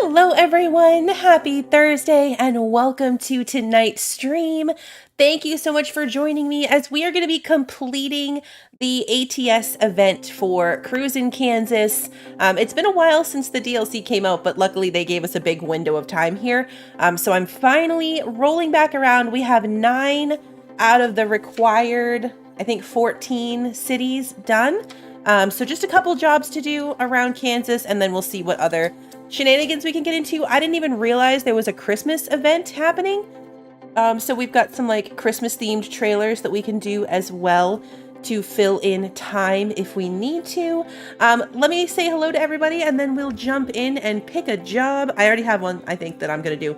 Hello everyone, happy Thursday and welcome to tonight's stream. Thank you so much for joining me as we are going to be completing the ATS event for Cruise in Kansas. It's been a while since the DLC came out, but luckily they gave us a big window of time here. So I'm finally rolling back around. We have 9 out of the required, I think 14 cities done. So just a couple jobs to do around Kansas, and then we'll see what other shenanigans we can get into. I didn't even realize there was a Christmas event happening. So we've got some like Christmas themed trailers that we can do as well to fill in time if we need to. Let me say hello to everybody and then we'll jump in and pick a job. I already have one, I think, that I'm gonna do.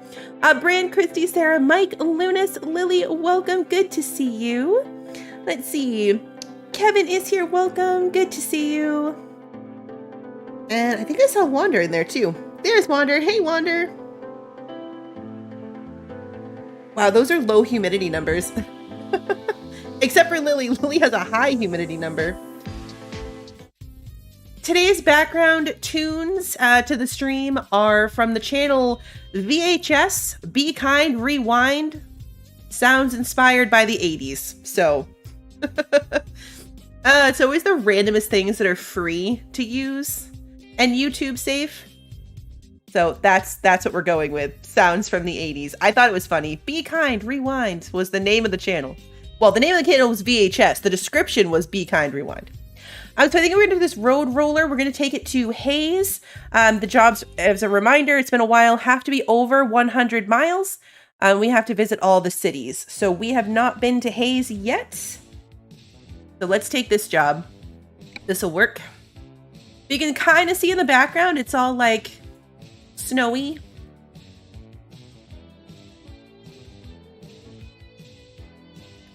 Brand, Christy, Sarah, Mike, Lunas, Lily, welcome. Good to see you. Let's see. Kevin is here. Welcome. Good to see you. And I think I saw Wander in there too. There's Wander. Hey, Wander. Wow, those are low humidity numbers. Except for Lily. Lily has a high humidity number. Today's background tunes to the stream are from the channel VHS, Be Kind, Rewind. Sounds inspired by the 80s. So, it's always the randomest things that are free to use. And YouTube safe. So that's what we're going with. Sounds from the 80s. I thought it was funny. Be Kind, Rewind was the name of the channel. Well, the name of the channel was VHS. The description was Be Kind, Rewind. So I think we're going to do this road roller. We're going to take it to Hayes. The jobs, as a reminder, it's been a while, have to be over 100 miles. We have to visit all the cities. So we have not been to Hayes yet. So let's take this job. This will work. You can kind of see in the background, it's all like snowy.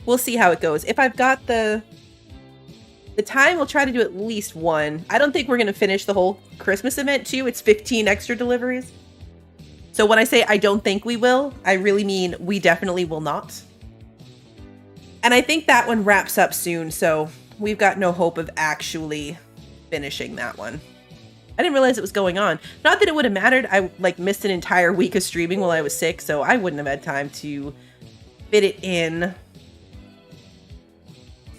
We'll see how it goes. If I've got the time, we'll try to do at least one. I don't think we're going to finish the whole Christmas event too. It's 15 extra deliveries. So when I say I don't think we will, I really mean we definitely will not. And I think that one wraps up soon, so we've got no hope of actually finishing that one. I didn't realize it was going on. Not that it would have mattered. I missed an entire week of streaming while I was sick, so I wouldn't have had time to fit it in.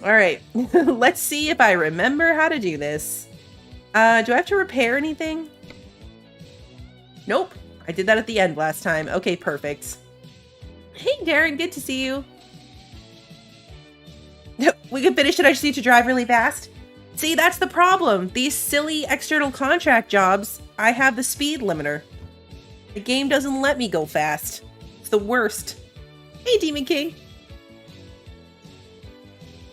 All right, let's see if I remember how to do this. Do I have to repair anything? Nope. I did that at the end last time. Okay, perfect. Hey, Darren, good to see you. We can finish it. I just need to drive really fast. See, that's the problem. These silly external contract jobs, I have the speed limiter. The game doesn't let me go fast. It's the worst. Hey, Demon King.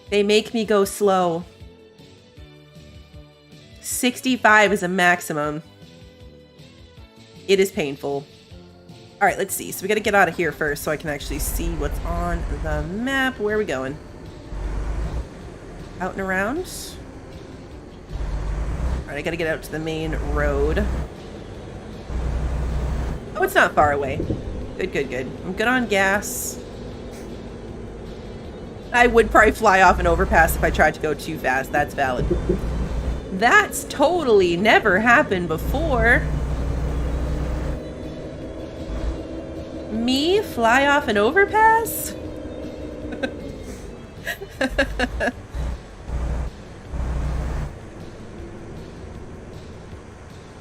They make me go slow. 65 is a maximum. It is painful. All right, let's see. So we got to get out of here first so I can actually see what's on the map. Where are we going? Out and around. All right, I got to get out to the main road. Oh, it's not far away. Good, good, good. I'm good on gas. I would probably fly off an overpass if I tried to go too fast. That's valid. That's totally never happened before. Me fly off an overpass?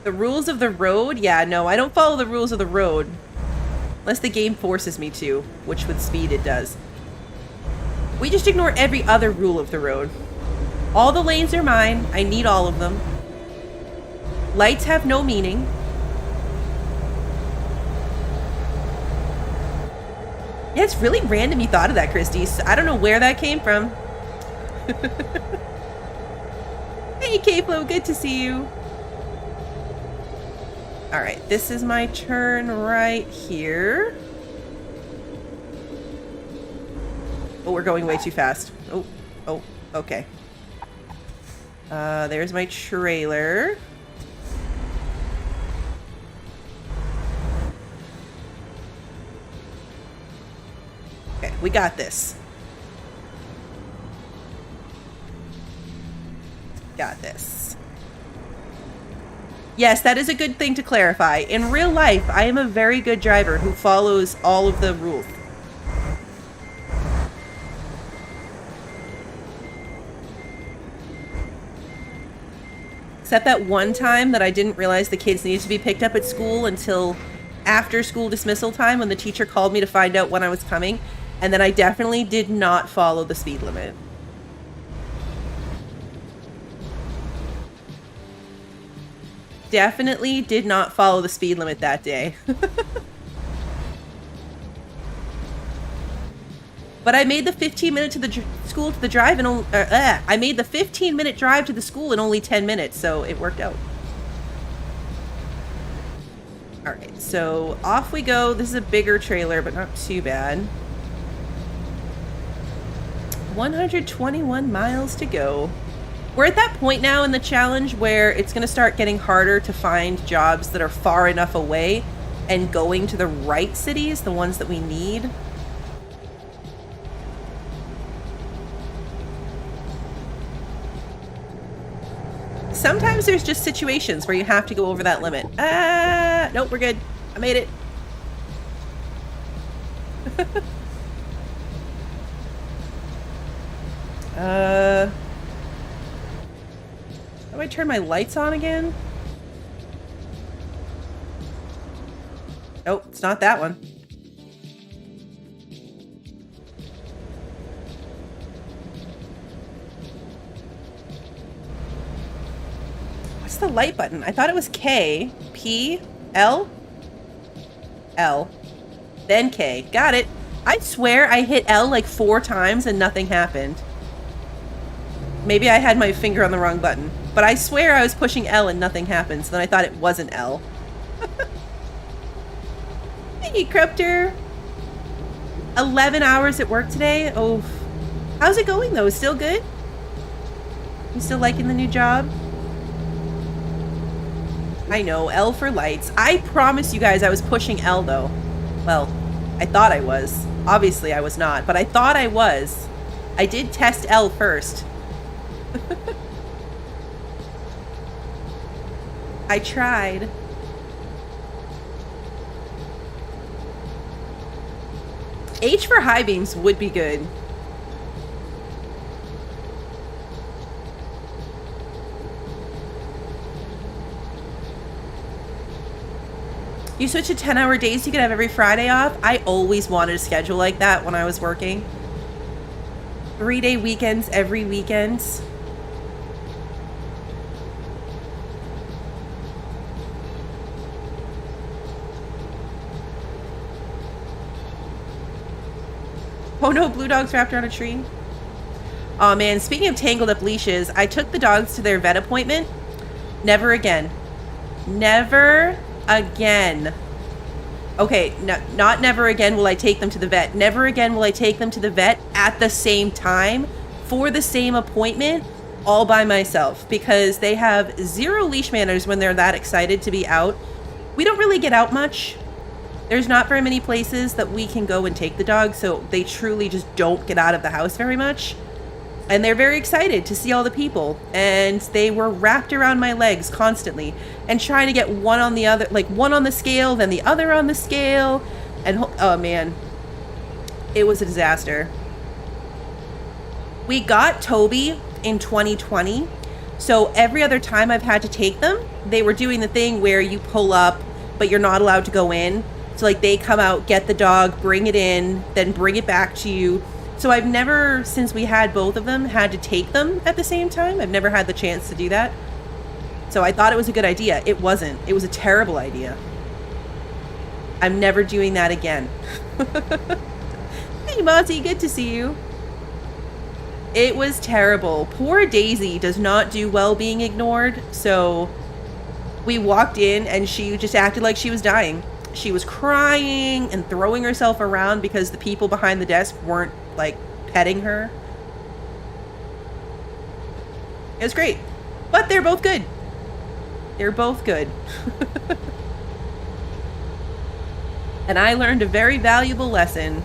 The rules of the road? Yeah, no, I don't follow the rules of the road. Unless the game forces me to, which with speed it does. We just ignore every other rule of the road. All the lanes are mine. I need all of them. Lights have no meaning. Yeah, it's really random you thought of that, Christy. I don't know where that came from. Hey, K-Flow, good to see you. All right, this is my turn right here. Oh, we're going way too fast. Oh, okay. There's my trailer. Okay, we got this. Got this. Yes, that is a good thing to clarify. In real life, I am a very good driver who follows all of the rules. Except that one time that I didn't realize the kids needed to be picked up at school until after school dismissal time when the teacher called me to find out when I was coming. And then I definitely did not follow the speed limit. Definitely did not follow the speed limit that day. But I made the 15-minute to the school to the drive and I made the 15-minute drive to the school in only 10 minutes, so it worked out. All right, so off we go. This is a bigger trailer, but not too bad. 121 miles to go. We're at that point now in the challenge where it's going to start getting harder to find jobs that are far enough away and going to the right cities, the ones that we need. Sometimes there's just situations where you have to go over that limit. Nope, we're good. I made it. How do I turn my lights on again? Oh, it's not that one. What's the light button? I thought it was K, P, L, L, then K. Got it. I swear I hit L like 4 times and nothing happened. Maybe I had my finger on the wrong button, but I swear I was pushing L and nothing happened, so then I thought it wasn't L. Hey, Crupter. 11 hours at work today? Oh, how's it going though? Still good? You still liking the new job? I know, L for lights. I promise you guys I was pushing L though. Well, I thought I was. Obviously I was not, but I thought I was. I did test L first. I tried. H for high beams would be good. You switch to 10-hour days, you could have every Friday off. I always wanted a schedule like that when I was working. 3-day weekends every weekend. Oh no, blue dog's wrapped around a tree. Oh man, speaking of tangled up leashes, I took the dogs to their vet appointment. Never again. Never again. Okay, no, not never again will I take them to the vet. Never again will I take them to the vet at the same time for the same appointment all by myself because they have 0 leash manners when they're that excited to be out. We don't really get out much. There's not very many places that we can go and take the dog, so they truly just don't get out of the house very much. And they're very excited to see all the people. And they were wrapped around my legs constantly and trying to get one on the other, like one on the scale, then the other on the scale. And oh man, it was a disaster. We got Toby in 2020. So every other time I've had to take them, they were doing the thing where you pull up, but you're not allowed to go in. So like they come out, get the dog, bring it in, then bring it back to you. So I've never, since we had both of them, had to take them at the same time. I've never had the chance to do that. So I thought it was a good idea. It wasn't. It was a terrible idea. I'm never doing that again. Hey, Monty, good to see you. It was terrible. Poor Daisy does not do well being ignored. So we walked in and she just acted like she was dying. She was crying and throwing herself around because the people behind the desk weren't, like, petting her. It was great. But they're both good. They're both good. And I learned a very valuable lesson.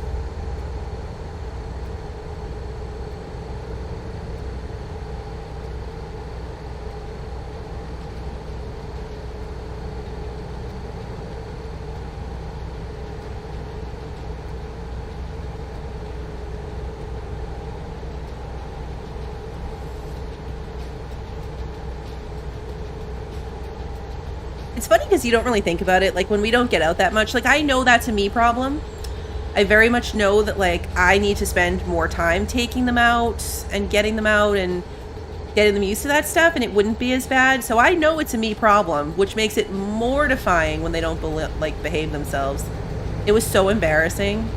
It's funny because you don't really think about it. Like, when we don't get out that much, like, I know that's a me problem. I very much know that, like, I need to spend more time taking them out and getting them out and getting them used to that stuff, and it wouldn't be as bad. So I know it's a me problem, which makes it mortifying when they don't, like, behave themselves. It was so embarrassing.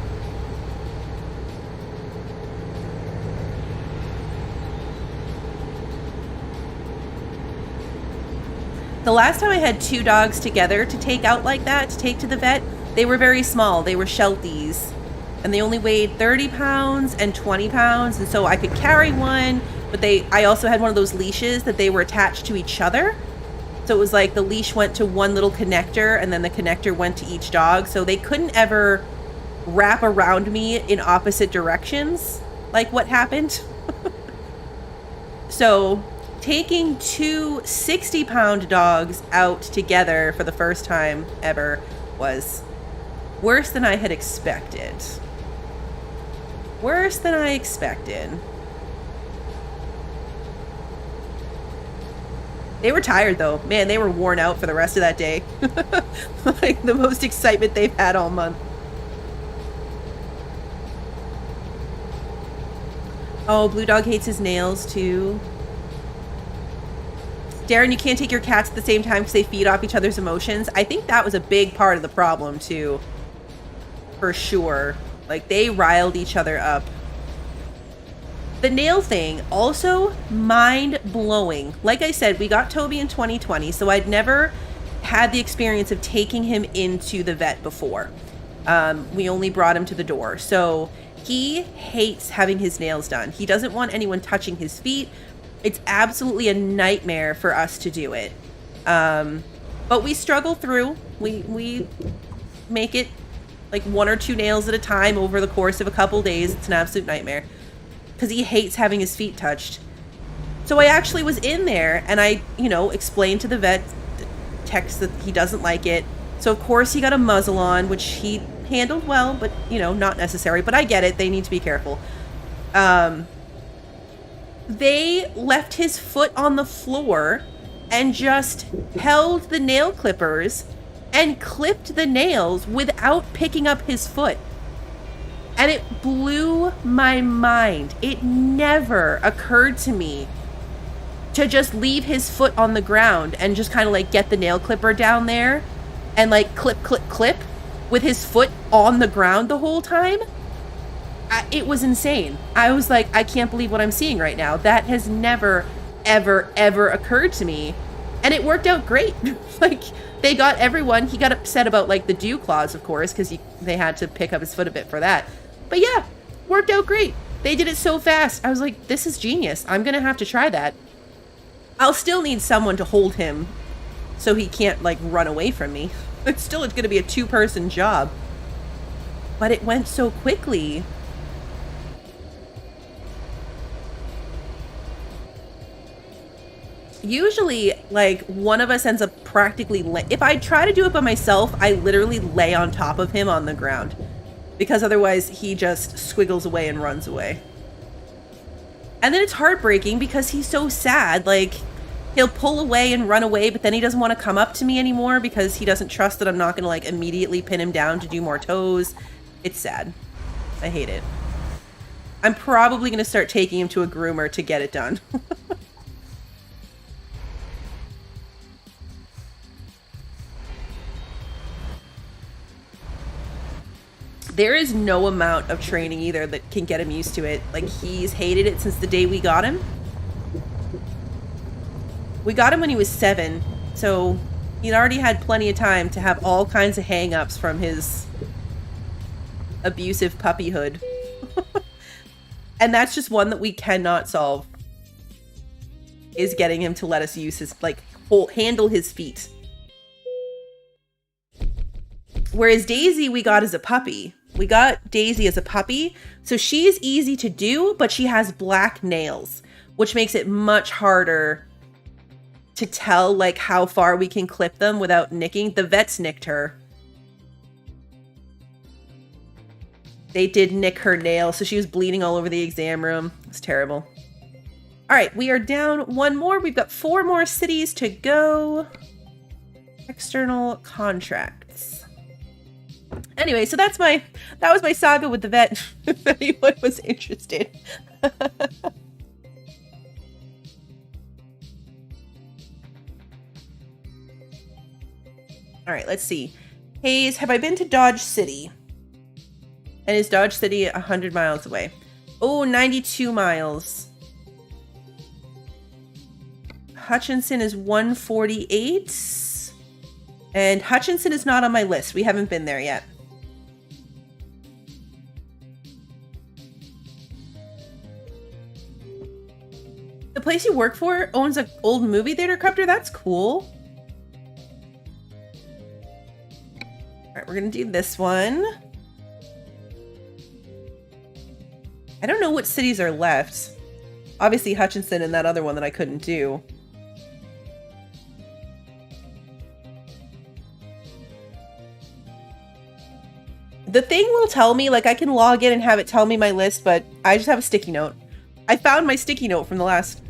The last time I had 2 dogs together to take out like that, to take to the vet, they were very small. They were Shelties. And they only weighed 30 pounds and 20 pounds. And so I could carry one, but I also had one of those leashes that they were attached to each other. So it was like the leash went to one little connector and then the connector went to each dog. So they couldn't ever wrap around me in opposite directions, like what happened. So taking 2 60-pound dogs out together for the first time ever was worse than I had expected. Worse than I expected. They were tired though. Man, they were worn out for the rest of that day. Like the most excitement they've had all month. Oh, Blue Dog hates his nails too. Darren, you can't take your cats at the same time because they feed off each other's emotions. I think that was a big part of the problem too. For sure. Like, they riled each other up. The nail thing, also mind-blowing. Like I said, we got Toby in 2020, so I'd never had the experience of taking him into the vet before. We only brought him to the door. So he hates having his nails done. He doesn't want anyone touching his feet. It's absolutely a nightmare for us to do it. But we struggle through. We make it like 1 or 2 nails at a time over the course of a couple days. It's an absolute nightmare because he hates having his feet touched. So I actually was in there and I, explained to the vet text that he doesn't like it. So of course he got a muzzle on, which he handled well, but not necessary. But I get it. They need to be careful. They left his foot on the floor and just held the nail clippers and clipped the nails without picking up his foot. And it blew my mind. It never occurred to me to just leave his foot on the ground and just kind of like get the nail clipper down there and like clip, clip, clip with his foot on the ground the whole time. It was insane. I was like, I can't believe what I'm seeing right now. That has never, ever, ever occurred to me. And it worked out great. Like, they got everyone. He got upset about like the dew claws, of course, because they had to pick up his foot a bit for that. But yeah, worked out great. They did it so fast. I was like, this is genius. I'm going to have to try that. I'll still need someone to hold him so he can't like run away from me. It's going to be a 2-person job. But it went so quickly. Usually, like, one of us ends up practically if I try to do it by myself, I literally lay on top of him on the ground. Because otherwise, he just squiggles away and runs away. And then it's heartbreaking because he's so sad. Like, he'll pull away and run away, but then he doesn't want to come up to me anymore because he doesn't trust that I'm not going to, like, immediately pin him down to do more toes. It's sad. I hate it. I'm probably going to start taking him to a groomer to get it done. There is no amount of training either that can get him used to it. Like, he's hated it since the day we got him. We got him when he was 7, so he'd already had plenty of time to have all kinds of hang-ups from his abusive puppyhood. And that's just one that we cannot solve, is getting him to let us use his, like, handle his feet. Whereas Daisy, we got as a puppy. We got Daisy as a puppy, so she's easy to do, but she has black nails, which makes it much harder to tell, like, how far we can clip them without nicking. The vets nicked her. They did nick her nail, so she was bleeding all over the exam room. It's terrible. All right, we are down 1 more. We've got 4 more cities to go. External contracts. Anyway, so that was my saga with the vet, if anyone was interested. All right, let's see. Hayes, have I been to Dodge City? And is Dodge City 100 miles away? Oh, 92 miles. Hutchinson is 148. And Hutchinson is not on my list. We haven't been there yet. The place you work for owns an old movie theater, Crupter? That's cool. All right, we're gonna do this one. I don't know what cities are left. Obviously Hutchinson and that other one that I couldn't do. The thing will tell me, like I can log in and have it tell me my list, but I just have a sticky note. I found my sticky note from the last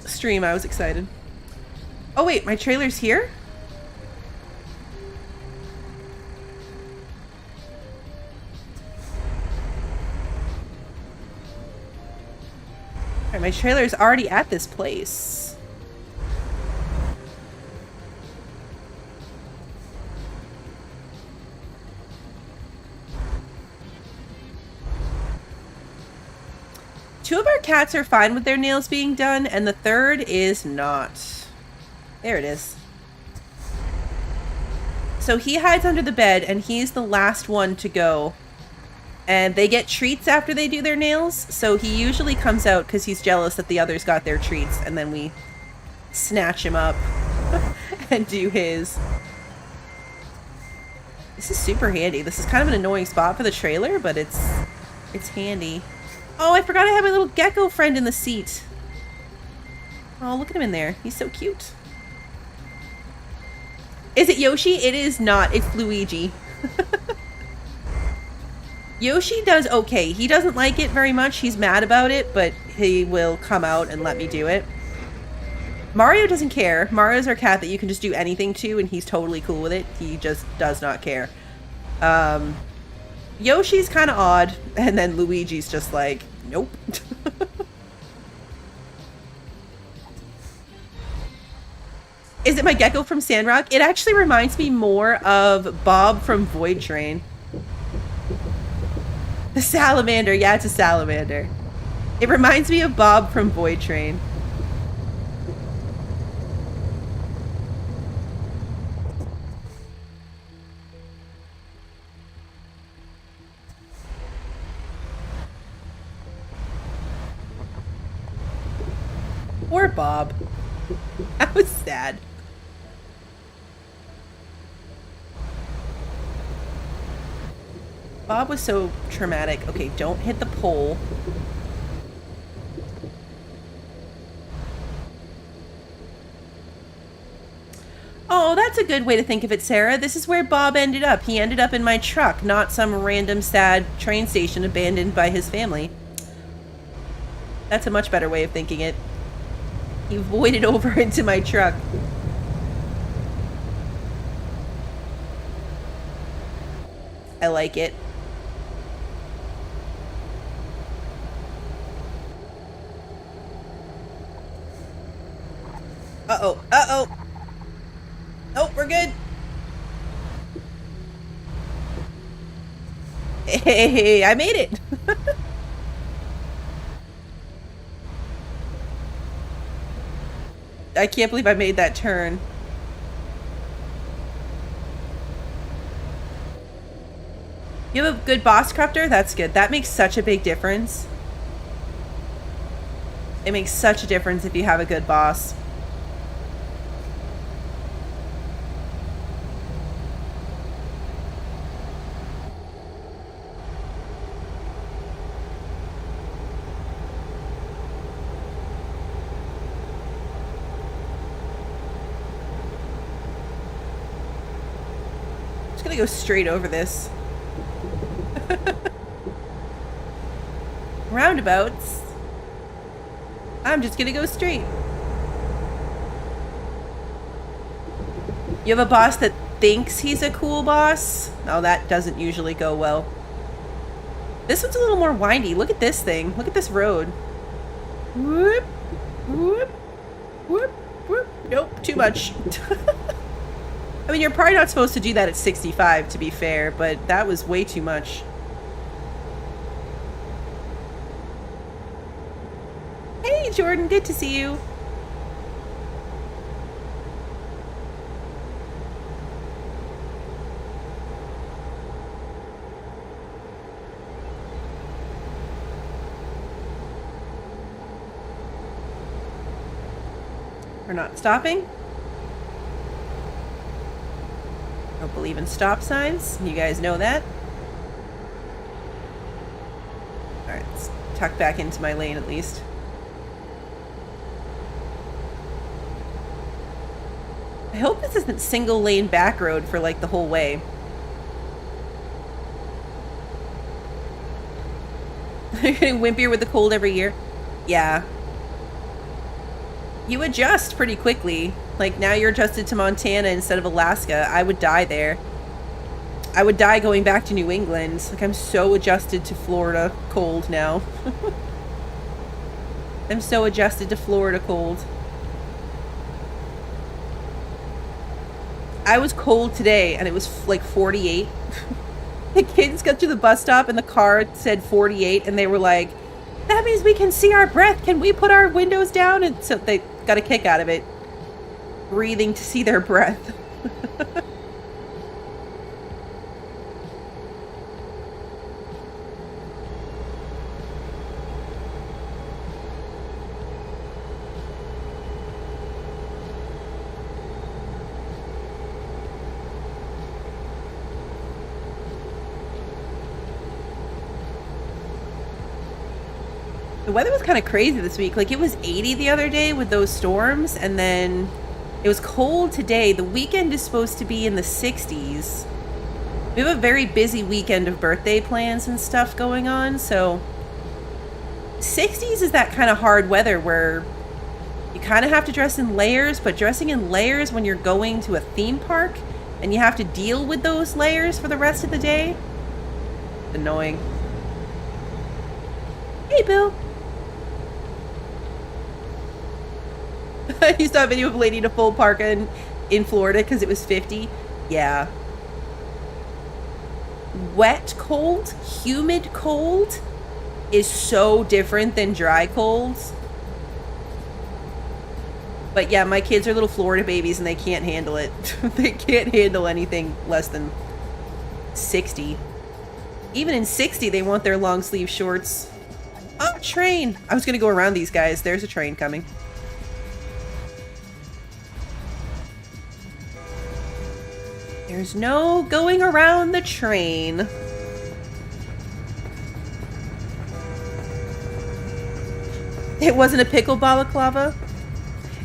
stream. I was excited. Oh wait, my trailer's here? Alright, my trailer's already at this place. Two of our cats are fine with their nails being done, and the third is not. There it is. So he hides under the bed, and he's the last one to go. And they get treats after they do their nails, so he usually comes out because he's jealous that the others got their treats, and then we snatch him up and do his. This is super handy. This is kind of an annoying spot for the trailer, but it's handy. Oh, I forgot I have my little gecko friend in the seat. Oh, look at him in there. He's so cute. Is it Yoshi? It is not. It's Luigi. Yoshi does okay. He doesn't like it very much. He's mad about it, but he will come out and let me do it. Mario doesn't care. Mario's our cat that you can just do anything to, and he's totally cool with it. He just does not care. Yoshi's kind of odd, and then Luigi's just like, nope. Is it my gecko from Sandrock? It actually reminds me more of Bob from Void Train. The salamander. Yeah, it's a salamander. It reminds me of Bob from Void Train. Poor Bob. That was sad. Bob was so traumatic. Okay, don't hit the pole. Oh, that's a good way to think of it, Sarah. This is where Bob ended up. He ended up in my truck, not some random sad train station abandoned by his family. That's a much better way of thinking it. He voided over into my truck. I like it. Uh-oh. Uh-oh. Oh, we're good. Hey, I made it. I can't believe I made that turn. You have a good boss, Crupter? That's good. That makes such a big difference. It makes such a difference if you have a good boss. Just gonna go straight over this. Roundabouts. I'm just gonna go straight. You have a boss that thinks he's a cool boss? Oh, that doesn't usually go well. This one's a little more windy. Look at this thing. Look at this road. Whoop, whoop, whoop, whoop. Nope, too much. I mean, you're probably not supposed to do that at 65, to be fair, but that was way too much. Hey, Jordan, good to see you. We're not stopping. Don't believe in stop signs. You guys know that. Alright, let's tuck back into my lane at least. I hope this isn't single lane back road for like the whole way. You're getting wimpier with the cold every year? Yeah. You adjust pretty quickly. Like, now you're adjusted to Montana instead of Alaska. I would die there. I would die going back to New England. Like, I'm so adjusted to Florida cold now. I'm so adjusted to Florida cold. I was cold today, and it was like 48. The kids got to the bus stop, and the car said 48, and they were like, that means we can see our breath. Can we put our windows down? And so they got a kick out of it. Breathing to see their breath. The weather was kind of crazy this week. Like, it was 80 the other day with those storms, and then it was cold today. The weekend is supposed to be in the 60s. We have a very busy weekend of birthday plans and stuff going on, so 60s is that kind of hard weather where you kind of have to dress in layers, but dressing in layers when you're going to a theme park and you have to deal with those layers for the rest of the day, annoying. Hey, Bill. You saw a video of a lady in a full parka in Florida because it was 50. Yeah. Wet cold, humid cold is so different than dry colds. But yeah, my kids are little Florida babies and they can't handle it. They can't handle anything less than 60. Even in 60, they want their long sleeve shorts. Oh, train! I was going to go around these guys. There's a train coming. There's no going around the train. It wasn't a pickle balaclava?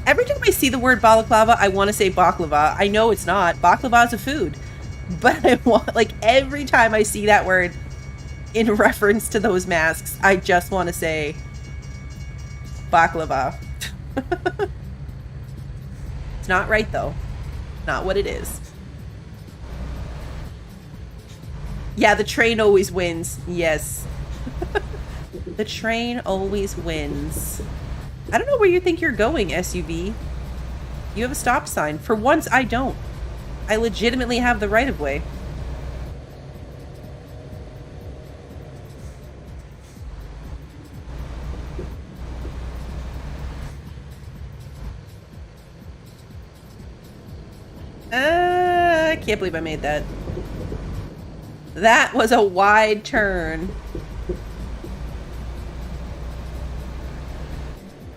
Every time I see the word balaclava, I want to say baklava. I know it's not. Baklava is a food. But I want, like, every time I see that word in reference to those masks, I just want to say baklava. It's not right, though. Not what it is. Yeah, the train always wins. Yes. The train always wins. I don't know where you think you're going, SUV. You have a stop sign. For once, I don't. I legitimately have the right of way. I can't believe I made that. That was a wide turn.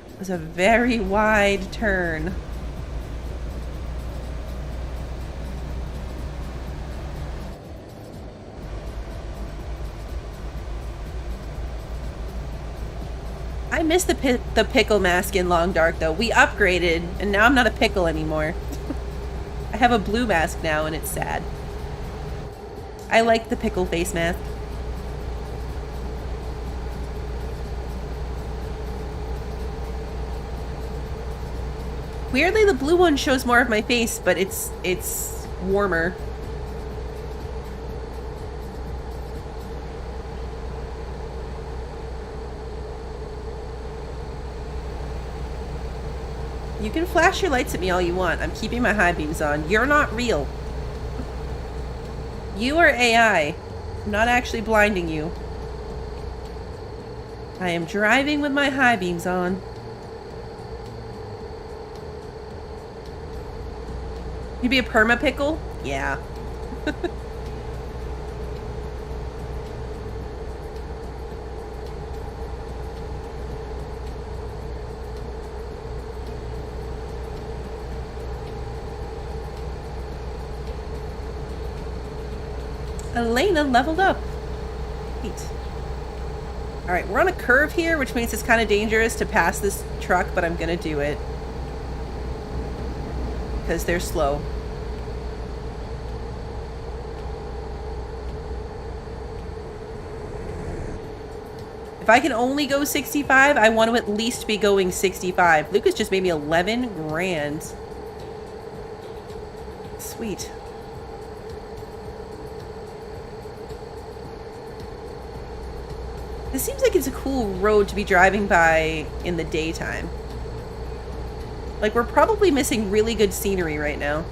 It was a very wide turn. I miss the pickle mask in Long Dark, though. We upgraded, and now I'm not a pickle anymore. I have a blue mask now, and it's sad. I like the pickle face mask. Weirdly, the blue one shows more of my face, but it's warmer. You can flash your lights at me all you want. I'm keeping my high beams on. You're not real. You are AI. I'm not actually blinding you. I am driving with my high beams on. You be a perma pickle? Yeah. Elena leveled up. Neat. Alright, we're on a curve here, which means it's kind of dangerous to pass this truck, but I'm gonna do it. Because they're slow. If I can only go 65, I want to at least be going 65. Lucas just made me 11 grand. Sweet. This seems like it's a cool road to be driving by in the daytime. Like, we're probably missing really good scenery right now.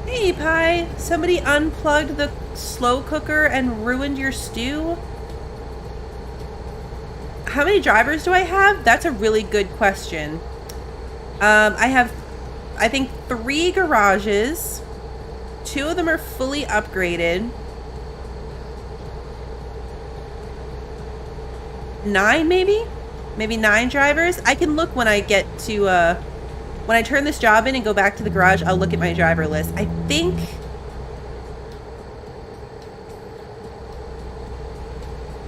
Hey, Pie! Somebody unplugged the slow cooker and ruined your stew? How many drivers do I have? That's a really good question. I have, I think, 3 garages. 2 of them are fully upgraded. 9, maybe? Maybe 9 drivers? I can look when I get to, when I turn this job in and go back to the garage, I'll look at my driver list. I think...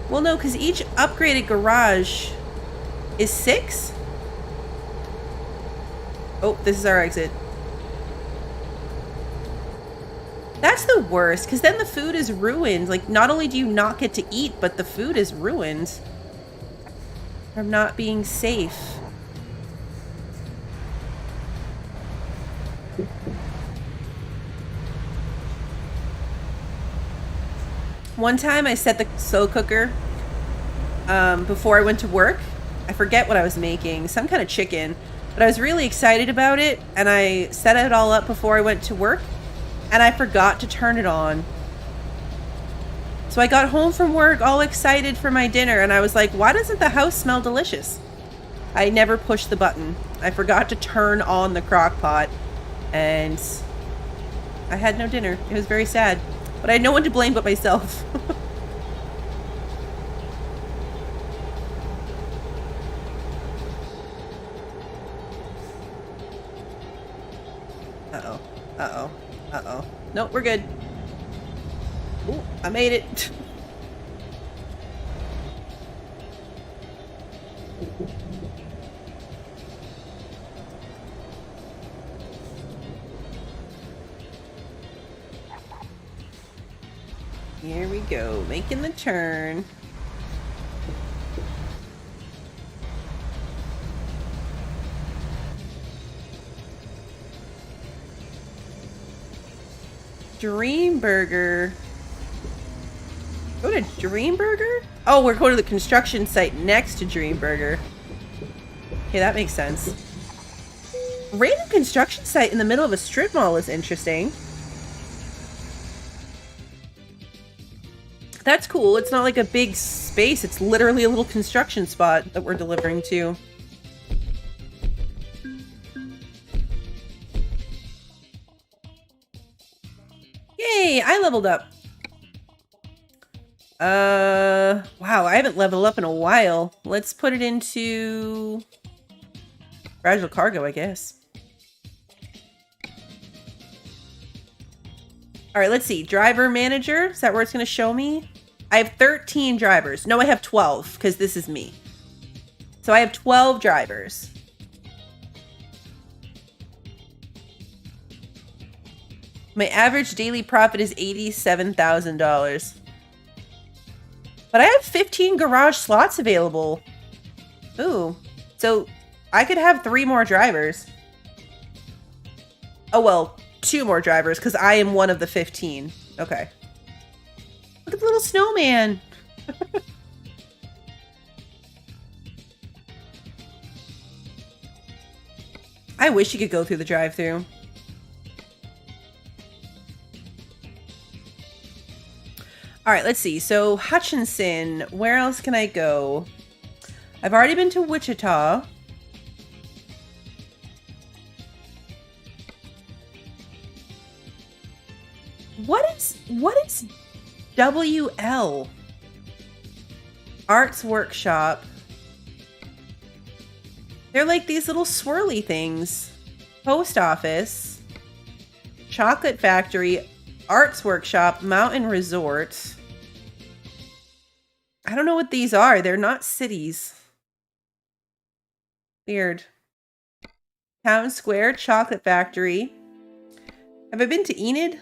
Well, no, because each upgraded garage is 6? Oh, this is our exit. That's the worst, because then the food is ruined. Like, not only do you not get to eat, but the food is ruined from not being safe. One time I set the slow cooker before I went to work. I forget what I was making, some kind of chicken, but I was really excited about it, and I set it all up before I went to work, and I forgot to turn it on. So I got home from work all excited for my dinner, and I was like, why doesn't the house smell delicious? I never pushed the button. I forgot to turn on the crock pot, and I had no dinner. It was very sad. But I had no one to blame but myself. Uh-oh. Uh-oh. Uh-oh. Nope, we're good. Ooh, I made it. Here we go, making the turn. Dream Burger. Go to Dream Burger? Oh, we're going to the construction site next to Dream Burger. Okay, that makes sense. Random construction site in the middle of a strip mall is interesting. That's cool. It's not like a big space. It's literally a little construction spot that we're delivering to. Yay! I leveled up. Wow, I haven't leveled up in a while. Let's put it into fragile cargo, I guess. All right, let's see. Driver manager. Is that where it's going to show me? I have 13 drivers. No, I have 12 because this is me. So I have 12 drivers. My average daily profit is $87,000. But I have 15 garage slots available. Ooh. So I could have 3 more drivers. Oh, well, 2 more drivers because I am one of the 15. Okay. Look at the little snowman. I wish you could go through the drive-thru. All right, let's see. So Hutchinson, where else can I go? I've already been to Wichita. What is WL? Arts Workshop. They're like these little swirly things. Post Office. Chocolate Factory. Arts Workshop. Mountain Resort. I don't know what these are. They're not cities. Weird. Town Square. Chocolate Factory. Have I been to Enid?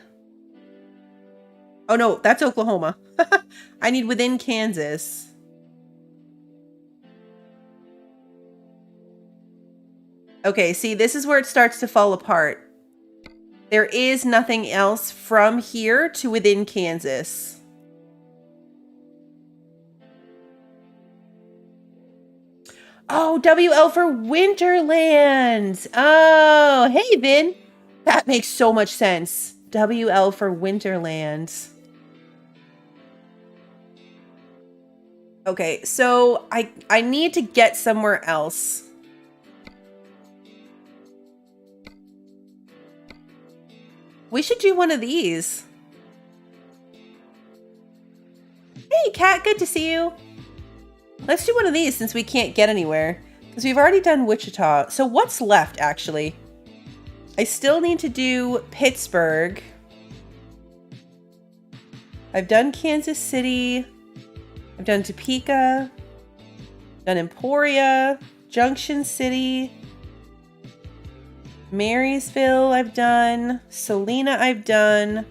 Oh no, that's Oklahoma. I need within Kansas. Okay, see, this is where it starts to fall apart. There is nothing else from here to within Kansas. Oh, WL for Winterland. Oh, hey, Vin. That makes so much sense. WL for Winterland. Okay, so I need to get somewhere else. We should do one of these. Hey, Kat, good to see you. Let's do one of these since we can't get anywhere. Because we've already done Wichita. So what's left, actually? I still need to do Pittsburgh. I've done Kansas City. I've done Topeka. Done Emporia. Junction City. Marysville I've done. Salina I've done.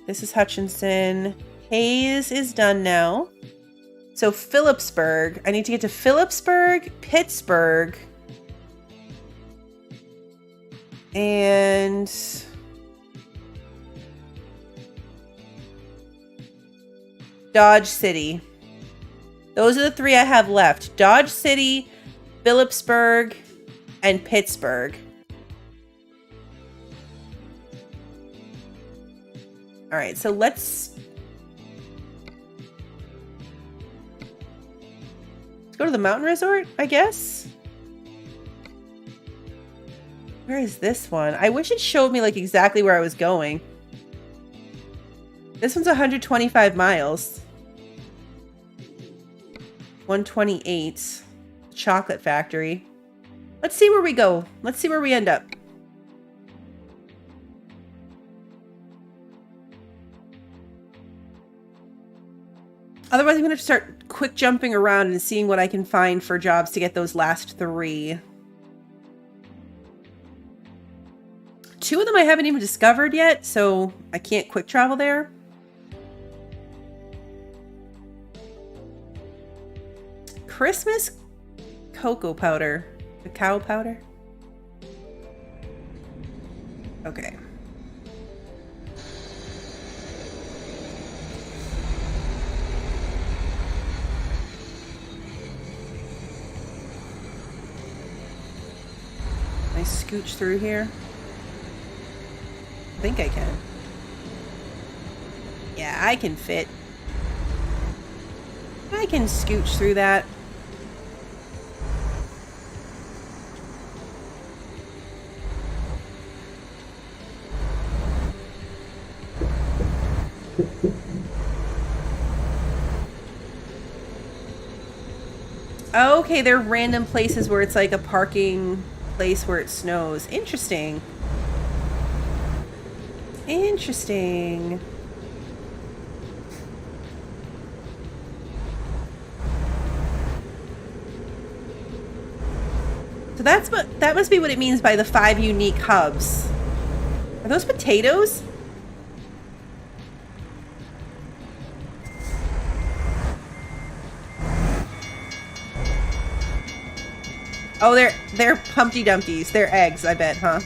This is Hutchinson. Hayes is done now. So Phillipsburg. I need to get to Phillipsburg, Pittsburgh, and Dodge City. Those are the 3 I have left. Dodge City, Phillipsburg, and Pittsburgh. All right, so let's go to the mountain resort, I guess. Where is this one? I wish it showed me like exactly where I was going. This one's 125 miles. 128. Chocolate Factory. Let's see where we go. Let's see where we end up. Otherwise, I'm going to start quick jumping around and seeing what I can find for jobs to get those last 3. 2 of them I haven't even discovered yet, so I can't quick travel there. Christmas cocoa powder. Cacao powder? Okay. Can I scooch through here? I think I can. Yeah, I can fit. I can scooch through that. Okay, they're random places where it's like a parking place where it snows. Interesting. Interesting. So that must be what it means by the 5 unique hubs. Are those potatoes? Oh, they're Humpty Dumpties. They're eggs, I bet, huh?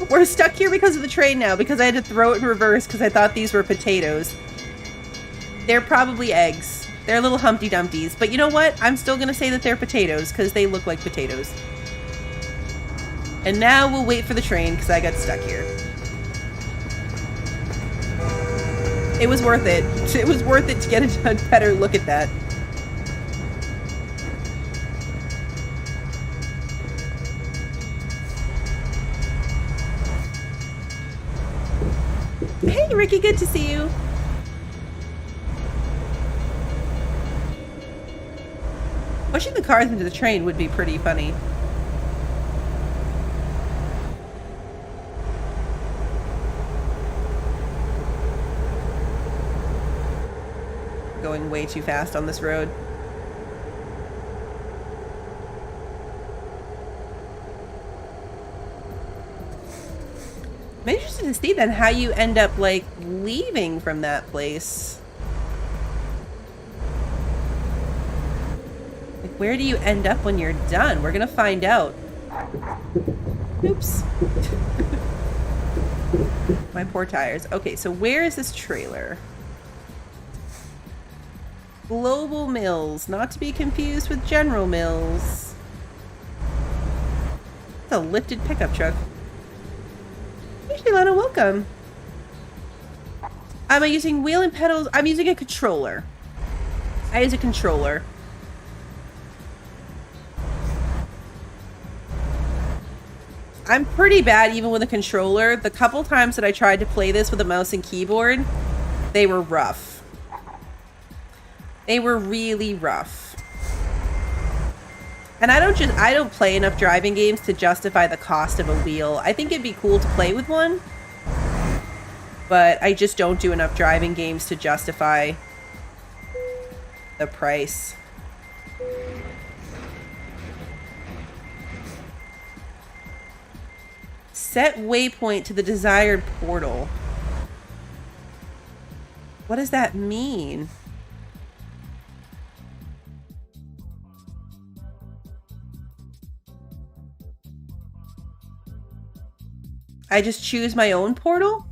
We're stuck here because of the train now, because I had to throw it in reverse because I thought these were potatoes. They're probably eggs. They're little Humpty Dumpties. But you know what? I'm still going to say that they're potatoes because they look like potatoes. And now we'll wait for the train because I got stuck here. It was worth it. It was worth it to get a better look at that. Hey, Ricky, good to see you. Pushing the cars into the train would be pretty funny. Going way too fast on this road. I'm interested to see then how you end up like leaving from that place. Like, where do you end up when you're done? We're gonna find out. Oops. My poor tires. Okay, so where is this trailer? Global Mills, not to be confused with General Mills. It's a lifted pickup truck. Hey, Shaylana, welcome. Am I using wheel and pedals? I'm using a controller. I use a controller. I'm pretty bad even with a controller. The couple times that I tried to play this with a mouse and keyboard, they were rough. They were really rough. And I don't play enough driving games to justify the cost of a wheel. I think it'd be cool to play with one, but I just don't do enough driving games to justify the price. Set waypoint to the desired portal. What does that mean? I just choose my own portal?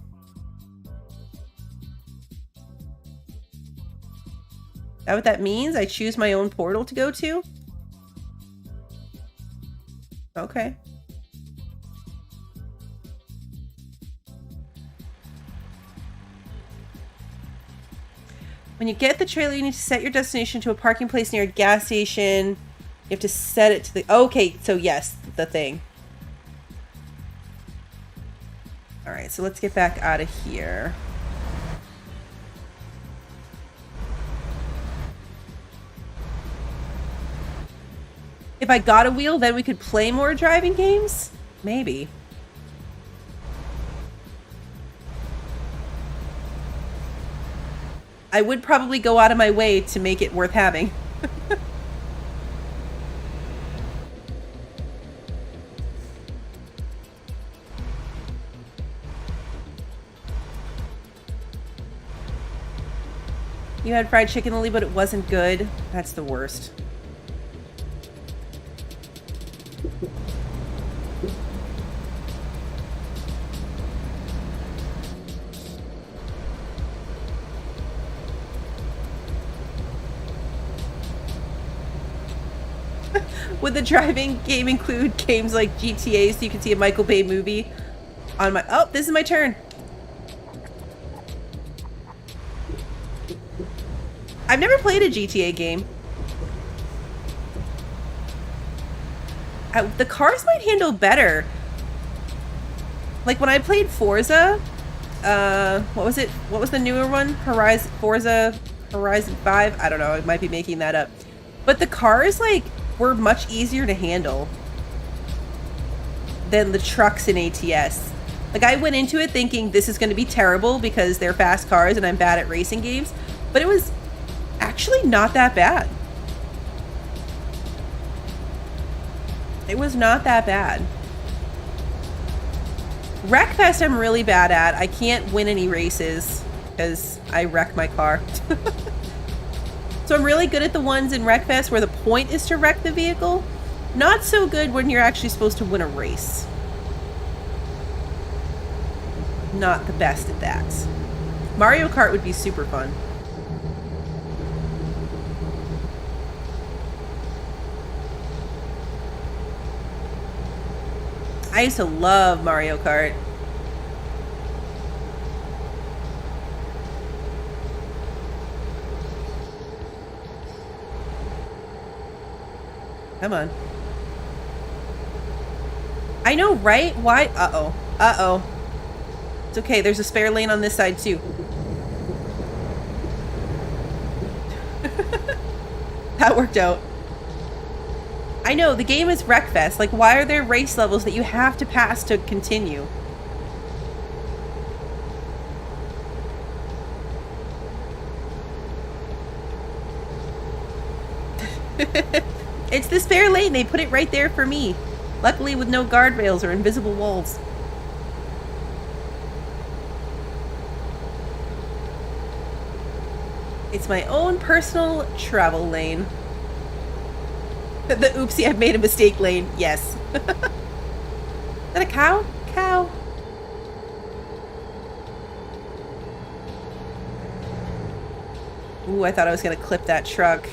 Is that what that means? I choose my own portal to go to? Okay. When you get the trailer, you need to set your destination to a parking place near a gas station. You have to set it to the... Okay, so yes, the thing. Alright, so let's get back out of here. If I got a wheel, then we could play more driving games? Maybe. I would probably go out of my way to make it worth having. You had fried chicken, Lily, but it wasn't good. That's the worst. Would the driving game include games like GTA so you can see a Michael Bay movie on my... Oh, this is my turn. I've never played a GTA game. The cars might handle better. Like when I played Forza, what was it? What was the newer one? Forza Horizon 5? I don't know, I might be making that up. But the cars, like, were much easier to handle than the trucks in ATS. Like, I went into it thinking this is going to be terrible because they're fast cars and I'm bad at racing games. But it was actually not that bad. It was not that bad. Wreckfest I'm really bad at. I can't win any races because I wreck my car. So I'm really good at the ones in Wreckfest where the point is to wreck the vehicle. Not so good when you're actually supposed to win a race. Not the best at that. Mario Kart would be super fun. I used to love Mario Kart. Come on. I know, right? Why? Uh-oh. Uh-oh. It's okay, there's a spare lane on this side too. That worked out. I know, the game is Wreckfest. Like, why are there race levels that you have to pass to continue? It's the spare lane. They put it right there for me. Luckily with no guardrails or invisible walls. It's my own personal travel lane. The oopsie, I've made a mistake lane. Yes. Is that a cow? Cow. Ooh, I thought I was going to clip that truck.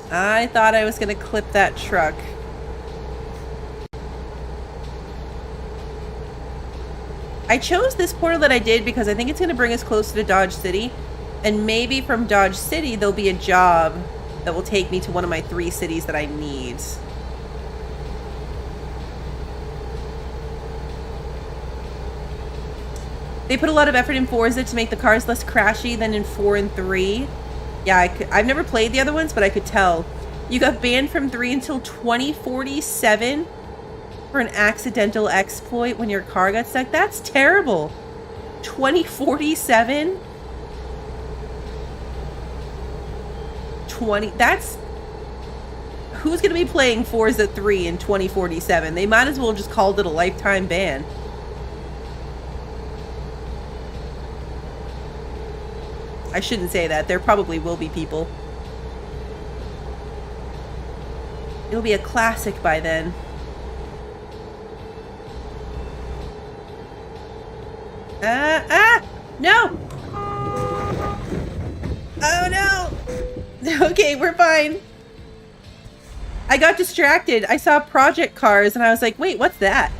I thought I was going to clip that truck. I chose this portal that I did because I think it's going to bring us closer to Dodge City. And maybe from Dodge City, there'll be a job that will take me to one of my 3 cities that I need. They put a lot of effort in Forza to make the cars less crashy than in 4 and 3. Yeah, I've never played the other ones, but I could tell. You got banned from 3 until 2047 for an accidental exploit when your car got stuck. That's terrible. 2047? That's... Who's going to be playing Forza 3 in 2047? They might as well just called it a lifetime ban. I shouldn't say that. There probably will be people. It'll be a classic by then. No! Oh no! Okay, we're fine. I got distracted. I saw Project Cars and I was like, wait, what's that?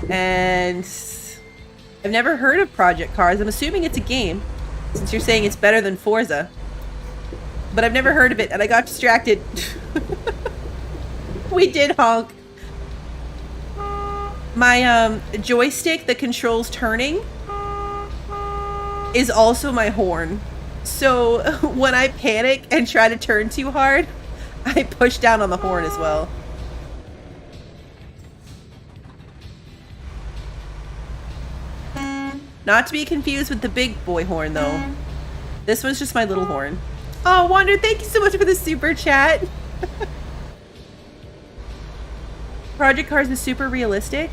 And I've never heard of Project Cars. I'm assuming it's a game, since you're saying it's better than Forza. But I've never heard of it and I got distracted. We did honk. My joystick that controls turning is also my horn. So when I panic and try to turn too hard, I push down on the horn as well. Not to be confused with the big boy horn though. This one's just my little horn. Oh, Wander, thank you so much for the super chat. Project Cars is super realistic.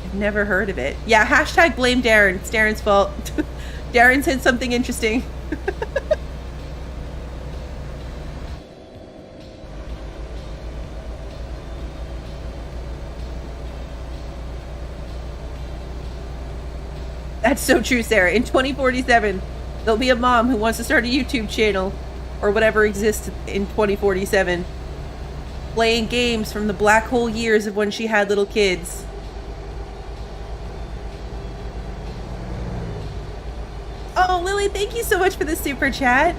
I've never heard of it. Yeah, hashtag blame Darren. It's Darren's fault. Darren said something interesting. That's so true, Sarah. In 2047, there'll be a mom who wants to start a YouTube channel or whatever exists in 2047. Playing games from the black hole years of when she had little kids. Oh, Lily, thank you so much for the super chat.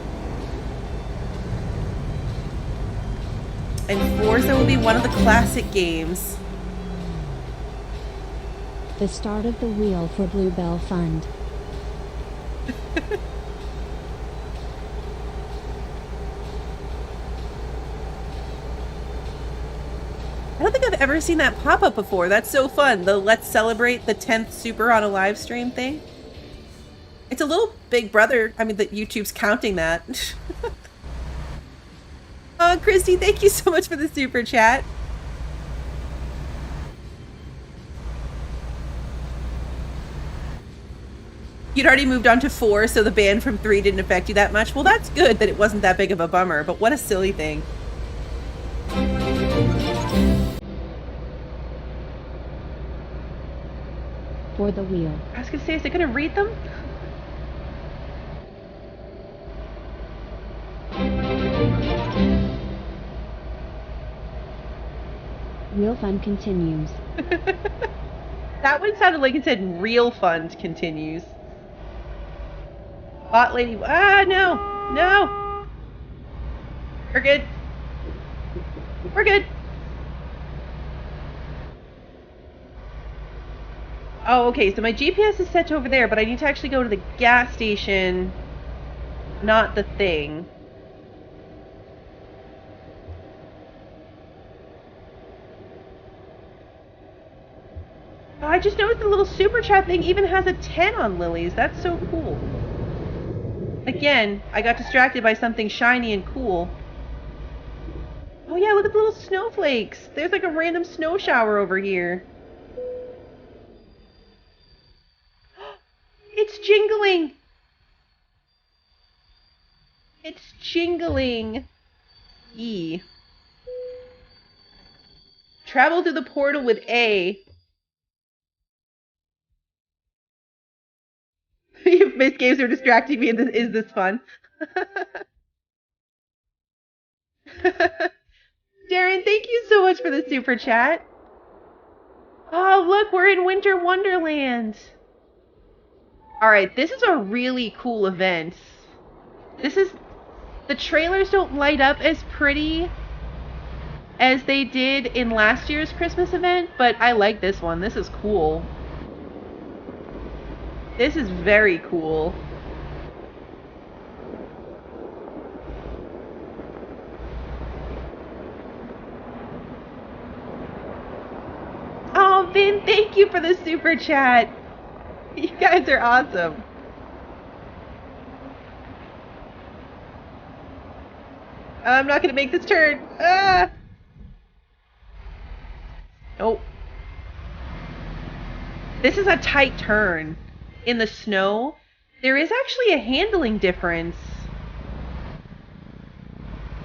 And Forza will be one of the classic games. The start of the wheel for Bluebell Fund. I don't think I've ever seen that pop up before. That's so fun. The let's celebrate the 10th super on a live stream thing. It's a little Big Brother. I mean, that YouTube's counting that. Aw, Christy, thank you so much for the super chat. You'd already moved on to 4, so the ban from 3 didn't affect you that much. Well, that's good that it wasn't that big of a bummer, but what a silly thing. For the wheel. I was gonna say, is it gonna read them? Wheel fun continues. That one sounded like it said real fund continues. Bot lady, no, no. We're good. We're good. Oh, okay, so my GPS is set to over there, but I need to actually go to the gas station, not the thing. Oh, I just noticed the little super chat thing even has a 10 on Lily's. That's so cool. Again, I got distracted by something shiny and cool. Oh yeah, look at the little snowflakes. There's like a random snow shower over here. It's jingling. It's jingling. E. Travel through the portal with A. If Miss games are distracting me, is this fun? Darren, thank you so much for the super chat. Oh, look, we're in Winter Wonderland. Alright, this is a really cool event. The trailers don't light up as pretty as they did in last year's Christmas event, but I like this one. This is cool. This is very cool. Oh, Vin, thank you for the super chat. You guys are awesome. I'm not gonna make this turn. Ah! Nope. This is a tight turn. In the snow, there is actually a handling difference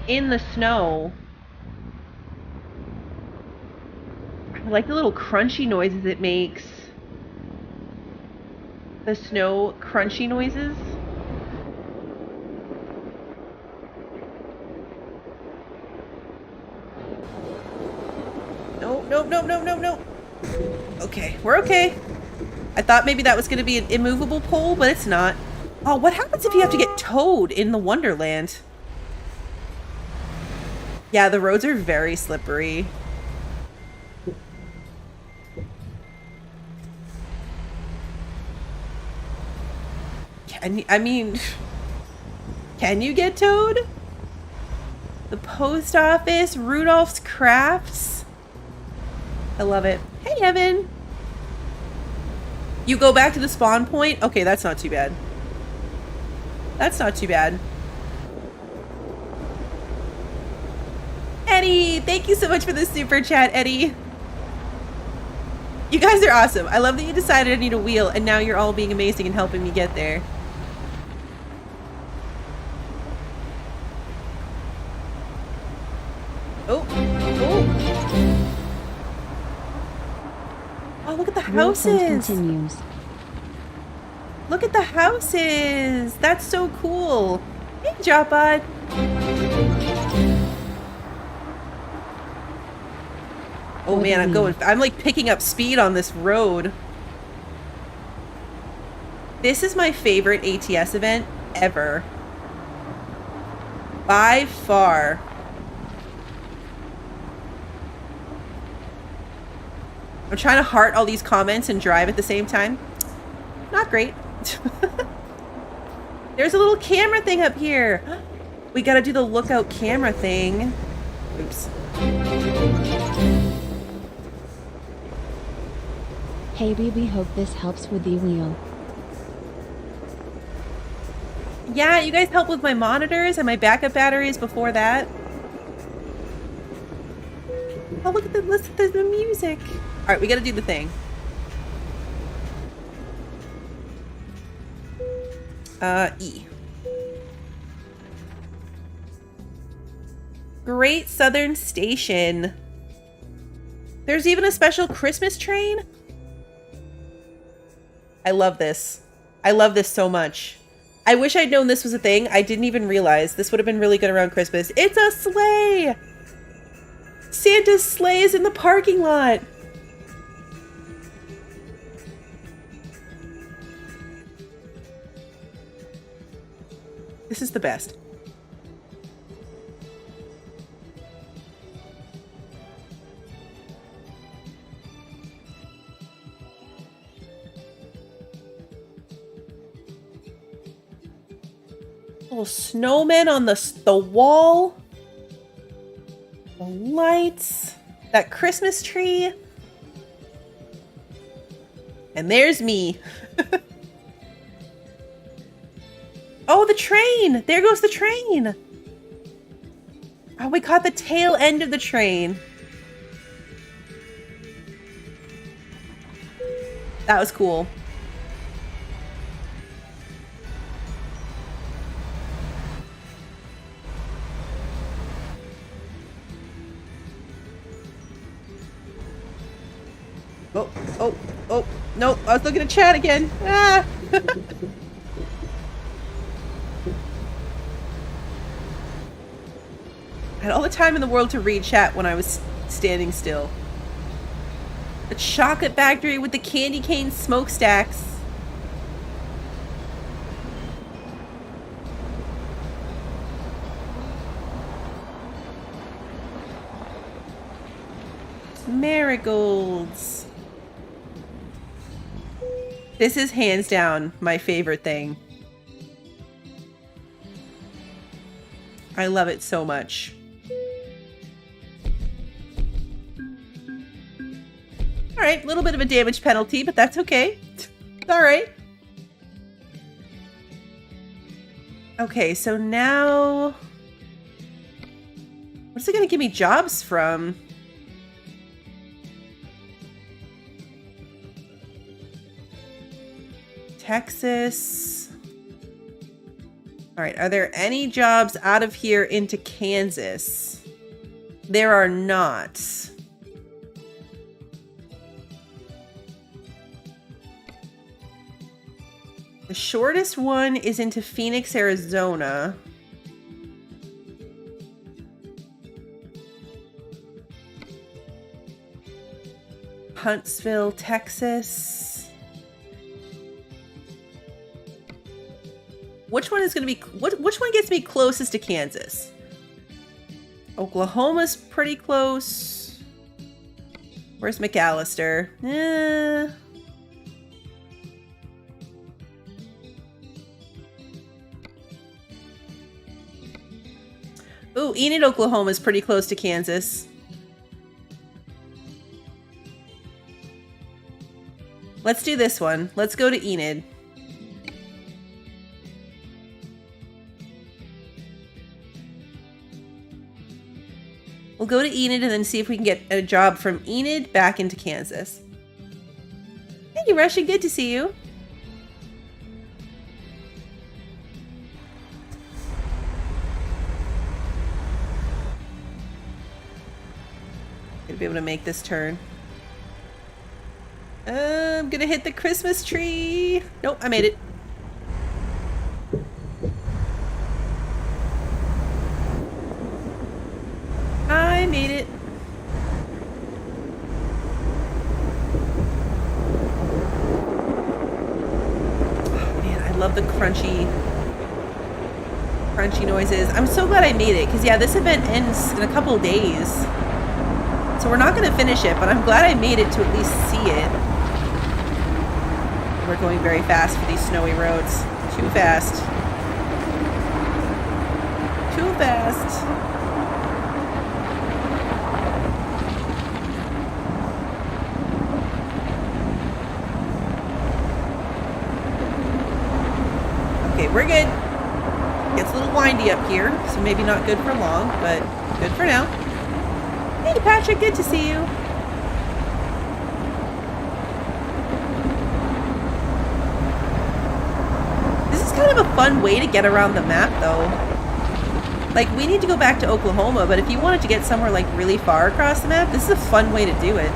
in the snow. I like the little crunchy noises it makes. The snow crunchy noises. Nope, nope, nope, nope, nope, nope. Okay, we're okay. I thought maybe that was going to be an immovable pole, but it's not. Oh, what happens if you have to get towed in the Wonderland? Yeah, the roads are very slippery. Can you get towed? The post office, Rudolph's Crafts. I love it. Hey, Evan. You go back to the spawn point? Okay, that's not too bad. That's not too bad. Eddie, thank you so much for the super chat, Eddie. You guys are awesome. I love that you decided I need a wheel, and now you're all being amazing and helping me get there. Oh, oh. Oh, look at the houses. Continues. Look at the houses. That's so cool. Hey, Jopbud. Oh man, I'm like picking up speed on this road. This is my favorite ATS event ever. By far. I'm trying to heart all these comments and drive at the same time. Not great. There's a little camera thing up here. We gotta do the lookout camera thing. Oops. Hey BB, hope this helps with the wheel. Yeah, you guys help with my monitors and my backup batteries before that. Oh, look at the list of the music. All right, we got to do the thing. E. Great Southern Station. There's even a special Christmas train. I love this. I love this so much. I wish I'd known this was a thing. I didn't even realize. This would have been really good around Christmas. It's a sleigh! Santa's sleigh is in the parking lot. This is the best. Little snowmen on the wall. The lights. That Christmas tree. And there's me. Oh, the train! There goes the train! Oh, we caught the tail end of the train. That was cool. Oh, oh, oh, no, I was looking at chat again. Ah! I had all the time in the world to read chat when I was standing still. The chocolate factory with the candy cane smokestacks. Marigolds. This is hands down my favorite thing. I love it so much. Alright, a little bit of a damage penalty, but that's okay. It's alright. Okay, so now... What's it gonna give me jobs from? Texas. Alright, are there any jobs out of here into Kansas? There are not. The shortest one is into Phoenix, Arizona. Huntsville, Texas. Which one is going to be... Which one gets me closest to Kansas? Oklahoma's pretty close. Where's McAllister? Ooh, Enid, Oklahoma is pretty close to Kansas. Let's do this one. Let's go to Enid. We'll go to Enid and then see if we can get a job from Enid back into Kansas. Thank you, Russia. Good to see you. Gonna be able to make this turn. I'm gonna hit the Christmas tree. Nope, I made it. I made it. Oh, man, I love the crunchy noises. I'm so glad I made it, because yeah, this event ends in a couple days. So we're not going to finish it, but I'm glad I made it to at least see it. We're going very fast for these snowy roads. Too fast. Too fast. Okay, we're good. Gets a little windy up here, so maybe not good for long, but good for now. Hey, Patrick, good to see you. This is kind of a fun way to get around the map, though. Like, we need to go back to Oklahoma, but if you wanted to get somewhere, like, really far across the map, this is a fun way to do it.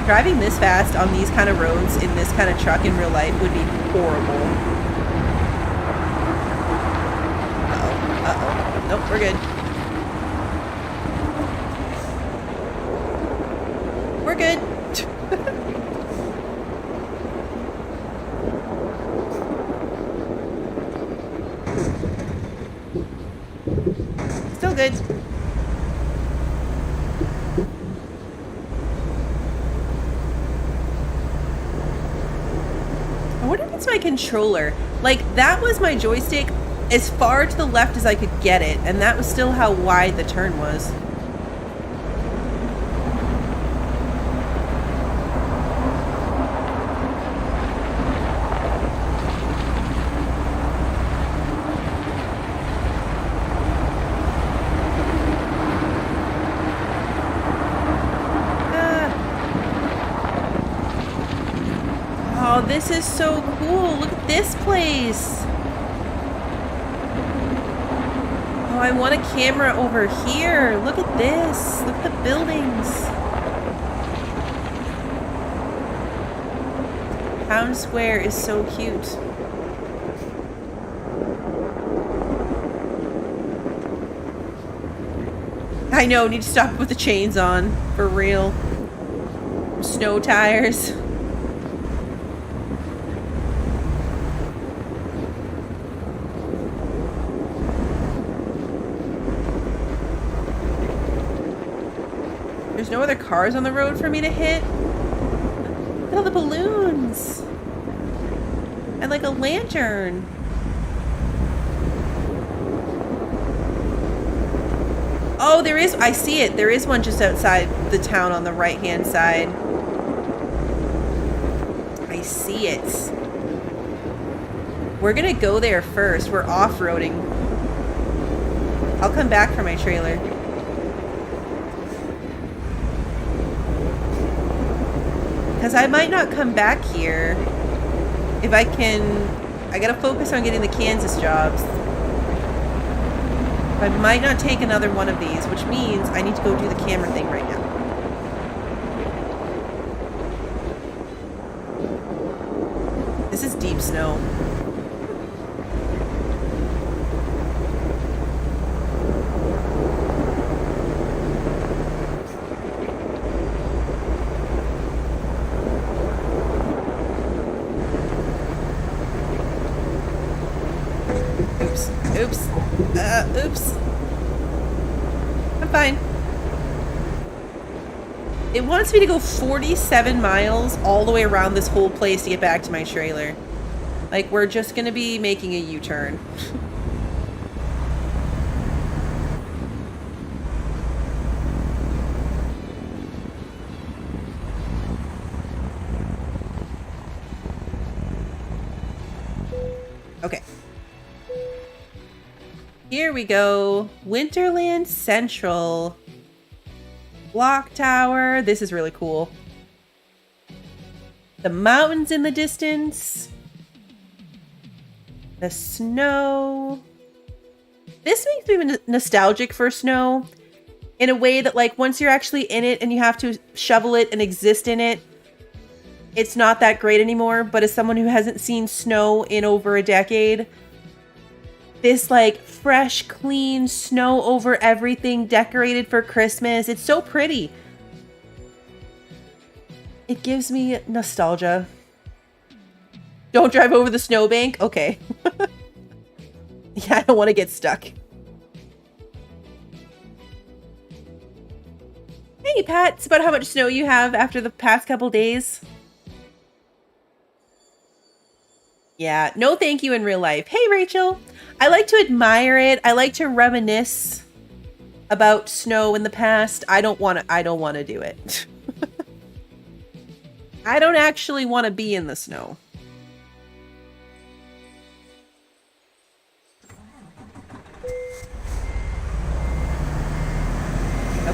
Driving this fast on these kind of roads in this kind of truck in real life would be horrible. Uh-oh. Uh-oh. Nope, we're good. We're good. Still good. I wonder if it's my controller. Like, that was my joystick as far to the left as I could get it, and that was still how wide the turn was. Oh, this is so cool. Look at this place. Oh, I want a camera over here. Look at this. Look at the buildings. Town Square is so cute. I know, need to stop with the chains on. For real. Snow tires. There's no other cars on the road for me to hit. Look at all the balloons. And like a lantern. Oh, there is, I see it. There is one just outside the town on the right-hand side. I see it. We're gonna go there first. We're off-roading. I'll come back for my trailer. Because I might not come back here if I can. I gotta focus on getting the Kansas jobs. I might not take another one of these, which means I need to go do the camera thing right now. This is deep snow. Oops. I'm fine. It wants me to go 47 miles all the way around this whole place to get back to my trailer. Like, we're just gonna be making a U-turn. Okay. Here we go. Winterland Central. Block Tower. This is really cool. The mountains in the distance. The snow. This makes me nostalgic for snow in a way that, like, once you're actually in it and you have to shovel it and exist in it, it's not that great anymore. But as someone who hasn't seen snow in over a decade, this, like, fresh, clean snow over everything, decorated for Christmas. It's so pretty. It gives me nostalgia. Don't drive over the snowbank? Okay. Yeah, I don't want to get stuck. Hey, Pat. It's about how much snow you have after the past couple days. Yeah, no thank you in real life. Hey, Rachel. I like to admire it. I like to reminisce about snow in the past. I don't want to do it. I don't actually want to be in the snow.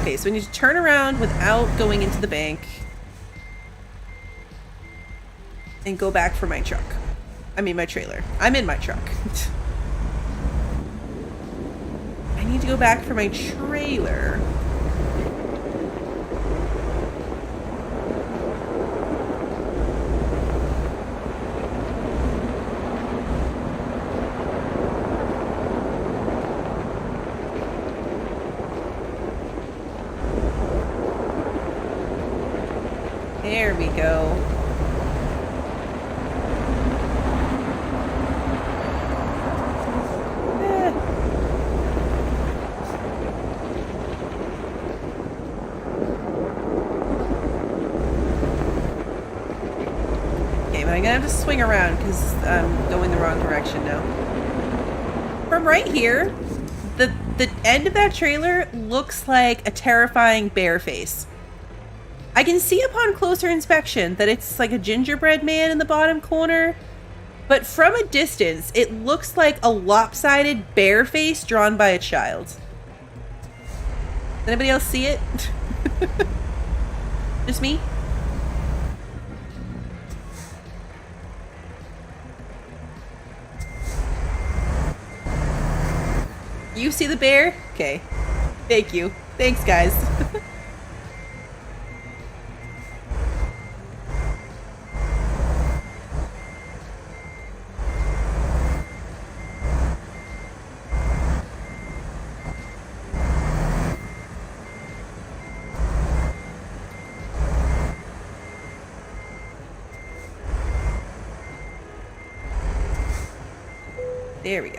Okay, so we need to turn around without going into the bank. And go back for my truck. I mean, my trailer. I'm in my truck. I need to go back for my trailer. There we go. Okay, but I'm gonna have to swing around because I'm going the wrong direction now. From right here, the end of that trailer looks like a terrifying bear face. I can see upon closer inspection that it's like a gingerbread man in the bottom corner, but from a distance, it looks like a lopsided bear face drawn by a child. Does anybody else see it? Just me? You see the bear? Okay. Thank you. Thanks, guys. There we go.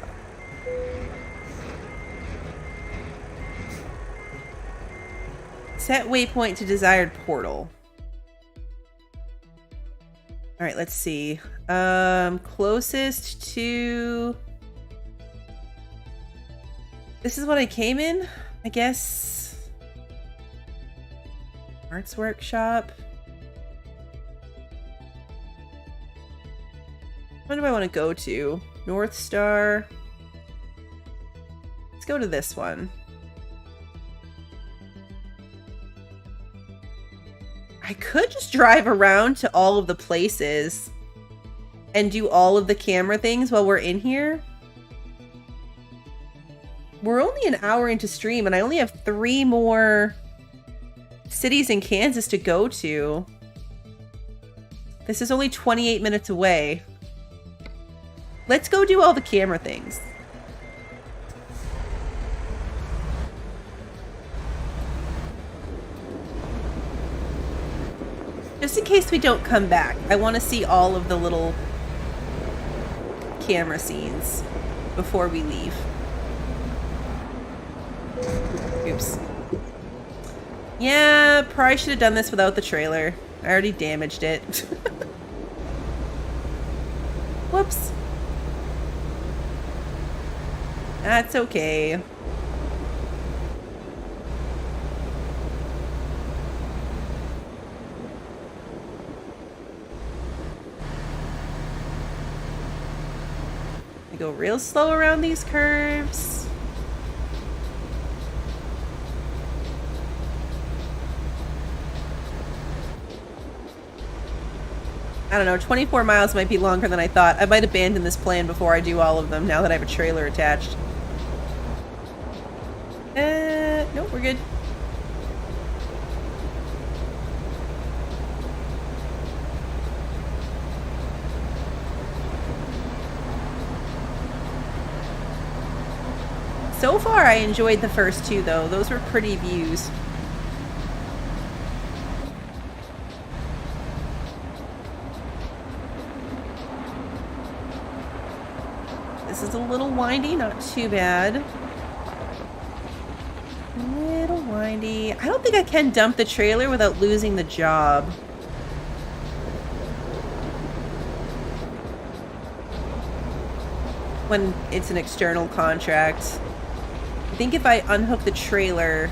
Set waypoint to desired portal. All right, let's see. Closest to... This is what I came in, I guess. Arts workshop. What do I want to go to? North Star. Let's go to this one. I could just drive around to all of the places and do all of the camera things while we're in here. We're only an hour into stream and I only have 3 more cities in Kansas to go to. This is only 28 minutes away. Let's go do all the camera things. Just in case we don't come back, I want to see all of the little camera scenes before we leave. Oops. Yeah, probably should have done this without the trailer. I already damaged it. Whoops. That's okay. I go real slow around these curves. I don't know, 24 miles might be longer than I thought. I might abandon this plan before I do all of them now that I have a trailer attached. Nope, we're good. So far, I enjoyed the first 2, though. Those were pretty views. This is a little windy, not too bad. A little windy. I don't think I can dump the trailer without losing the job. When it's an external contract. I think if I unhook the trailer...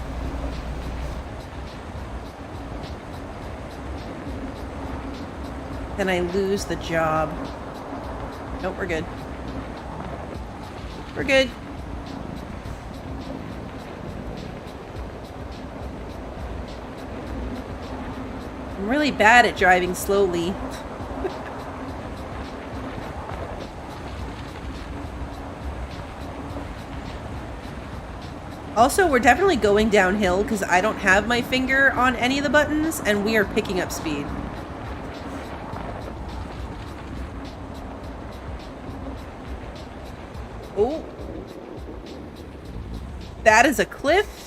then I lose the job. Nope, we're good. We're good. I'm really bad at driving slowly. Also, we're definitely going downhill because I don't have my finger on any of the buttons, and we are picking up speed. Oh. That is a cliff.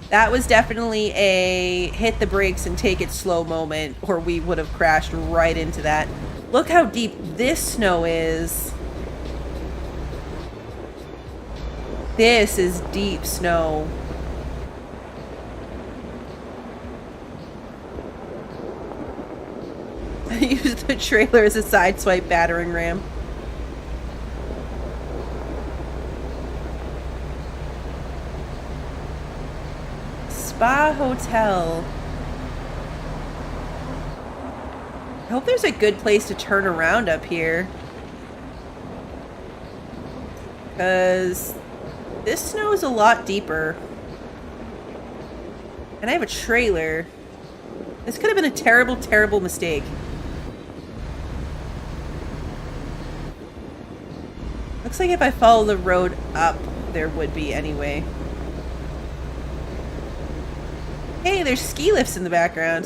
That was definitely a hit the brakes and take it slow moment, or we would have crashed right into that. Look how deep this snow is. This is deep snow. Use the trailer as a sideswipe battering ram. Spa Hotel. I hope there's a good place to turn around up here. Because this snow is a lot deeper. And I have a trailer. This could have been a terrible, terrible mistake. Looks like if I follow the road up, there would be anyway. Hey, there's ski lifts in the background.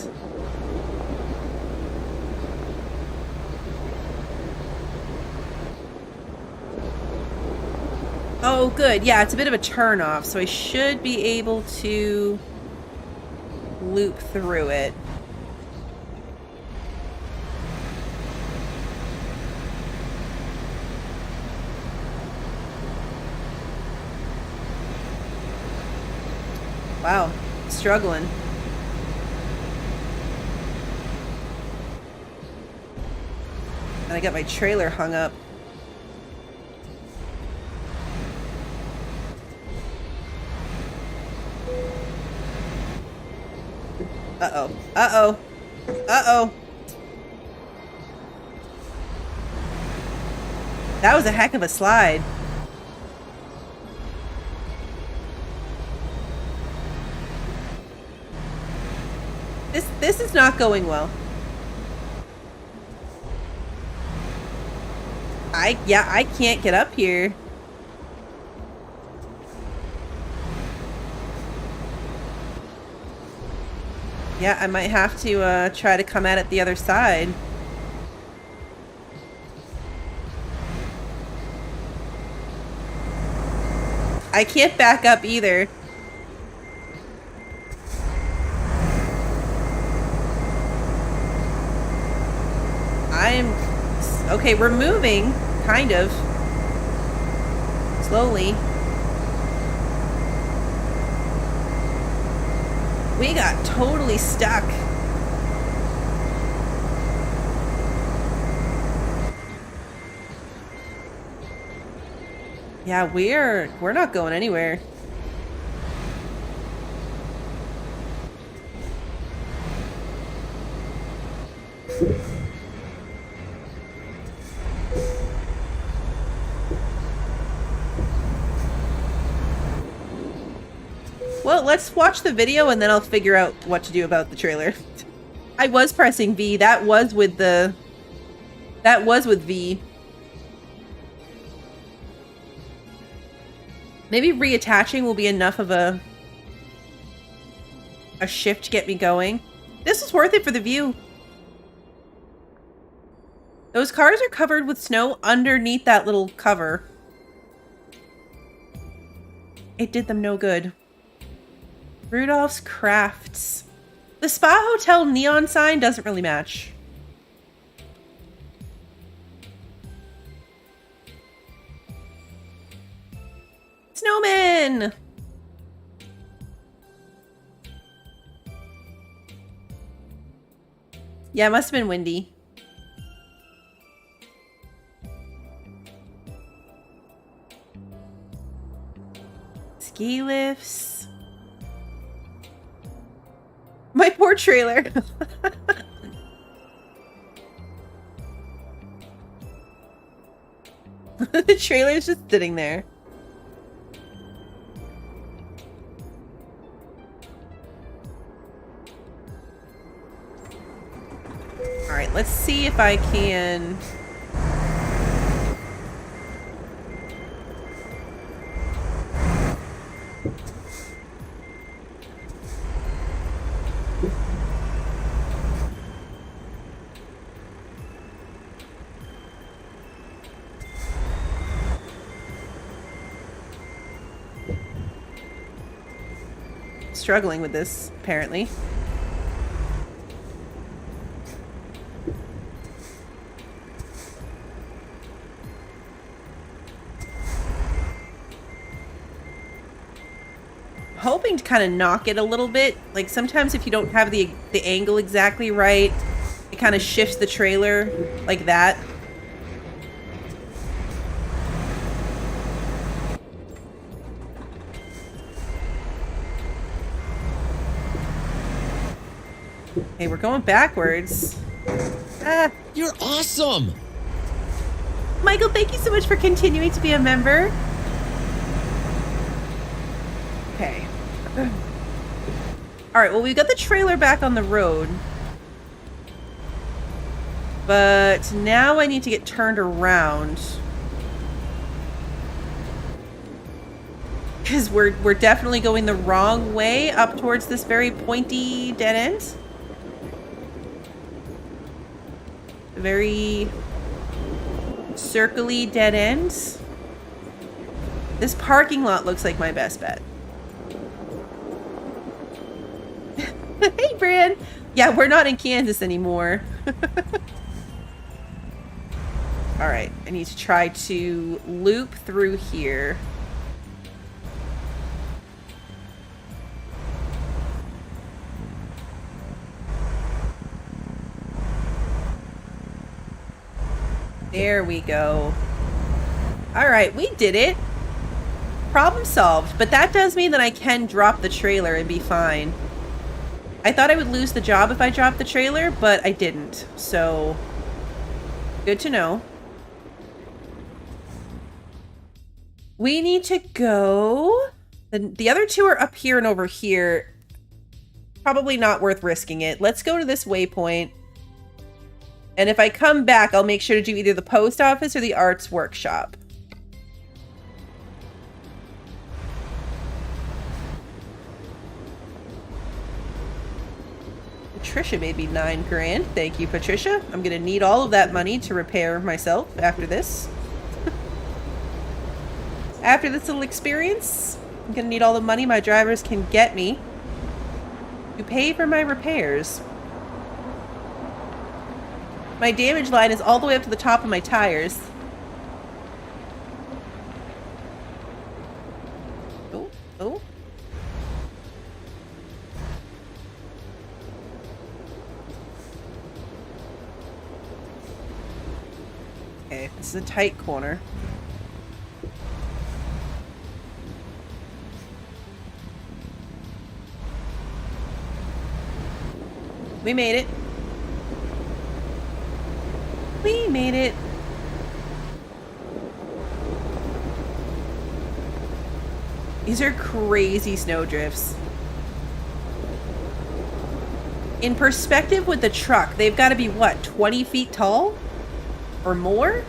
Oh, good. Yeah, it's a bit of a turn-off, so I should be able to loop through it. Wow, struggling. And I got my trailer hung up. Uh-oh. Uh-oh. Uh-oh. That was a heck of a slide. This is not going well. I can't get up here. Yeah, I might have to try to come at it the other side. I can't back up either. Okay, we're moving, kind of. Slowly. We got totally stuck. Yeah, we're not going anywhere. Well, let's watch the video and then I'll figure out what to do about the trailer. I was pressing V. That was with V. Maybe reattaching will be enough of a shift to get me going. This was worth it for the view. Those cars are covered with snow underneath that little cover. It did them no good. Rudolph's Crafts. The Spa Hotel neon sign doesn't really match. Snowman! Yeah, it must have been windy. Ski lifts. My poor trailer. The trailer's just sitting there. Alright, let's see if I can... Struggling with this, apparently. Hoping to kind of knock it a little bit. Like sometimes if you don't have the angle exactly right, it kind of shifts the trailer like that. Hey, we're going backwards. Ah. You're awesome! Michael, thank you so much for continuing to be a member. Okay. Alright, well, we've got the trailer back on the road. But now I need to get turned around. Because we're definitely going the wrong way up towards this very pointy dead end. Very circly dead end. This parking lot looks like my best bet. Hey, Bran. Yeah, we're not in Kansas anymore. Alright, I need to try to loop through here. There we go. Alright, we did it. Problem solved. But that does mean that I can drop the trailer and be fine. I thought I would lose the job if I dropped the trailer, but I didn't. So, good to know. We need to go... The other two are up here and over here. Probably not worth risking it. Let's go to this waypoint. And if I come back, I'll make sure to do either the post office or the arts workshop. Patricia made me $9 grand. Thank you, Patricia. I'm gonna need all of that money to repair myself after this. After this little experience, I'm gonna need all the money my drivers can get me to pay for my repairs. My damage line is all the way up to the top of my tires. Oh, oh. Okay, this is a tight corner. We made it. We made it. These are crazy snowdrifts. In perspective with the truck, they've got to be, what, 20 feet tall? Or more?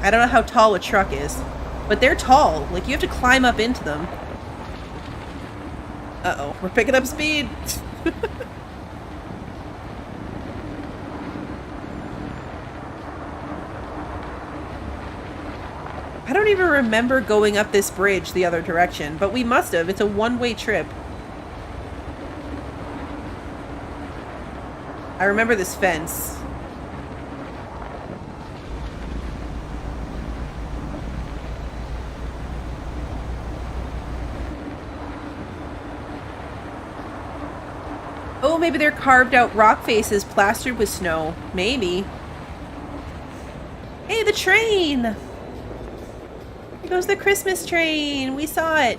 I don't know how tall a truck is, but they're tall. Like, you have to climb up into them. Uh-oh, we're picking up speed. I don't even remember going up this bridge the other direction, but we must have. It's a one-way trip. I remember this fence. Oh, maybe they're carved out rock faces plastered with snow. Maybe. Hey, the train! Here goes the Christmas train. We saw it.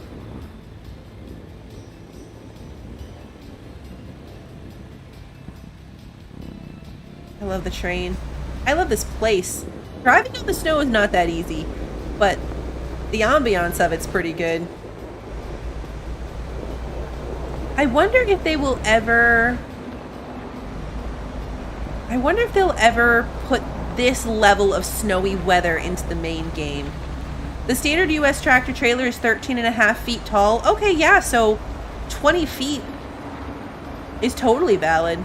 I love the train. I love this place. Driving on the snow is not that easy, but the ambiance of it's pretty good. I wonder if they will ever... I wonder if they'll ever put this level of snowy weather into the main game. The standard US tractor trailer is 13.5 feet tall. Okay, yeah, so 20 feet is totally valid.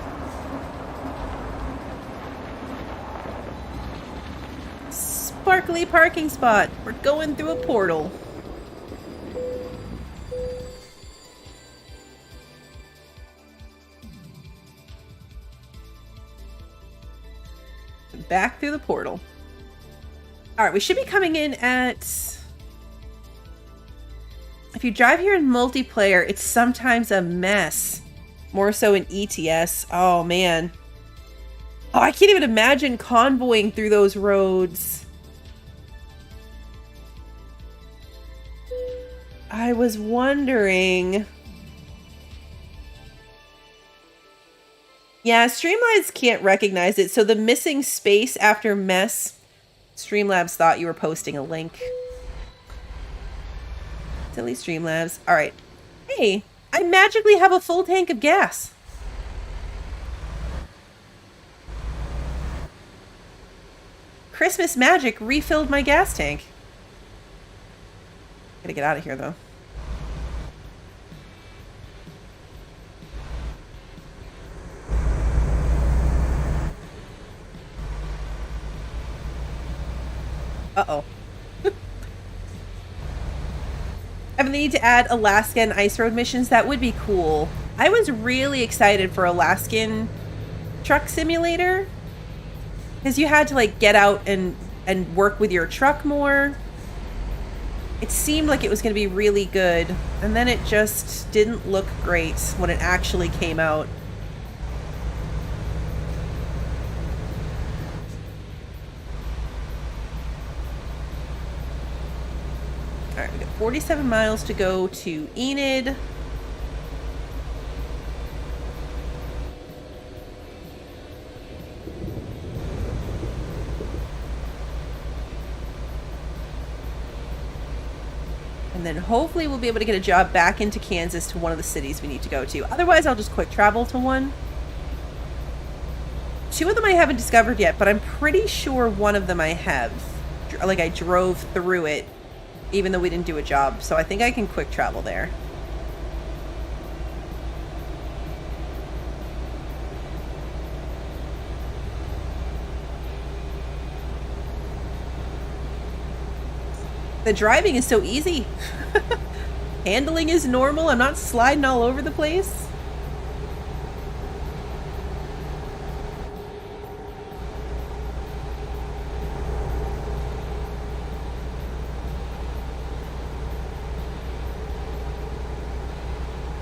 Sparkly parking spot. We're going through a portal. Back through the portal. All right, we should be coming in at... If you drive here in multiplayer, it's sometimes a mess. More so in ETS. Oh, man. Oh, I can't even imagine convoying through those roads. I was wondering... Yeah, Streamlabs can't recognize it, so the missing space after mess, Streamlabs thought you were posting a link. Silly Streamlabs. Alright. Hey, I magically have a full tank of gas. Christmas magic refilled my gas tank. Gotta get out of here, though. Uh-oh. I have a need to add Alaska and Ice Road missions. That would be cool. I was really excited for Alaskan Truck Simulator. Because you had to, like, get out and work with your truck more. It seemed like it was going to be really good. And then it just didn't look great when it actually came out. Alright, we got 47 miles to go to Enid. And then hopefully we'll be able to get a job back into Kansas to one of the cities we need to go to. Otherwise, I'll just quick travel to one. 2 of them I haven't discovered yet, but I'm pretty sure one of them I have. Like, I drove through it, even though we didn't do a job. So I think I can quick travel there. The driving is so easy. Handling is normal. I'm not sliding all over the place.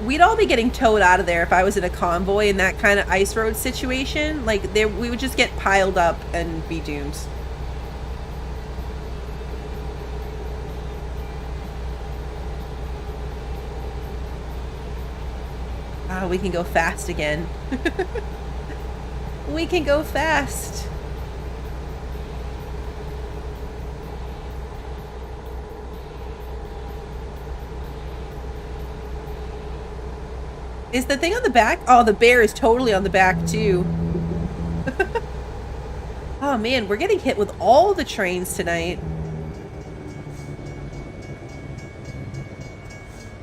We'd all be getting towed out of there if I was in a convoy in that kind of ice road situation. Like, we would just get piled up and be doomed. Oh, we can go fast again. We can go fast. Is the thing on the back? Oh, the bear is totally on the back, too. Oh, man, we're getting hit with all the trains tonight.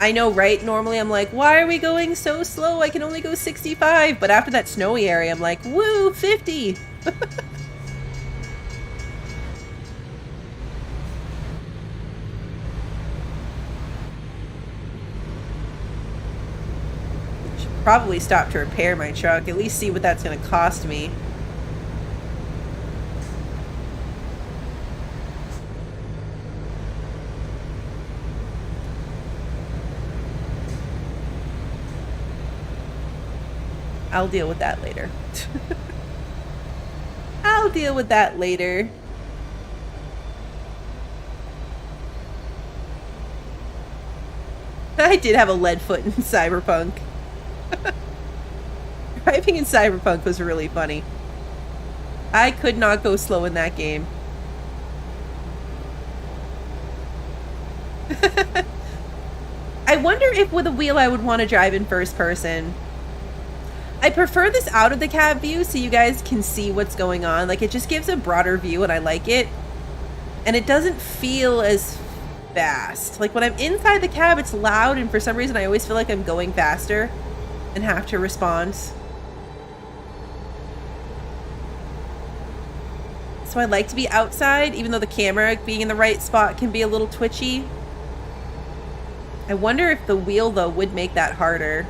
I know, right? Normally I'm like, why are we going so slow? I can only go 65. But after that snowy area, I'm like, woo, 50. Should probably stop to repair my truck. At least see what that's going to cost me. I'll deal with that later. I'll deal with that later. I did have a lead foot in Cyberpunk. Driving in Cyberpunk was really funny. I could not go slow in that game. I wonder if with a wheel I would want to drive in first person. I prefer this out of the cab view so you guys can see what's going on. Like, it just gives a broader view and I like it. And it doesn't feel as fast. Like, when I'm inside the cab, it's loud, and for some reason I always feel like I'm going faster and have to respond. So I like to be outside, even though the camera being in the right spot can be a little twitchy. I wonder if the wheel, though, would make that harder.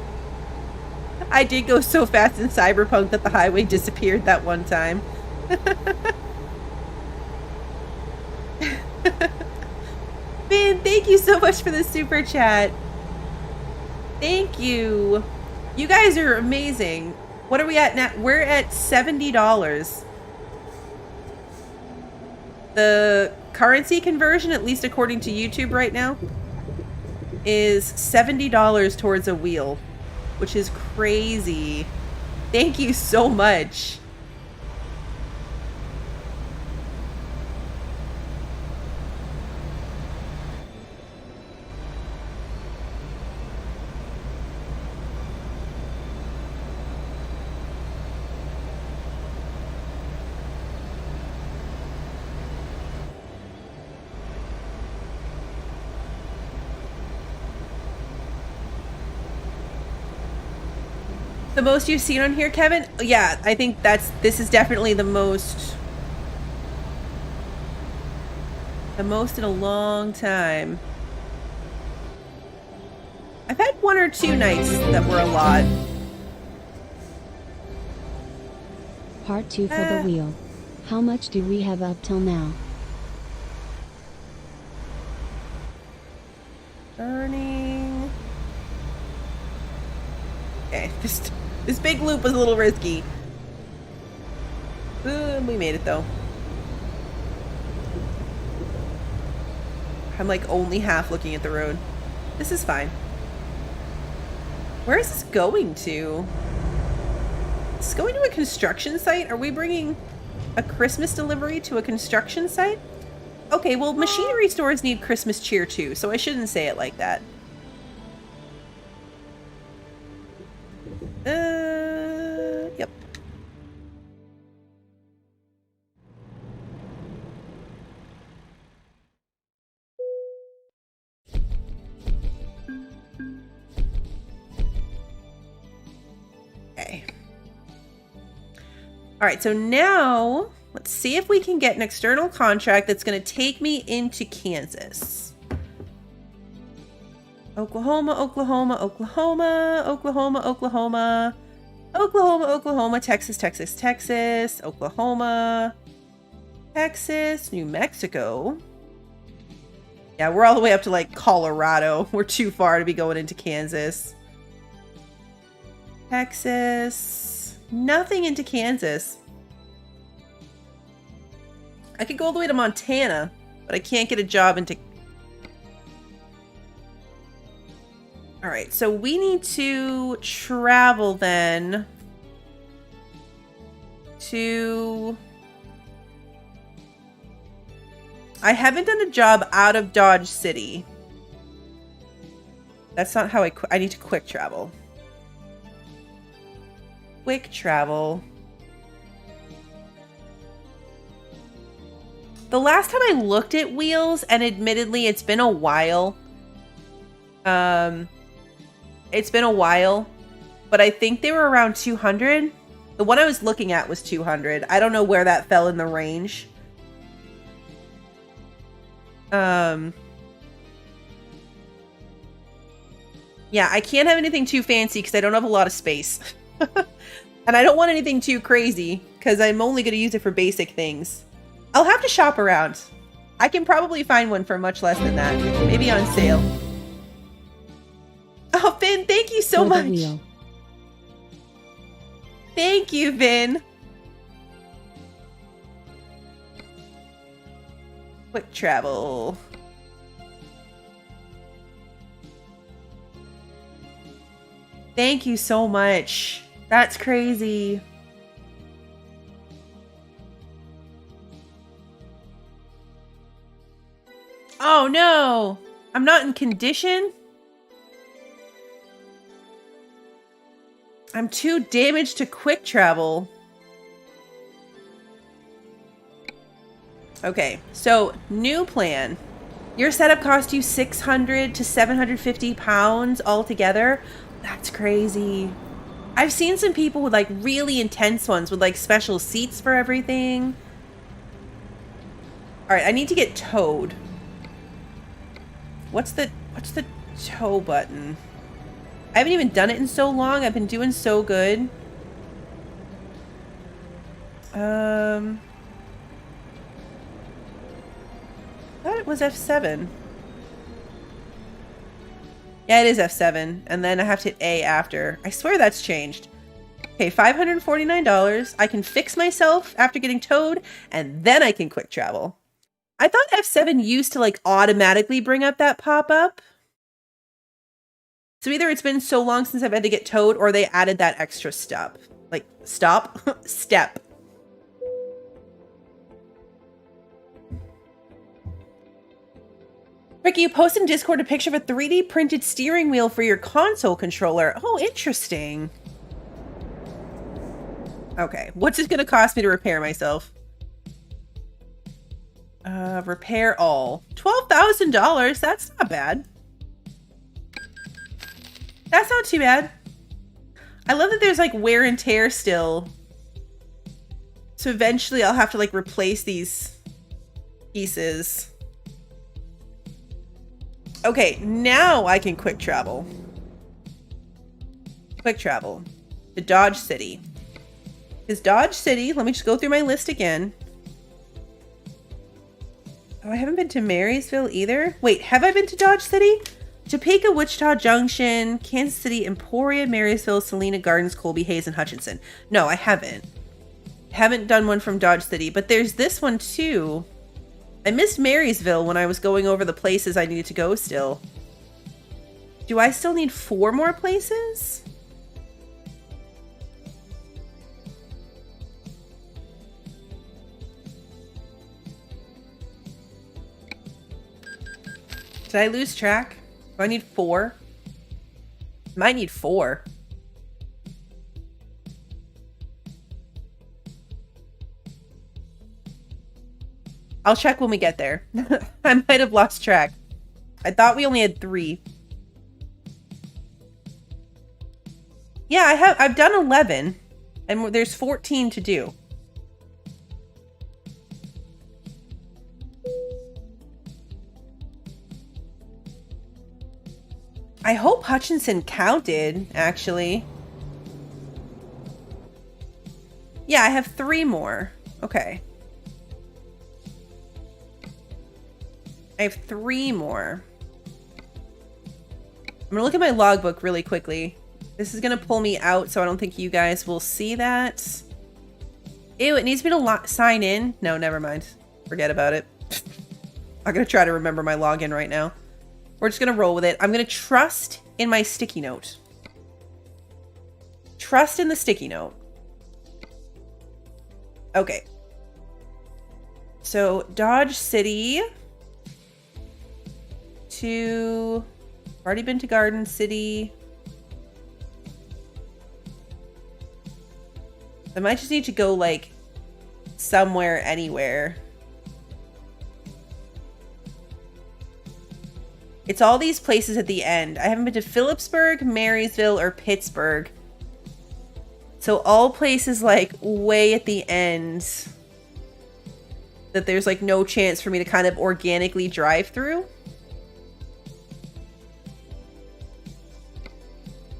I did go so fast in Cyberpunk that the highway disappeared that one time. Man, thank you so much for the super chat. Thank you. You guys are amazing. What are we at now? We're at $70. The currency conversion, at least according to YouTube right now, is $70 towards a wheel, which is crazy. Thank you so much. The most you've seen on here, Kevin? Yeah, I think this is definitely the most in a long time. I've had one or two nights that were a lot. Part 2 for the wheel. How much do we have up till now? Burning. Okay, this big loop was a little risky. We made it though. I'm like only half looking at the road. This is fine. Where is this going to? It's going to a construction site? Are we bringing a Christmas delivery to a construction site? Okay, well, machinery stores need Christmas cheer too, so I shouldn't say it like that. Yep. Okay. All right, so now let's see if we can get an external contract that's going to take me into Kansas. Oklahoma, Oklahoma, Oklahoma, Oklahoma, Oklahoma, Oklahoma, Oklahoma, Texas, Texas, Texas, Oklahoma, Texas, New Mexico. Yeah, we're all the way up to like Colorado. We're too far to be going into Kansas. Texas. Nothing into Kansas. I could go all the way to Montana, but I can't get a job into... Alright, so we need to travel then to... I haven't done a job out of Dodge City. That's not how I need to quick travel. Quick travel. The last time I looked at wheels, and admittedly it's been a while. It's been a while, but I think they were around 200. The one I was looking at was 200. I don't know where that fell in the range. Yeah, I can't have anything too fancy because I don't have a lot of space. And I don't want anything too crazy because I'm only going to use it for basic things. I'll have to shop around. I can probably find one for much less than that. Maybe on sale. Oh, Vin, thank you so much. Thank you, Vin. Quick travel. Thank you so much. That's crazy. no! I'm not in condition? I'm too damaged to quick travel. Okay, so new plan. Your setup cost you 600 to 750 pounds altogether. That's crazy. I've seen some people with like really intense ones with like special seats for everything. All right, I need to get towed. What's the tow button? I haven't even done it in so long. I've been doing so good. I thought it was F7. Yeah, it is F7. And then I have to hit A after. I swear that's changed. Okay, $549. I can fix myself after getting towed, and then I can quick travel. I thought F7 used to like automatically bring up that pop-up. So either it's been so long since I've had to get towed, or they added that extra step. Like, step. Ricky, you posted in Discord a picture of a 3D printed steering wheel for your console controller. Oh, interesting. Okay, what's it gonna cost me to repair myself? Repair all. $12,000, that's not bad. That's not too bad. I love that there's like wear and tear still. So eventually I'll have to like replace these pieces. Okay, now I can quick travel. Quick travel to Dodge City. Is Dodge City, let me just go through my list again. Oh, I haven't been to Marysville either. Wait, have I been to Dodge City? Topeka, Wichita Junction, Kansas City, Emporia, Marysville, Salina Gardens, Colby, Hayes, and Hutchinson. No, I haven't. Haven't done one from Dodge City, but there's this one too. I missed Marysville when I was going over the places I needed to go still. Do I still need 4 more places? Did I lose track? Do I need 4? Might need 4. I'll check when we get there. I might have lost track. I thought we only had 3. Yeah, I've done 11, and there's 14 to do. I hope Hutchinson counted, actually. Yeah, I have 3 more. Okay. I have 3 more. I'm gonna look at my logbook really quickly. This is gonna pull me out, so I don't think you guys will see that. Ew, it needs me to sign in. No, never mind. Forget about it. I'm gonna try to remember my login right now. We're just gonna roll with it. I'm gonna trust in my sticky note. Trust in the sticky note. Okay. So, Dodge City to... I've already been to Garden City. I might just need to go, like, somewhere, anywhere. It's all these places at the end. I haven't been to Phillipsburg, Marysville, or Pittsburgh. So all places, like, way at the end that there's, like, no chance for me to kind of organically drive through.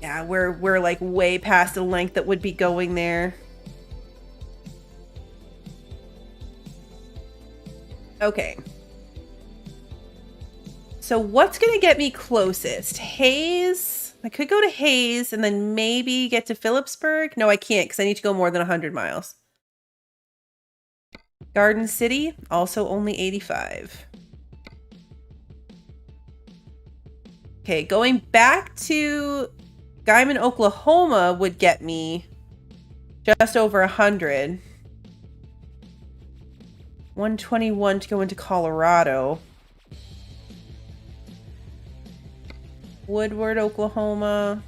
Yeah, we're like, way past the length that would be going there. Okay. So what's going to get me closest? Hayes? I could go to Hayes and then maybe get to Phillipsburg. No, I can't because I need to go more than 100 miles. Garden City, also only 85. Okay, going back to Guyman, Oklahoma would get me just over 100. 121 to go into Colorado. Woodward, Oklahoma.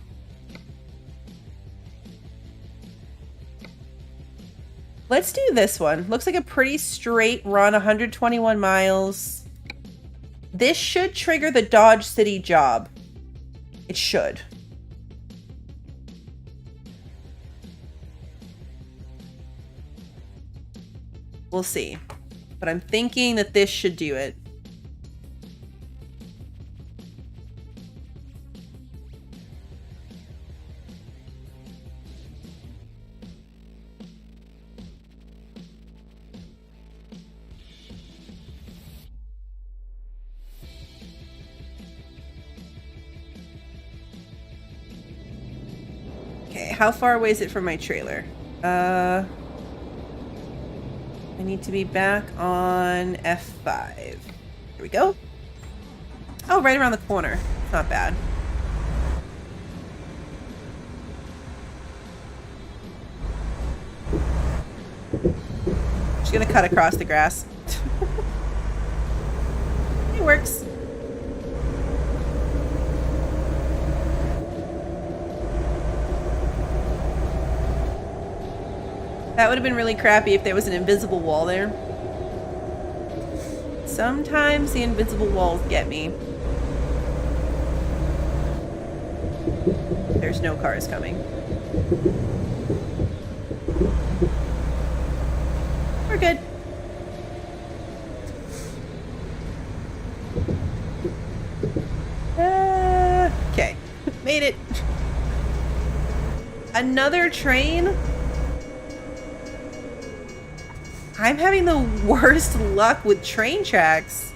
Let's do this one. Looks like a pretty straight run, 121 miles. This should trigger the Dodge City job. It should. We'll see. But I'm thinking that this should do it. Okay, how far away is it from my trailer? I need to be back on F5. Here we go. Oh, right around the corner. It's not bad. Just gonna cut across the grass. It works. That would have been really crappy if there was an invisible wall there. Sometimes the invisible walls get me. There's no cars coming. We're good. Okay. Made it. Another train? I'm having the worst luck with train tracks.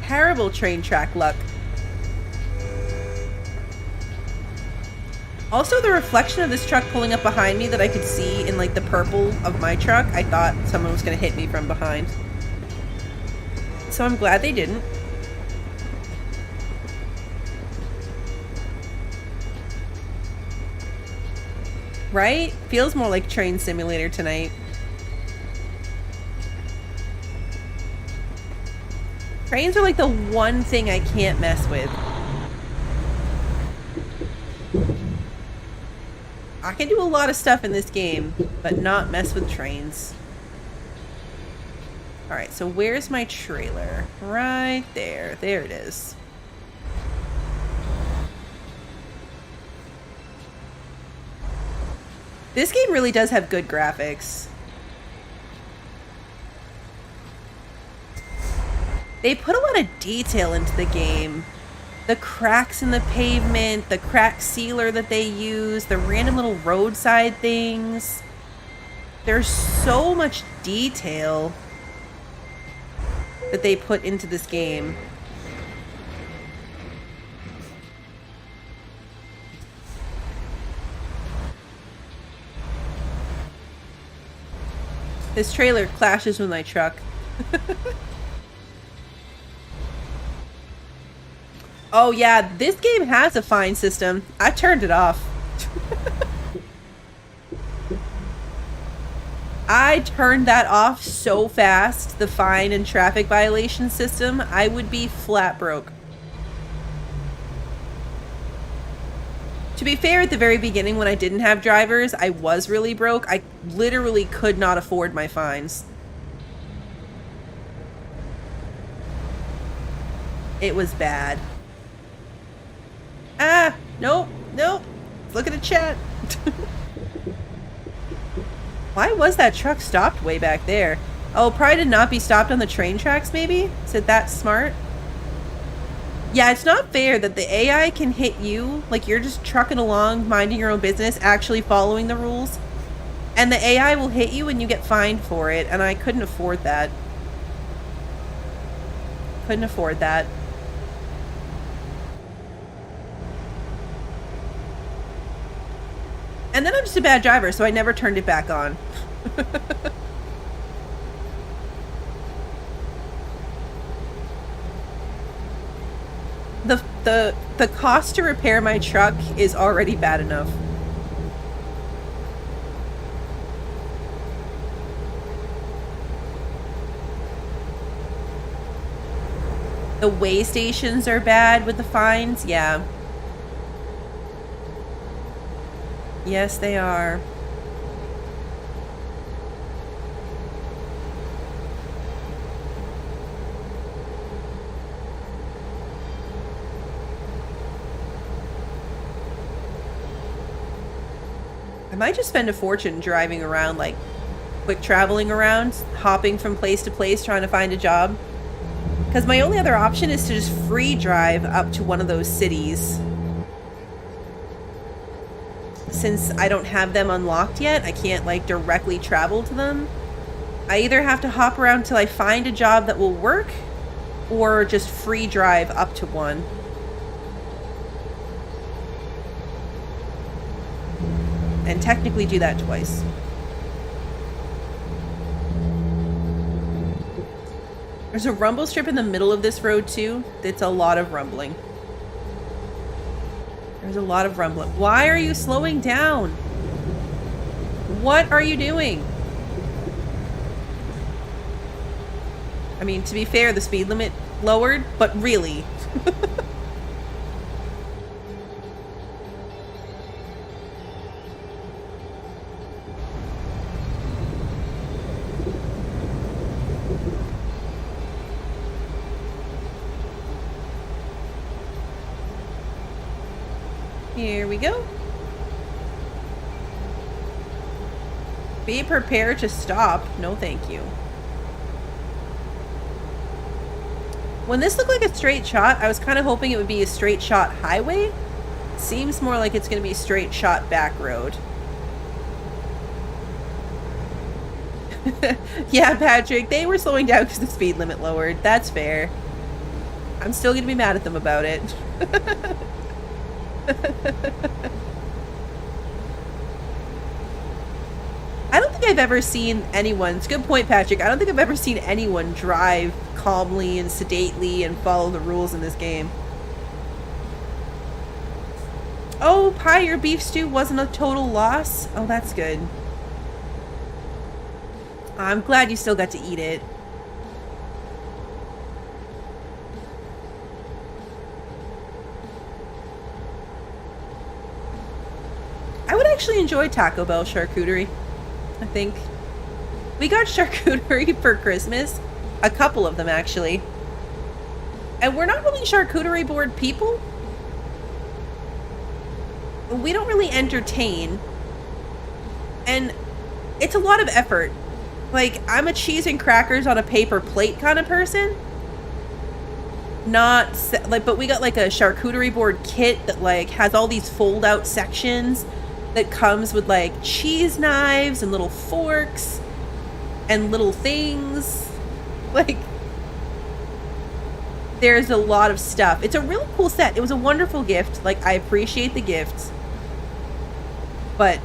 Terrible train track luck. Also, the reflection of this truck pulling up behind me that I could see in like the purple of my truck, I thought someone was going to hit me from behind. So I'm glad they didn't. Right? Feels more like Train Simulator tonight. Trains are like the one thing I can't mess with. I can do a lot of stuff in this game, but not mess with trains. Alright, so where's my trailer? Right there. There it is. This game really does have good graphics. They put a lot of detail into the game. The cracks in the pavement, the crack sealer that they use, the random little roadside things. There's so much detail that they put into this game. This trailer clashes with my truck. Oh yeah, this game has a fine system. I turned it off. I turned that off so fast, the fine and traffic violation system, I would be flat broke. To be fair, at the very beginning when I didn't have drivers, I was really broke. I literally could not afford my fines. It was bad. Ah, nope, nope. Look at the chat. Why was that truck stopped way back there? Oh, probably to not be stopped on the train tracks, maybe? Is it that smart? Yeah, it's not fair that the AI can hit you, like you're just trucking along, minding your own business, actually following the rules. And the AI will hit you and you get fined for it, and I couldn't afford that. Couldn't afford that. And then I'm just a bad driver, so I never turned it back on. The cost to repair my truck is already bad enough. The way stations are bad with the fines. Yeah. Yes, they are. I might just spend a fortune driving around, like, quick traveling around, hopping from place to place, trying to find a job. Because my only other option is to just free drive up to one of those cities. Since I don't have them unlocked yet, I can't, like, directly travel to them. I either have to hop around till I find a job that will work, or just free drive up to one. And technically do that twice. There's a rumble strip in the middle of this road too. It's a lot of rumbling. There's a lot of rumbling. Why are you slowing down? What are you doing? I mean, to be fair, the speed limit lowered, but really. Here we go. Be prepared to stop. No, thank you. When this looked like a straight shot, I was kind of hoping it would be a straight shot highway. Seems more like it's going to be a straight shot back road. Yeah, Patrick, they were slowing down because the speed limit lowered. That's fair. I'm still going to be mad at them about it. I don't think I've ever seen anyone, it's a good point, Patrick, I don't think I've ever seen anyone drive calmly and sedately and follow the rules in this game. Oh, pie, your beef stew wasn't a total loss? Oh, that's good. I'm glad you still got to eat it. I would actually enjoy Taco Bell charcuterie, I think. We got charcuterie for Christmas. A couple of them, actually. And we're not really charcuterie board people. We don't really entertain. And it's a lot of effort. Like, I'm a cheese and crackers on a paper plate kind of person. Not, like, but we got, like, a charcuterie board kit that, like, has all these fold-out sections that comes with, like, cheese knives and little forks and little things. Like, there's a lot of stuff. It's a really cool set. It was a wonderful gift. Like, I appreciate the gift. But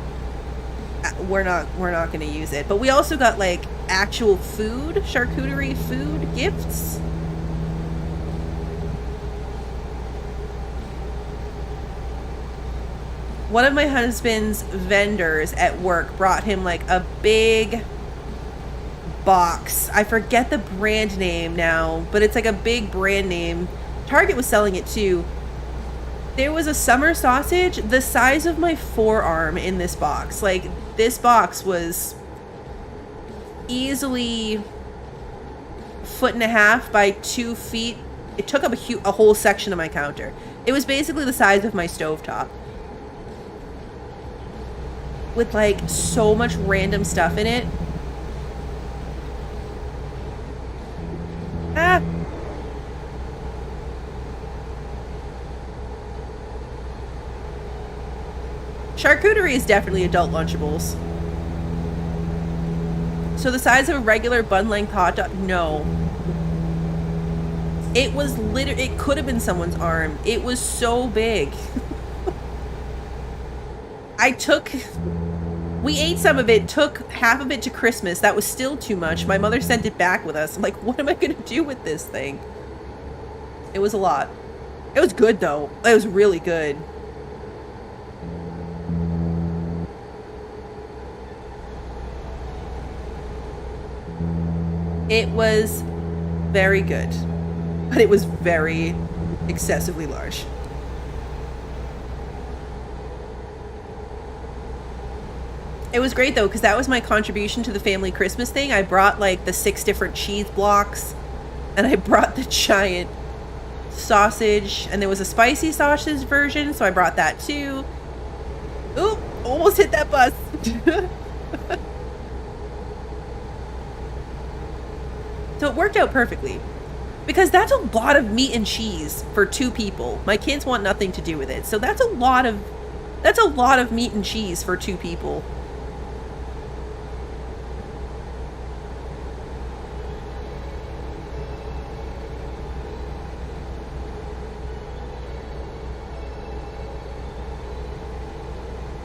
we're not going to use it. But we also got, like, actual food, charcuterie food gifts. One of my husband's vendors at work brought him, like, a big box. I forget the brand name now, but it's like a big brand name. Target was selling it too. There was a summer sausage the size of my forearm in this box. Like, this box was easily 1.5 by 2 feet. It took up a whole section of my counter. It was basically the size of my stovetop. With, like, so much random stuff in it. Ah! Charcuterie is definitely adult Lunchables. So the size of a regular bun-length hot dog? No. It was literally, it could have been someone's arm. It was so big. We ate some of it, took half of it to Christmas. That was still too much. My mother sent it back with us. I'm like, what am I going to do with this thing? It was a lot. It was good, though. It was really good. It was very good. but it was very excessively large. It was great though, because that was my contribution to the family Christmas thing. I brought like the 6 different cheese blocks, and I brought the giant sausage, and there was a spicy sausage version, so I brought that too. Oop, almost hit that bus. So it worked out perfectly. Because that's a lot of meat and cheese for 2 people. My kids want nothing to do with it. So that's a lot of meat and cheese for 2 people.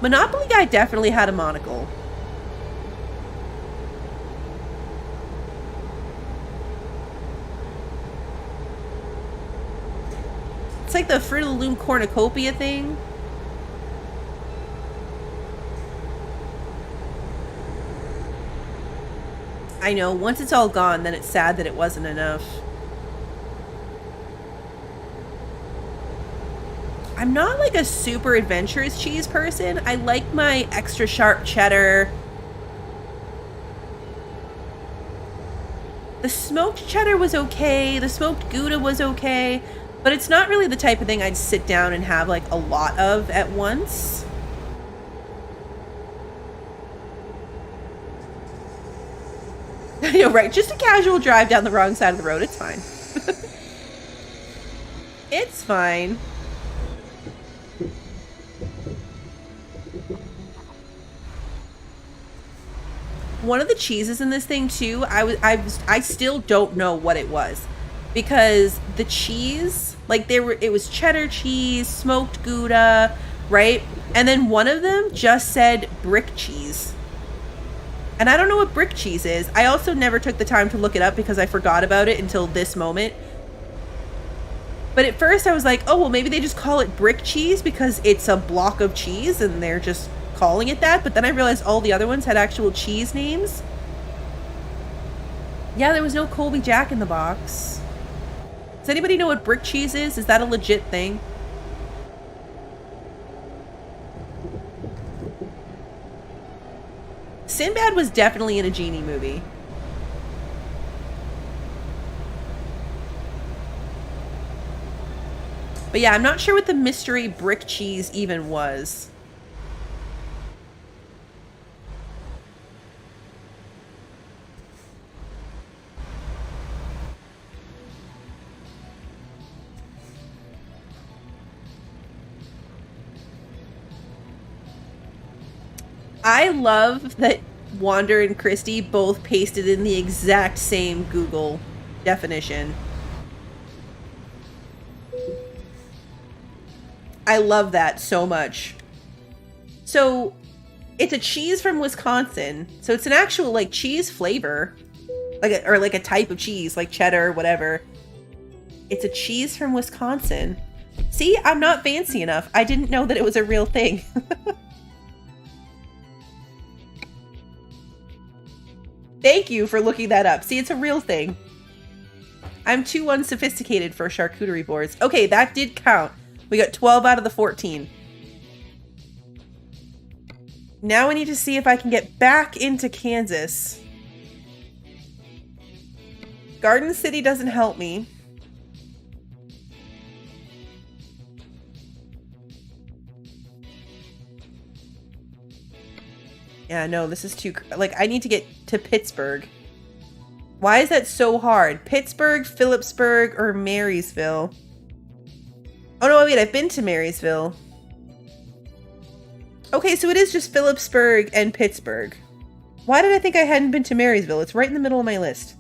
Monopoly Guy definitely had a monocle. It's like the Fruit of the Loom cornucopia thing. I know, once it's all gone, then it's sad that it wasn't enough. I'm not like a super adventurous cheese person. I like my extra sharp cheddar. The smoked cheddar was okay. The smoked Gouda was okay. But it's not really the type of thing I'd sit down and have like a lot of at once. I know, right? Just a casual drive down the wrong side of the road. It's fine. It's fine. One of the cheeses in this thing too, I still don't know what it was, because the cheese, like it was cheddar cheese, smoked Gouda, right? And then one of them just said brick cheese. And I don't know what brick cheese is. I also never took the time to look it up because I forgot about it until this moment. But at first I was like, oh, well, maybe they just call it brick cheese because it's a block of cheese and they're just calling it that. But then I realized all the other ones had actual cheese names. Yeah, there was no Colby Jack in the box. Does anybody know what brick cheese is? Is that a legit thing? Sinbad was definitely in a genie movie. But yeah, I'm not sure what the mystery brick cheese even was. I love that Wander and Christy both pasted in the exact same Google definition. I love that so much. So, it's a cheese from Wisconsin. So it's an actual like cheese flavor, or like a type of cheese, like cheddar, whatever. It's a cheese from Wisconsin. See, I'm not fancy enough. I didn't know that it was a real thing. Thank you for looking that up. See, it's a real thing. I'm too unsophisticated for charcuterie boards. Okay, that did count. We got 12 out of the 14. Now I need to see if I can get back into Kansas. Garden City doesn't help me. Yeah, no, this is too... Like, I need to get to Pittsburgh. Why is that so hard? Pittsburgh, Phillipsburg, or Marysville? Oh, no, wait, I've been to Marysville. Okay, so it is just Phillipsburg and Pittsburgh. Why did I think I hadn't been to Marysville? It's right in the middle of my list.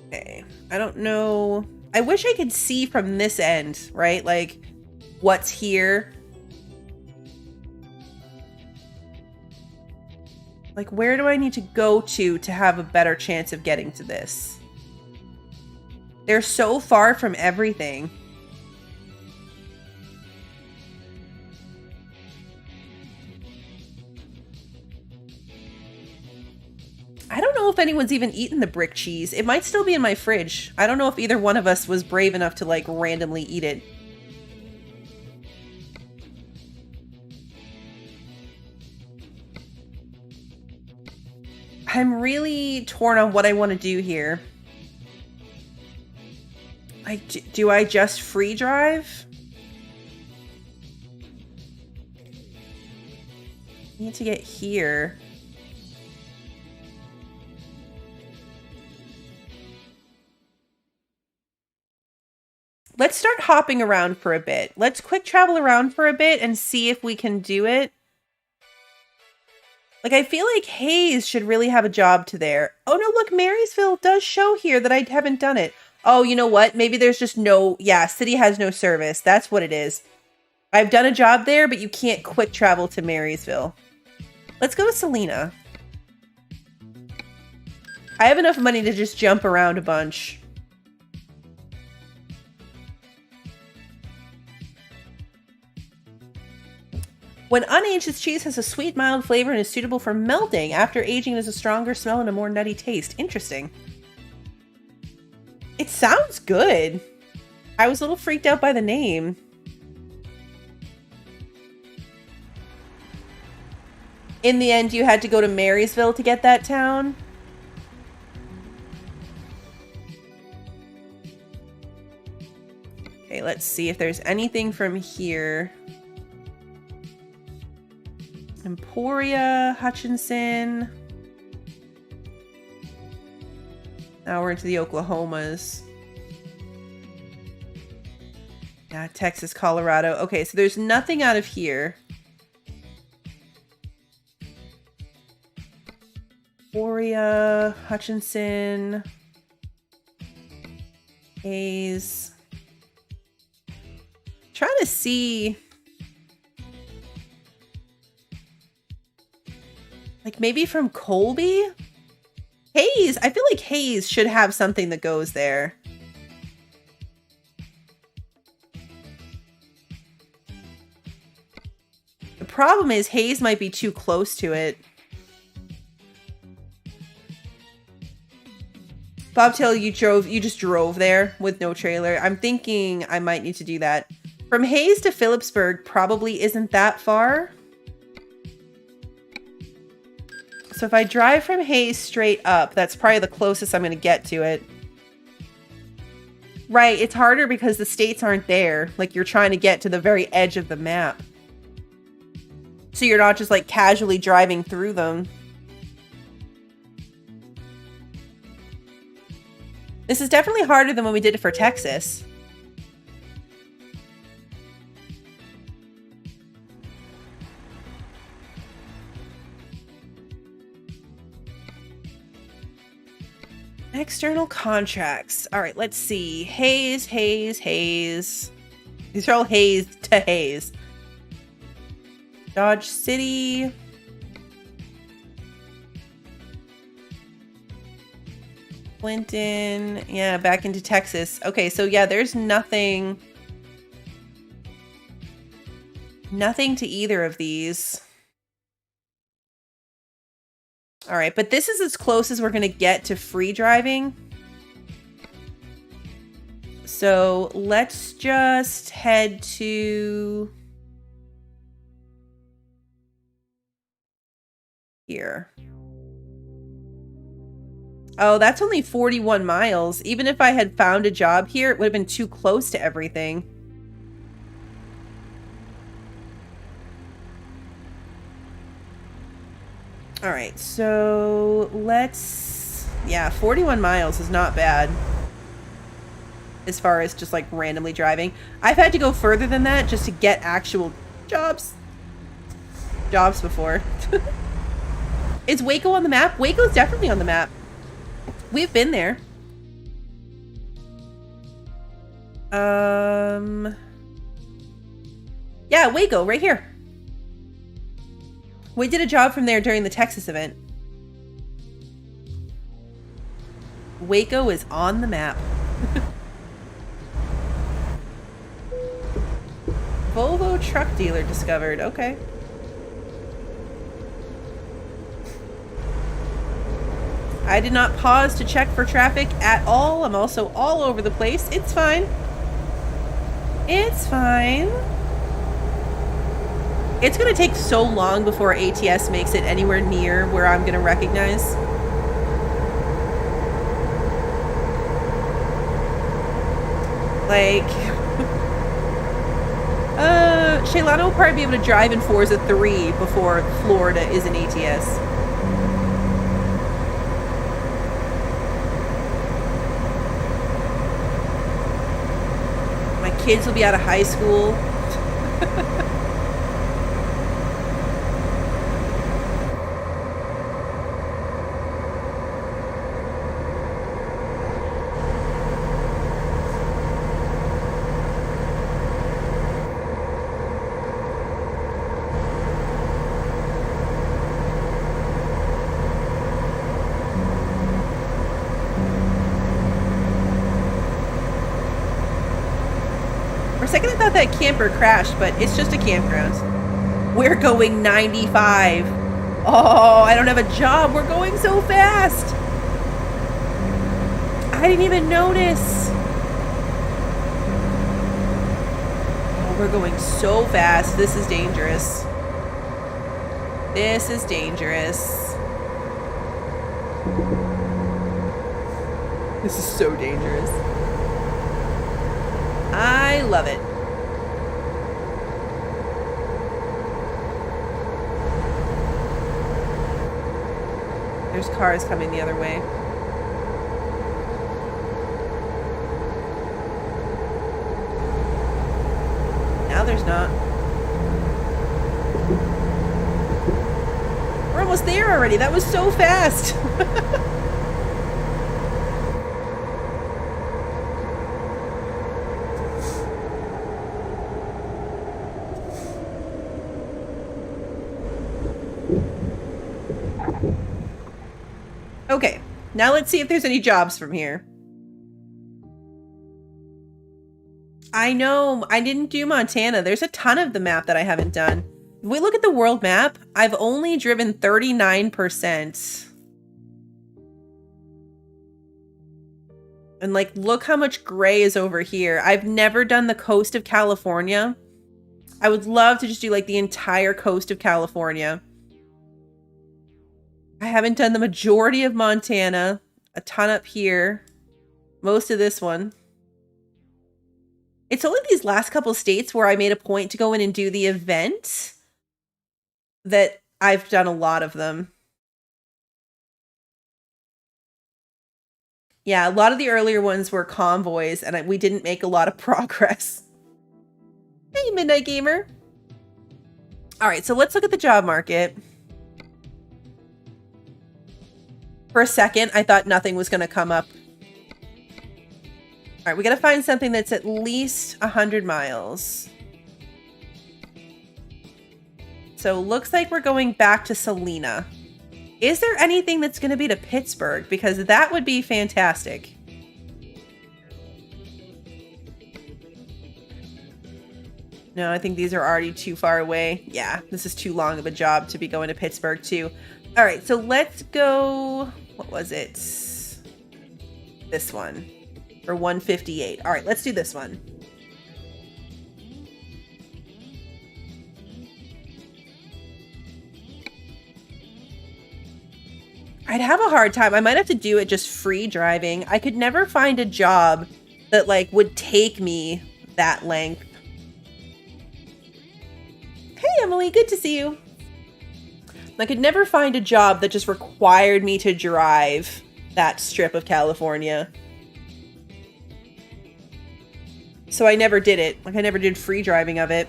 Okay, I don't know... I wish I could see from this end, right? Like, what's here. Like, where do I need to go to have a better chance of getting to this? They're so far from everything. I don't know if anyone's even eaten the brick cheese. It might still be in my fridge. I don't know if either one of us was brave enough to like randomly eat it. I'm really torn on what I want to do here. Like, do I just free drive? I need to get here. Let's start hopping around for a bit. Let's quick travel around for a bit and see if we can do it. Like, I feel like Hayes should really have a job to there. Oh no, look, Marysville does show here that I haven't done it. Oh, you know what? Maybe there's just no, yeah, city has no service. That's what it is. I've done a job there, but you can't quick travel to Marysville. Let's go to Selena. I have enough money to just jump around a bunch. When unaged, this cheese has a sweet, mild flavor and is suitable for melting. After aging, it has a stronger smell and a more nutty taste. Interesting. It sounds good. I was a little freaked out by the name. In the end, you had to go to Marysville to get that town? Okay, let's see if there's anything from here. Emporia, Hutchinson. Now we're into the Oklahomas. Yeah, Texas, Colorado. Okay, so there's nothing out of here. Emporia, Hutchinson. Hayes. Trying to see... like maybe from Colby? Hayes! I feel like Hayes should have something that goes there. The problem is Hayes might be too close to it. Bobtail, you just drove there with no trailer. I'm thinking I might need to do that. From Hayes to Phillipsburg probably isn't that far. So if I drive from Hayes straight up, that's probably the closest I'm going to get to it. Right, it's harder because the states aren't there. Like, you're trying to get to the very edge of the map. So you're not just, like, casually driving through them. This is definitely harder than when we did it for Texas. External contracts. All right, let's see. Hayes, Hayes, Hayes. These are all Hayes to Hayes. Dodge City. Clinton. Yeah, back into Texas. Okay, so yeah, there's nothing. Nothing to either of these. All right, but this is as close as we're going to get to free driving. So let's just head to here. Oh, that's only 41 miles. Even if I had found a job here, it would have been too close to everything. All right, so let's... yeah, 41 miles is not bad. As far as just like randomly driving. I've had to go further than that just to get actual jobs. Jobs before. Is Waco on the map? Waco's definitely on the map. We've been there. Yeah, Waco, right here. We did a job from there during the Texas event. Waco is on the map. Volvo truck dealer discovered. Okay. I did not pause to check for traffic at all. I'm also all over the place. It's fine. It's fine. It's gonna take so long before ATS makes it anywhere near where I'm gonna recognize. Like, Shaylana will probably be able to drive in Forza 3 before Florida is an ATS. My kids will be out of high school. For a second I thought that camper crashed, but it's just a campground. We're going 95. Oh, I don't have a job. We're going so fast. I didn't even notice. Oh, we're going so fast. This is dangerous. This is dangerous. This is so dangerous. I love it. There's cars coming the other way. Now there's not. We're almost there already. That was so fast. Okay, now let's see if there's any jobs from here. I know, I didn't do Montana. There's a ton of the map that I haven't done. If we look at the world map, I've only driven 39%. And like, look how much gray is over here. I've never done the coast of California. I would love to just do like the entire coast of California. I haven't done the majority of Montana, a ton up here, most of this one. It's only these last couple states where I made a point to go in and do the event that I've done a lot of them. Yeah, a lot of the earlier ones were convoys and we didn't make a lot of progress. Hey, Midnight Gamer. All right, so let's look at the job market. For a second, I thought nothing was going to come up. All right, we got to find something that's at least 100 miles. So looks like we're going back to Salina. Is there anything that's going to be to Pittsburgh? Because that would be fantastic. No, I think these are already too far away. Yeah, this is too long of a job to be going to Pittsburgh too. All right, so let's go. What was it? This one for 158. All right, let's do this one. I'd have a hard time. I might have to do it just free driving. I could never find a job that like would take me that length. Hey, Emily, good to see you. I could never find a job that just required me to drive that strip of California. So I never did it. Like I never did free driving of it.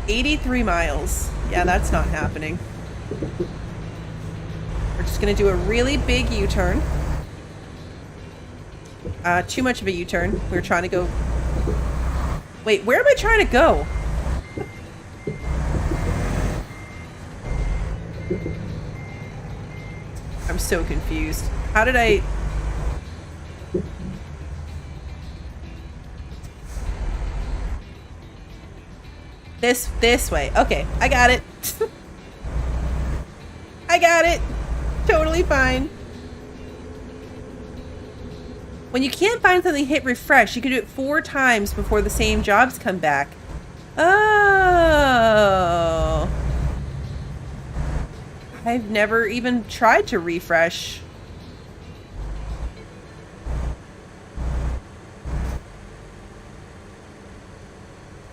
83 miles. Yeah, that's not happening. We're just gonna do a really big U-turn. Too much of a U-turn. We were trying to go... Wait, where am I trying to go? I'm so confused. How did I... This way. Okay, I got it. I got it. Totally fine. When you can't find something, hit refresh. You can do it 4 times before the same jobs come back. Oh. I've never even tried to refresh.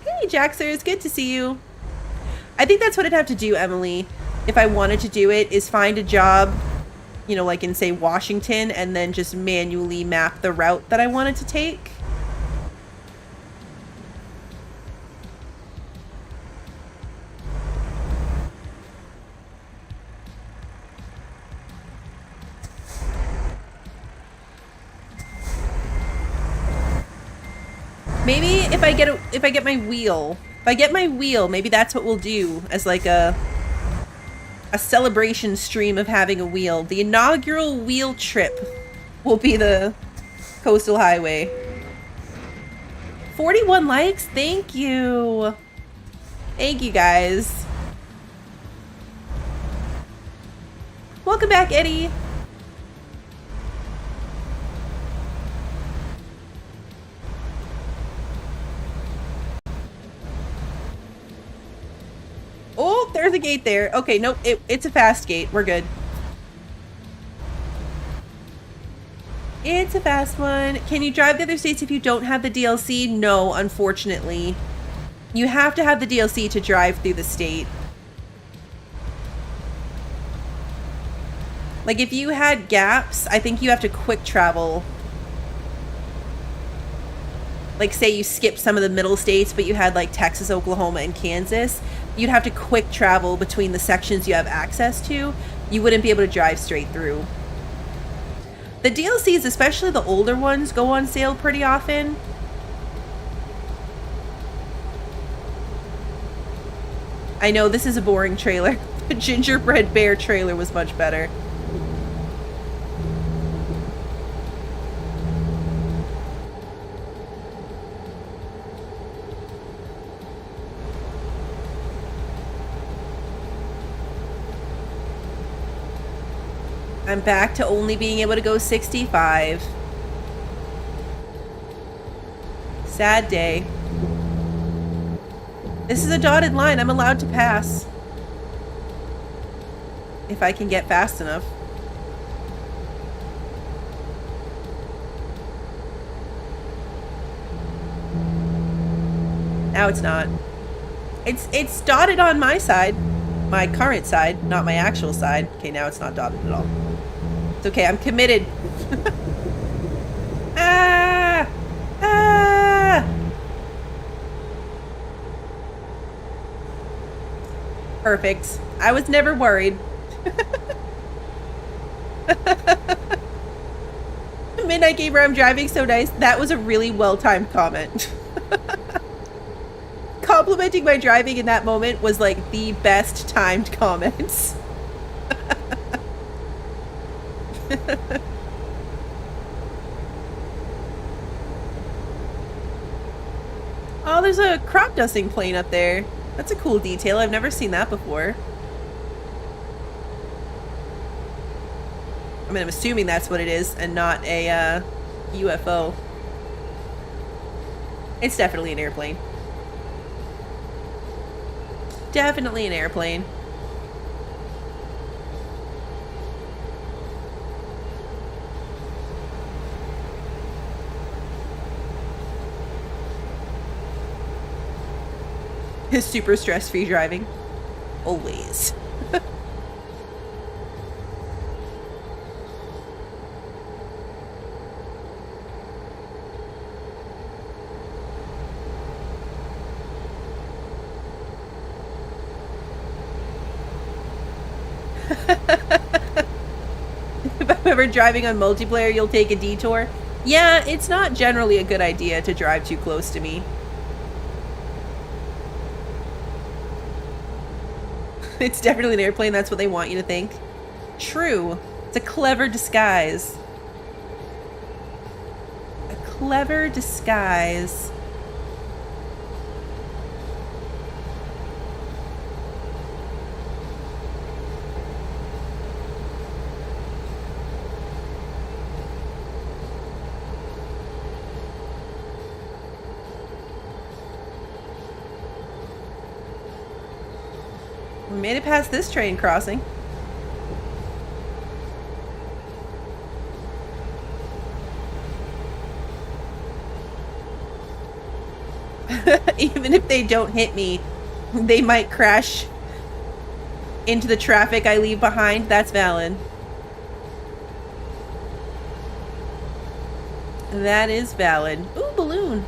Hey, Jaxer, it's good to see you. I think that's what I'd have to do, Emily, if I wanted to do it, is find a job, you know, like in, say, Washington, and then just manually map the route that I wanted to take. Maybe if I get my wheel. If I get my wheel, maybe that's what we'll do as like a celebration stream of having a wheel. The inaugural wheel trip will be the Coastal Highway. 41 likes? Thank you. Thank you, guys. Welcome back, Eddie. Oh, there's a gate there. Okay, nope, it's a fast gate. We're good. It's a fast one. Can you drive the other states if you don't have the DLC? No, unfortunately. You have to have the DLC to drive through the state. Like, if you had gaps, I think you have to quick travel. Like, say you skipped some of the middle states, but you had, like, Texas, Oklahoma, and Kansas. You'd have to quick travel between the sections you have access to. You wouldn't be able to drive straight through. The DLCs, especially the older ones, go on sale pretty often. I know this is a boring trailer. The Gingerbread Bear trailer was much better. I'm back to only being able to go 65. Sad day. This is a dotted line. I'm allowed to pass. If I can get fast enough. Now it's not. It's dotted on my side. My current side, not my actual side. Okay, now it's not dotted at all. It's okay, I'm committed. Ah! Ah! Perfect. I was never worried. Midnight Gamer, I'm driving so nice. That was a really well-timed comment. Complimenting my driving in that moment was like the best timed comments. Oh, there's a crop dusting plane up there. That's a cool detail. I've never seen that before. I mean, I'm assuming that's what it is and not a UFO. It's definitely an airplane. Definitely an airplane. His super stress-free driving. Always. If I'm ever driving on multiplayer, you'll take a detour. Yeah, it's not generally a good idea to drive too close to me. It's definitely an airplane, that's what they want you to think. True. It's a clever disguise. A clever disguise. We made it past this train crossing. Even if they don't hit me, they might crash into the traffic I leave behind. That's valid. That is valid. Ooh, balloon.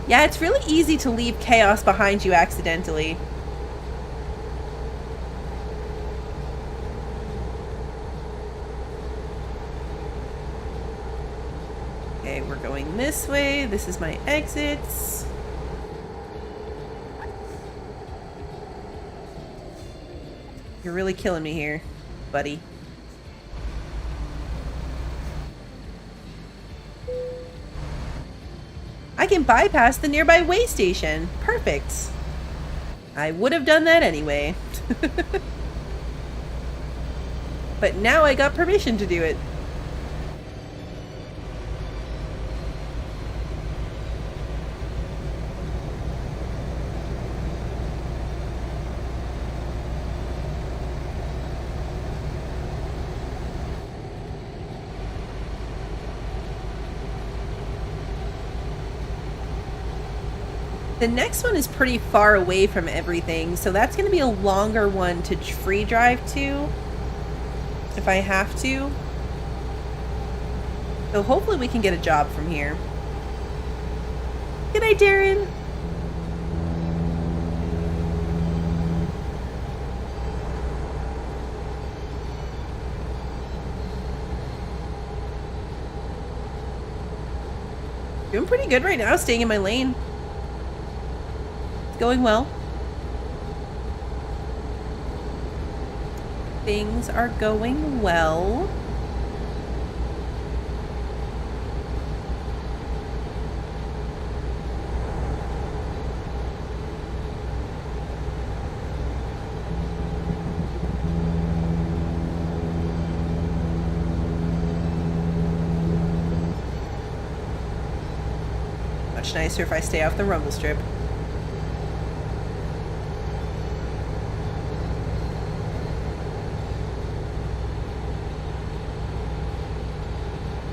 Yeah, it's really easy to leave chaos behind you accidentally. Okay, we're going this way. This is my exits. You're really killing me here, buddy. I can bypass the nearby way station. Perfect. I would have done that anyway. But now I got permission to do it. The next one is pretty far away from everything, so that's going to be a longer one to free drive to, if I have to. So hopefully we can get a job from here. Good night, Darren. Doing pretty good right now, staying in my lane. Going well. Things are going well. Much nicer if I stay off the rumble strip.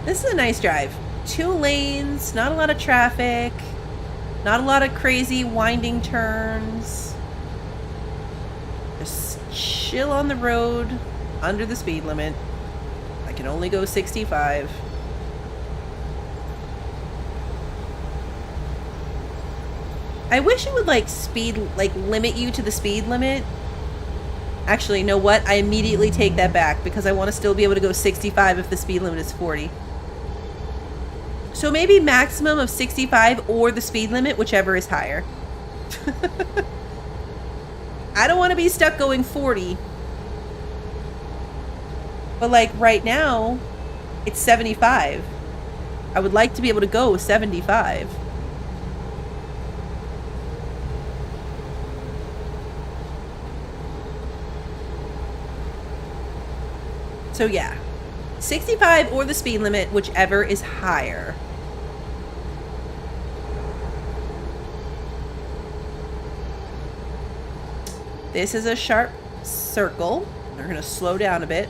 This is a nice drive. 2 lanes, not a lot of traffic, not a lot of crazy winding turns. Just chill on the road, under the speed limit. I can only go 65. I wish it would limit you to the speed limit. Actually, you know what? I immediately take that back because I want to still be able to go 65 if the speed limit is 40. So maybe maximum of 65 or the speed limit, whichever is higher. I don't want to be stuck going 40. But like right now, it's 75. I would like to be able to go 75. So yeah, 65 or the speed limit, whichever is higher. This is a sharp circle. We're going to slow down a bit.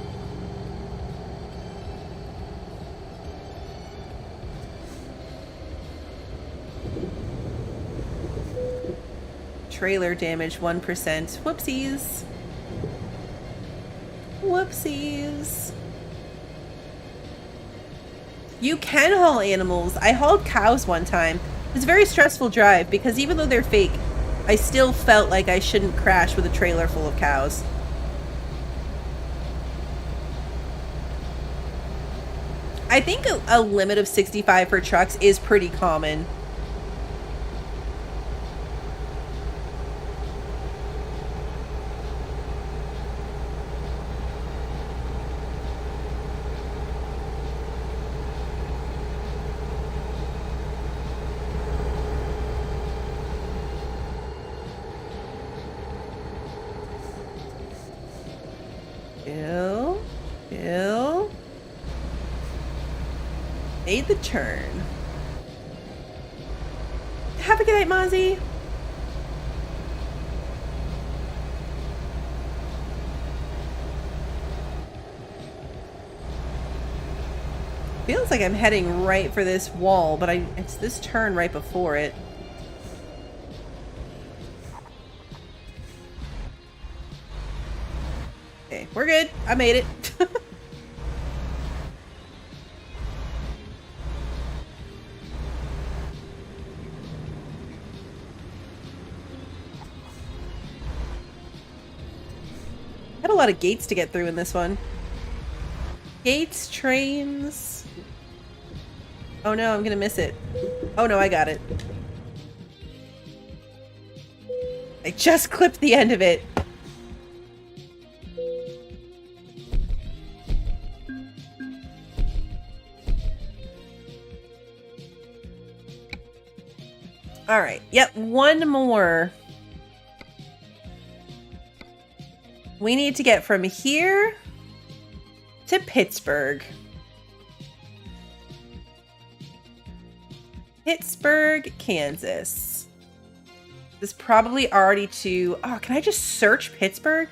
Trailer damage 1%. Whoopsies. Whoopsies. You can haul animals. I hauled cows one time. It was a very stressful drive because even though they're fake, I still felt like I shouldn't crash with a trailer full of cows. I think a limit of 65 for trucks is pretty common. Bill. Made the turn. Have a good night, Mozzie. Feels like I'm heading right for this wall, but it's this turn right before it. Okay, we're good. I made it. Had a lot of gates to get through in this one. Gates, trains. Oh no, I'm gonna miss it. Oh no, I got it. I just clipped the end of it. All right. Yep, one more. We need to get from here to Pittsburgh. Pittsburgh, Kansas. This is probably already to... Oh, can I just search Pittsburgh?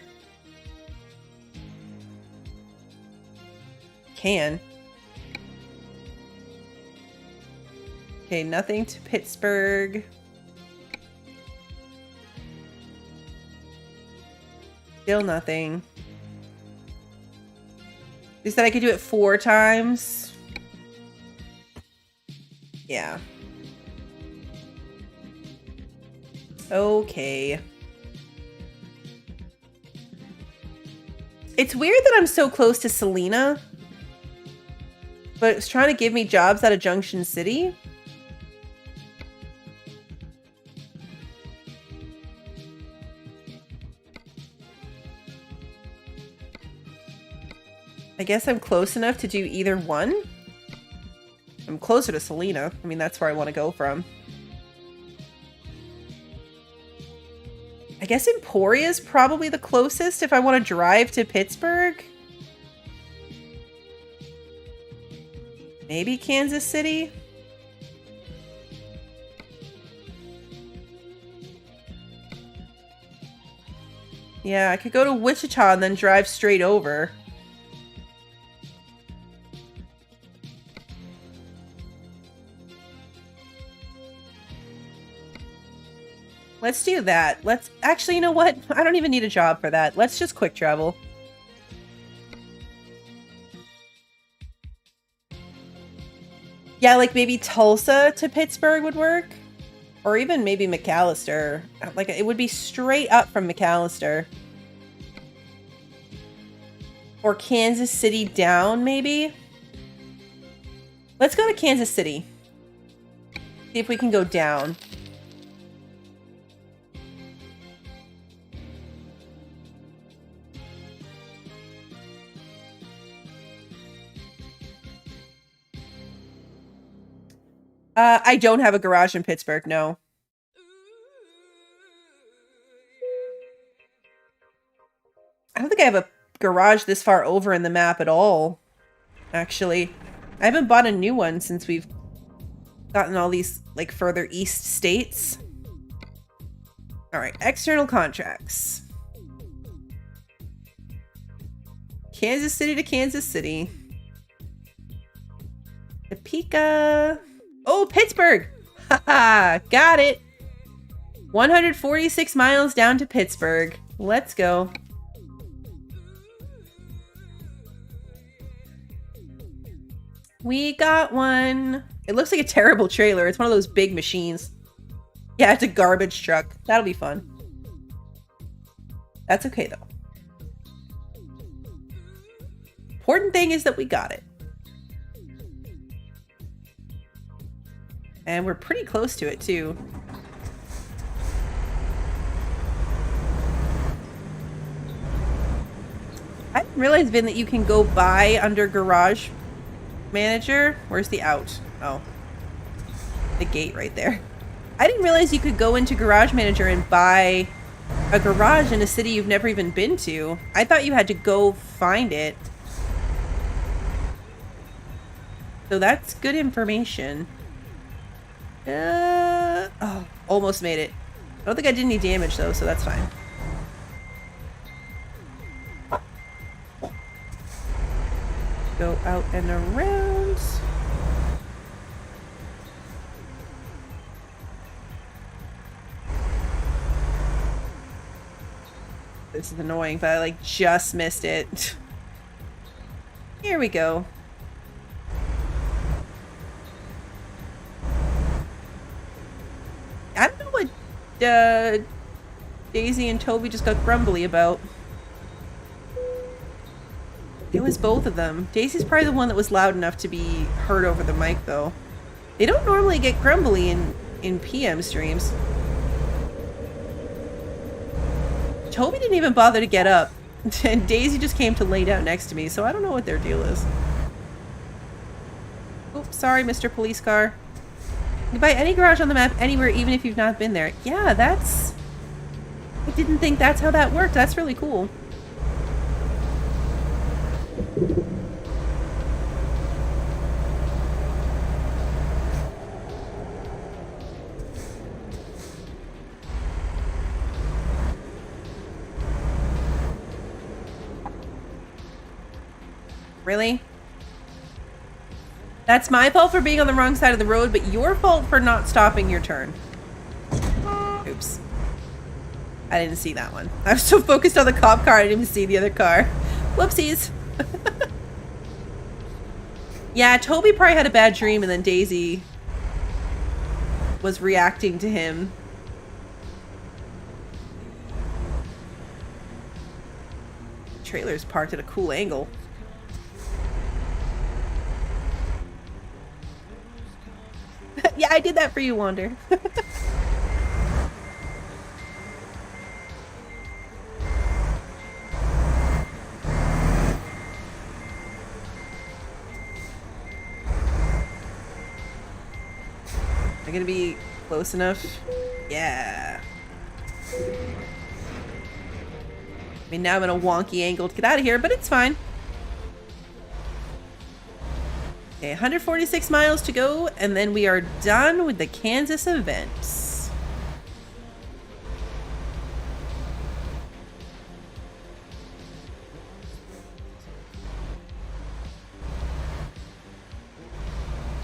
Can. Okay, nothing to Pittsburgh. Still nothing. They said I could do it 4 times. Yeah. Okay. It's weird that I'm so close to Salina, but it's trying to give me jobs out of Junction City. I guess I'm close enough to do either one. I'm closer to Salina. I mean, that's where I want to go from. I guess Emporia is probably the closest if I want to drive to Pittsburgh. Maybe Kansas City? Yeah, I could go to Wichita and then drive straight over. Let's do that. Let's actually, you know what? I don't even need a job for that. Let's just quick travel. Yeah, like maybe Tulsa to Pittsburgh would work. Or even maybe McAllister. Like, it would be straight up from McAllister. Or Kansas City down, maybe? Let's go to Kansas City. See if we can go down. I don't have a garage in Pittsburgh, no. I don't think I have a garage this far over in the map at all, actually. I haven't bought a new one since we've gotten all these, like, further east states. Alright, external contracts. Kansas City to Kansas City. Topeka. Oh, Pittsburgh! Haha, got it! 146 miles down to Pittsburgh. Let's go. We got one. It looks like a terrible trailer. It's one of those big machines. Yeah, it's a garbage truck. That'll be fun. That's okay, though. Important thing is that we got it. And we're pretty close to it, too. I didn't realize, Vin, that you can go buy under Garage Manager. Where's the out? Oh. The gate right there. I didn't realize you could go into Garage Manager and buy a garage in a city you've never even been to. I thought you had to go find it. So that's good information. Oh, almost made it. I don't think I did any damage though, so that's fine. Go out and around. This is annoying, but I like just missed it. Here we go. I don't know what Daisy and Toby just got grumbly about. It was both of them. Daisy's probably the one that was loud enough to be heard over the mic, though. They don't normally get grumbly in PM streams. Toby didn't even bother to get up, and Daisy just came to lay down next to me, so I don't know what their deal is. Oops, sorry, Mr. Police Car. You can buy any garage on the map anywhere, even if you've not been there. Yeah, that's... I didn't think that's how that worked. That's really cool. Really? That's my fault for being on the wrong side of the road, but your fault for not stopping your turn. Oops. I didn't see that one. I was so focused on the cop car, I didn't even see the other car. Whoopsies. Yeah, Toby probably had a bad dream, and then Daisy was reacting to him. The trailer's parked at a cool angle. Yeah, I did that for you, Wander. Am I gonna be close enough? Yeah. I mean, now I'm in a wonky angle to get out of here, but it's fine. Okay, 146 miles to go, and then we are done with the Kansas events.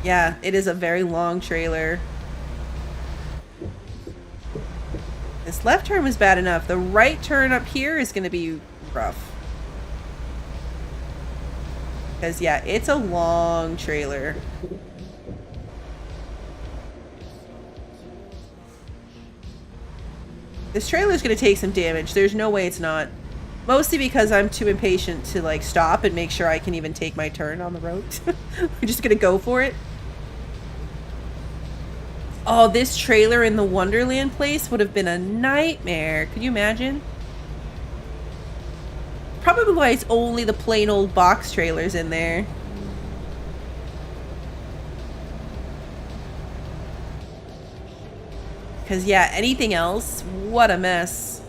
Yeah, it is a very long trailer. This left turn was bad enough. The right turn up here is going to be rough. Because, yeah, it's a long trailer. This trailer is going to take some damage. There's no way it's not. Mostly because I'm too impatient to, like, stop and make sure I can even take my turn on the road. We're just going to go for it. Oh, this trailer in the Wonderland place would have been a nightmare. Could you imagine? Probably why it's only the plain old box trailers in there. Because, yeah, anything else? What a mess.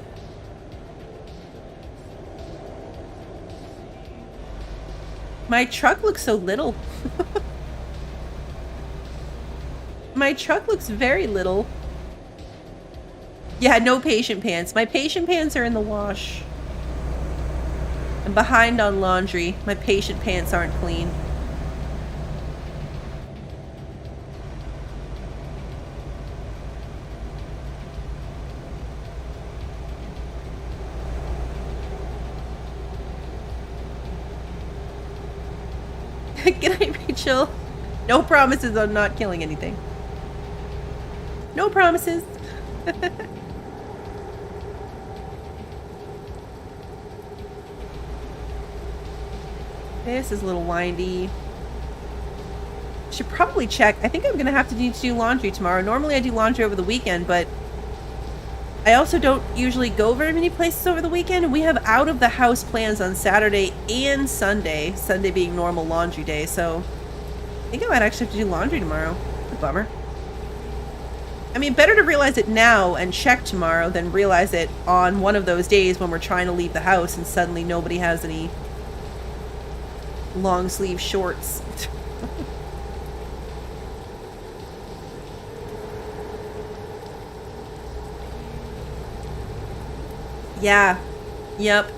My truck looks so little. My truck looks very little. Yeah, no patient pants. My patient pants are in the wash. I'm behind on laundry. My patient pants aren't clean. Good night, Rachel. No promises on not killing anything. No promises. This is a little windy. Should probably check. I think I'm gonna have to need to do laundry tomorrow. Normally I do laundry over the weekend, but I also don't usually go very many places over the weekend. We have out of the house plans on Saturday and Sunday. Sunday being normal laundry day, so I think I might actually have to do laundry tomorrow. That's a bummer. I mean, better to realize it now and check tomorrow than realize it on one of those days when we're trying to leave the house and suddenly nobody has any long sleeve shorts. Yeah. Yep.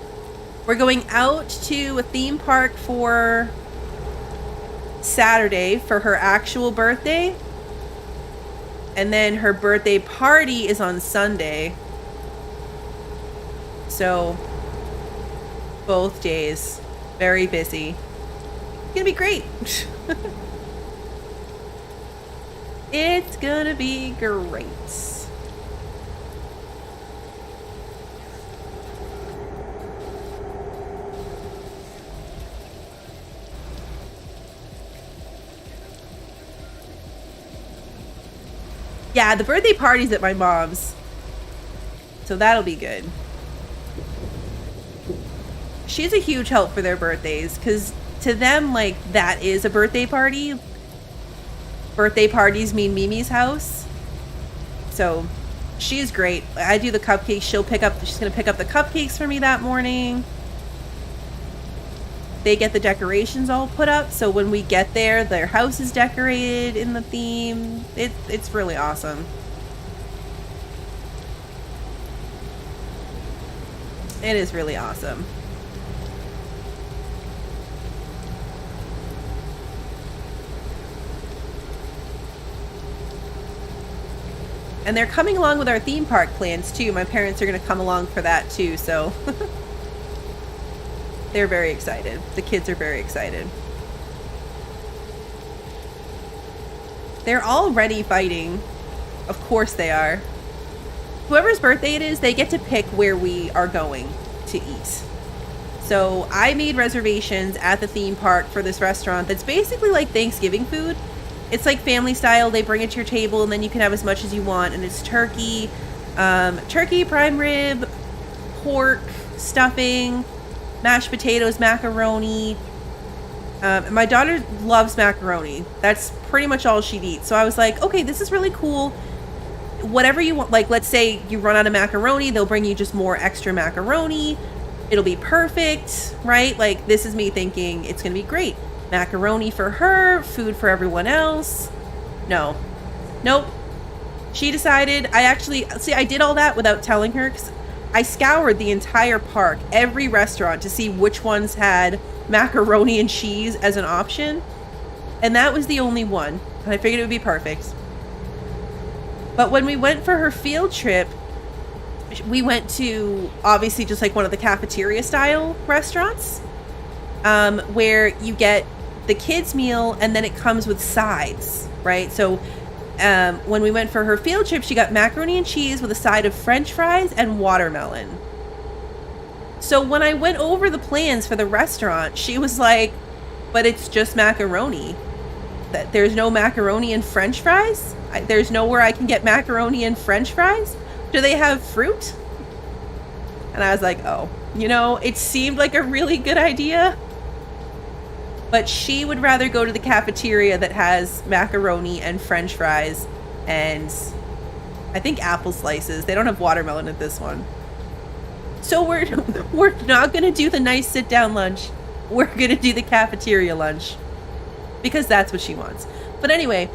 We're going out to a theme park for Saturday for her actual birthday. And then her birthday party is on Sunday. So Both days. Very busy. It's gonna be great. It's gonna be great. Yeah, the birthday party's at my mom's. So that'll be good. She's a huge help for their birthdays, because to them, like, that is a birthday party. Birthday parties mean Mimi's house. So she's great. I do the cupcakes. She's gonna pick up the cupcakes for me that morning. They get the decorations all put up, so when we get there, their house is decorated in the theme. It's really awesome. It is really awesome. And they're coming along with our theme park plans too. My parents are going to come along for that too, so they're very excited. The kids are very excited. They're already fighting. Of course they are. Whoever's birthday it is, they get to pick where we are going to eat. So I made reservations at the theme park for this restaurant that's basically like Thanksgiving food. It's like family style. They bring it to your table and then you can have as much as you want. And it's turkey, prime rib, pork, stuffing, mashed potatoes, macaroni. My daughter loves macaroni. That's pretty much all she'd eat. So I was like, okay, this is really cool. Whatever you want, like, let's say you run out of macaroni, they'll bring you just more extra macaroni. It'll be perfect, right? Like, this is me thinking it's gonna be great. Macaroni for her, food for everyone else. Nope. She decided, I did all that without telling her, because I scoured the entire park, every restaurant, to see which ones had macaroni and cheese as an option. And that was the only one. And I figured it would be perfect. But when we went for her field trip, we went to, obviously, just like one of the cafeteria style restaurants, where you get the kids meal and then it comes with sides, right? So when we went for her field trip, she got macaroni and cheese with a side of French fries and watermelon. So when I went over the plans for the restaurant, she was like, but it's just macaroni. That there's no macaroni and French fries? There's nowhere I can get macaroni and French fries? Do they have fruit? And I was like, oh, it seemed like a really good idea. But she would rather go to the cafeteria that has macaroni and French fries and I think apple slices. They don't have watermelon at this one. So we're not going to do the nice sit down lunch. We're going to do the cafeteria lunch because that's what she wants. But anyway,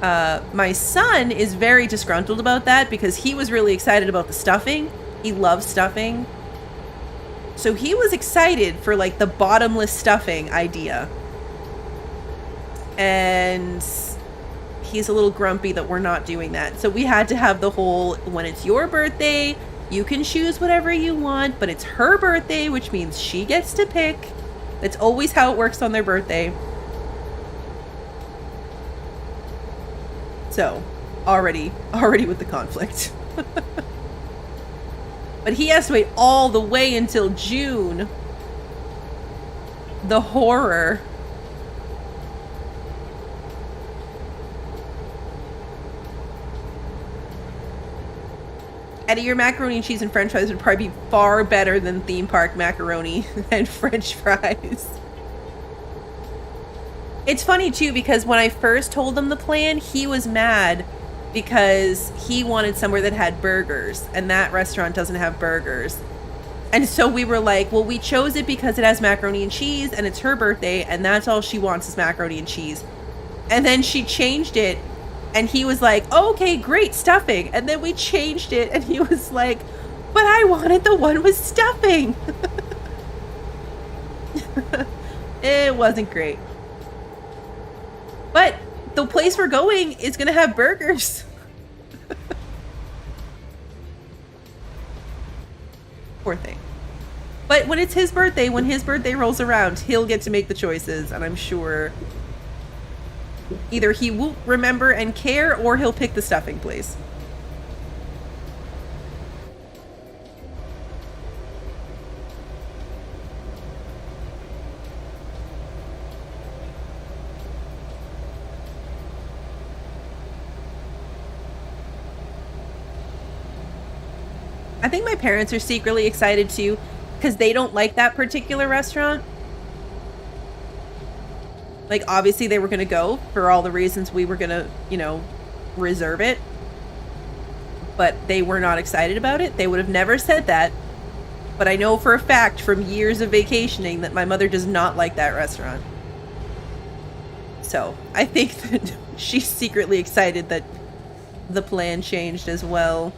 my son is very disgruntled about that because he was really excited about the stuffing. He loves stuffing. So he was excited for like the bottomless stuffing idea. And he's a little grumpy that we're not doing that. So we had to have the whole, when it's your birthday, you can choose whatever you want, but it's her birthday, which means she gets to pick. That's always how it works on their birthday. So, already with the conflict. But he has to wait all the way until June. The horror. Eddie, your macaroni and cheese and French fries would probably be far better than theme park macaroni and French fries. It's funny too, because when I first told him the plan, he was mad because he wanted somewhere that had burgers, and that restaurant doesn't have burgers. And so we were like, well, we chose it because it has macaroni and cheese, and it's her birthday, and that's all she wants is macaroni and cheese. And then she changed it, and he was like, oh, okay, great, stuffing. And then we changed it, and he was like, but I wanted the one with stuffing. It wasn't great. But the place we're going is going to have burgers. Poor thing. But when it's his birthday, when his birthday rolls around, he'll get to make the choices, and I'm sure either he won't remember and care, or he'll pick the stuffing place. I think my parents are secretly excited too, because they don't like that particular restaurant. Like, obviously they were going to go for all the reasons we were going to, you know, reserve it. But they were not excited about it. They would have never said that. But I know for a fact from years of vacationing that my mother does not like that restaurant. So I think that she's secretly excited that the plan changed as well.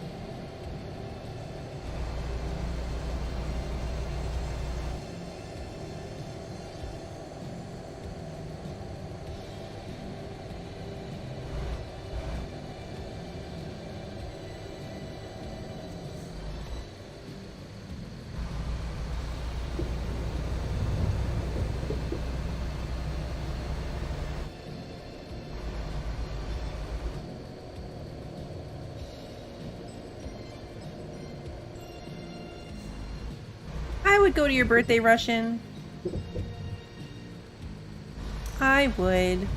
I would go to your birthday, Russian. I would.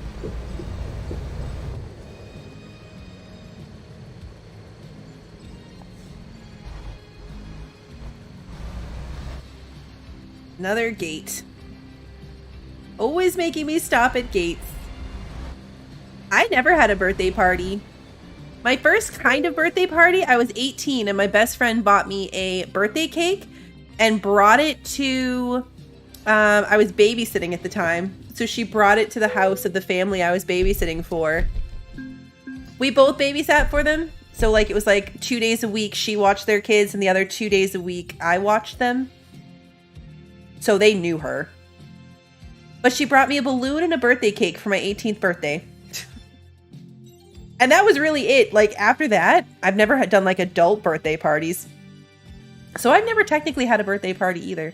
Another gate. Always making me stop at gates. I never had a birthday party. My first kind of birthday party, I was 18 and my best friend bought me a birthday cake and brought it to, I was babysitting at the time. So she brought it to the house of the family I was babysitting for. We both babysat for them. So like, it was like 2 days a week she watched their kids and the other 2 days a week I watched them. So they knew her. But she brought me a balloon and a birthday cake for my 18th birthday. And that was really it. Like, after that, I've never had done like adult birthday parties. So I've never technically had a birthday party either.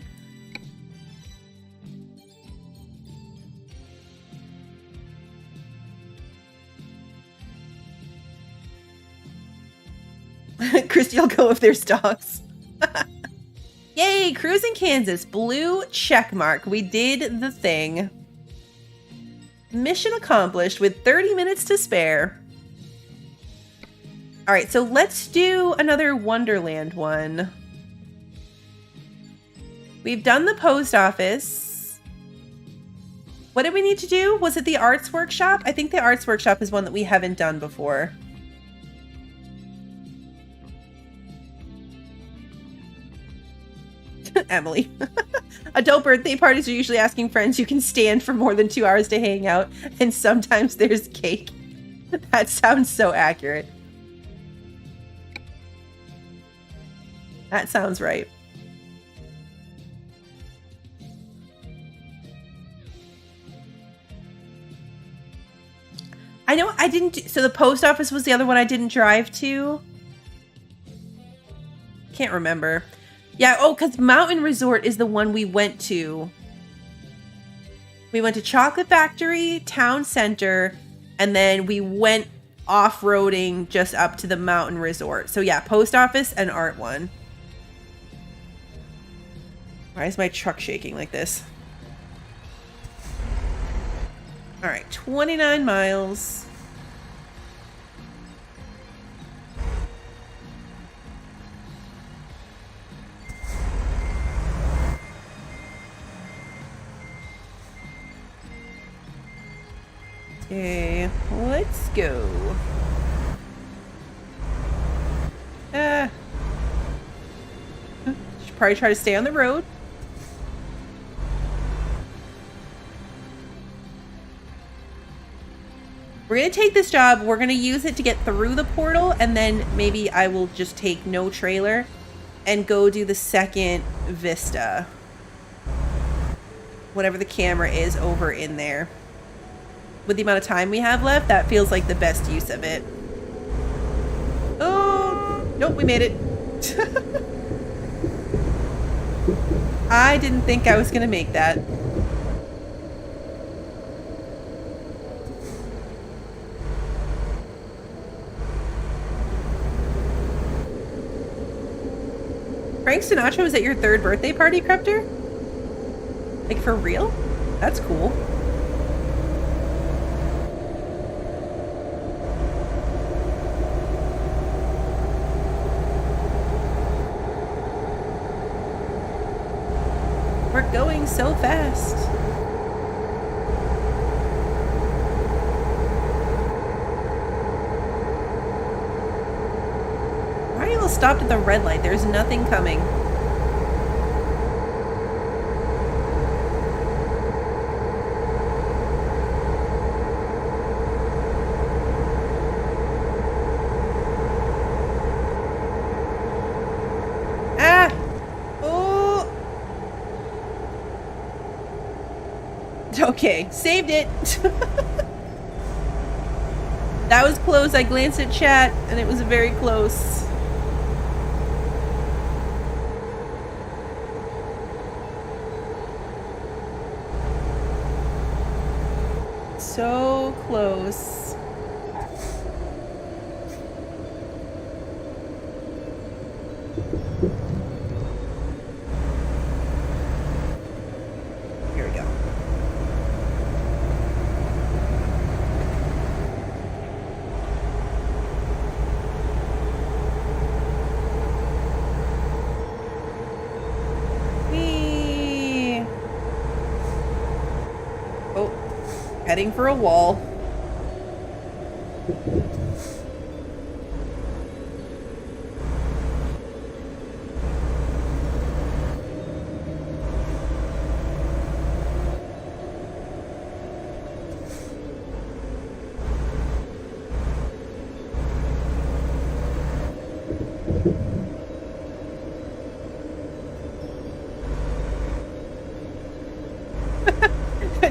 Christy, I'll go if there's dogs. Yay, cruising Kansas. Blue check mark. We did the thing. Mission accomplished with 30 minutes to spare. All right, so let's do another Wonderland one. We've done the post office. What did we need to do? Was it the arts workshop? I think the arts workshop is one that we haven't done before. Emily. Adult birthday parties are usually asking friends you can stand for more than 2 hours to hang out, and sometimes there's cake. That sounds so accurate. That sounds right. I know I didn't do, so the post office was the other one I didn't drive to. Can't remember. Yeah, oh, because Mountain Resort is the one we went to. We went to Chocolate Factory, Town Center, and then we went off-roading just up to the Mountain Resort. So yeah, post office and art one. Why is my truck shaking like this? All right, 29 miles. Okay, let's go. Should probably try to stay on the road. We're going to take this job. We're going to use it to get through the portal, and then maybe I will just take no trailer and go do the second vista. Whatever the camera is over in there. With the amount of time we have left, that feels like the best use of it. Oh, nope, we made it. I didn't think I was gonna make that. Frank Sinatra was at your 3rd birthday party, Crepter? Like, for real? That's cool. We're going so fast. Why are you all stopped at the red light? There's nothing coming. Ah! Oh! Okay, saved it. That was close. I glanced at chat, and it was very close. So close. Here we go. Whee! Oh, heading for a wall.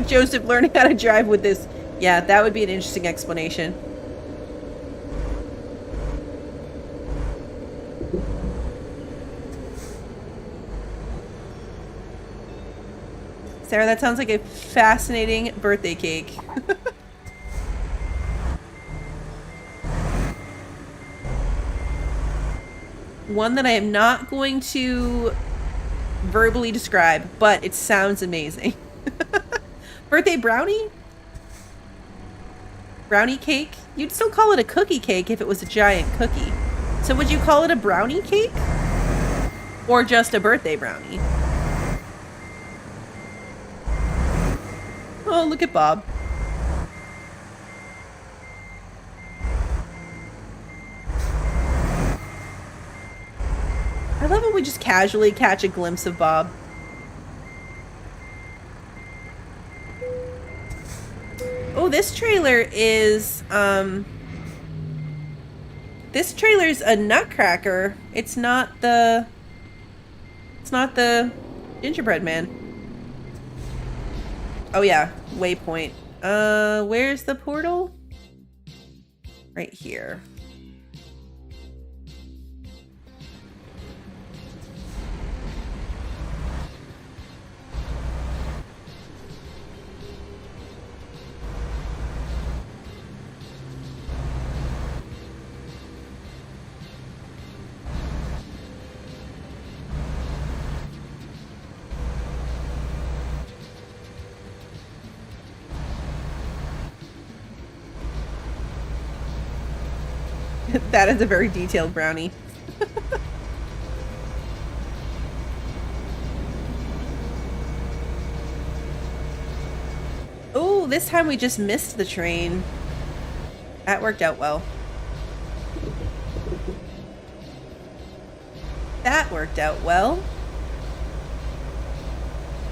Joseph learning how to drive with this. Yeah, that would be an interesting explanation. Sarah, that sounds like a fascinating birthday cake. One that I am not going to verbally describe, but it sounds amazing. Birthday brownie? Brownie cake? You'd still call it a cookie cake if it was a giant cookie. So would you call it a brownie cake? Or just a birthday brownie? Oh, look at Bob. I love when we just casually catch a glimpse of Bob. Oh, this trailer is, this trailer's a nutcracker. It's not the gingerbread man. Oh yeah, waypoint. Where's the portal? Right here. That is a very detailed brownie. Oh, this time we just missed the train. That worked out well. That worked out well.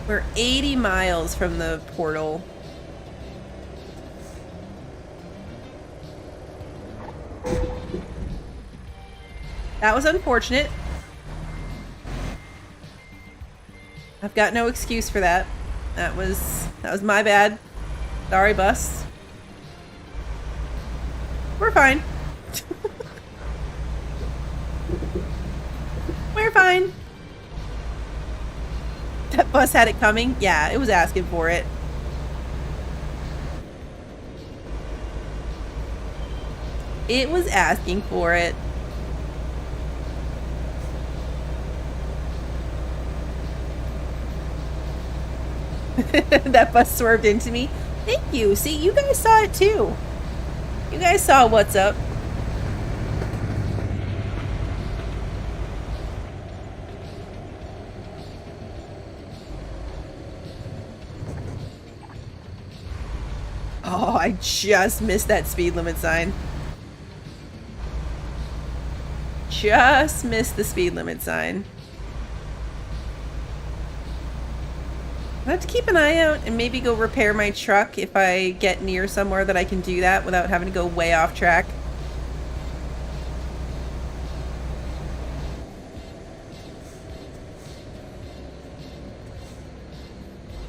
We're 80 miles from the portal. That was unfortunate. I've got no excuse for that. That was my bad. Sorry, bus. We're fine. We're fine. That bus had it coming? Yeah, it was asking for it. It was asking for it. That bus swerved into me. Thank you. See, you guys saw it too. You guys saw what's up. Oh, I just missed that speed limit sign. Just missed the speed limit sign. I have to keep an eye out and maybe go repair my truck if I get near somewhere that I can do that without having to go way off track.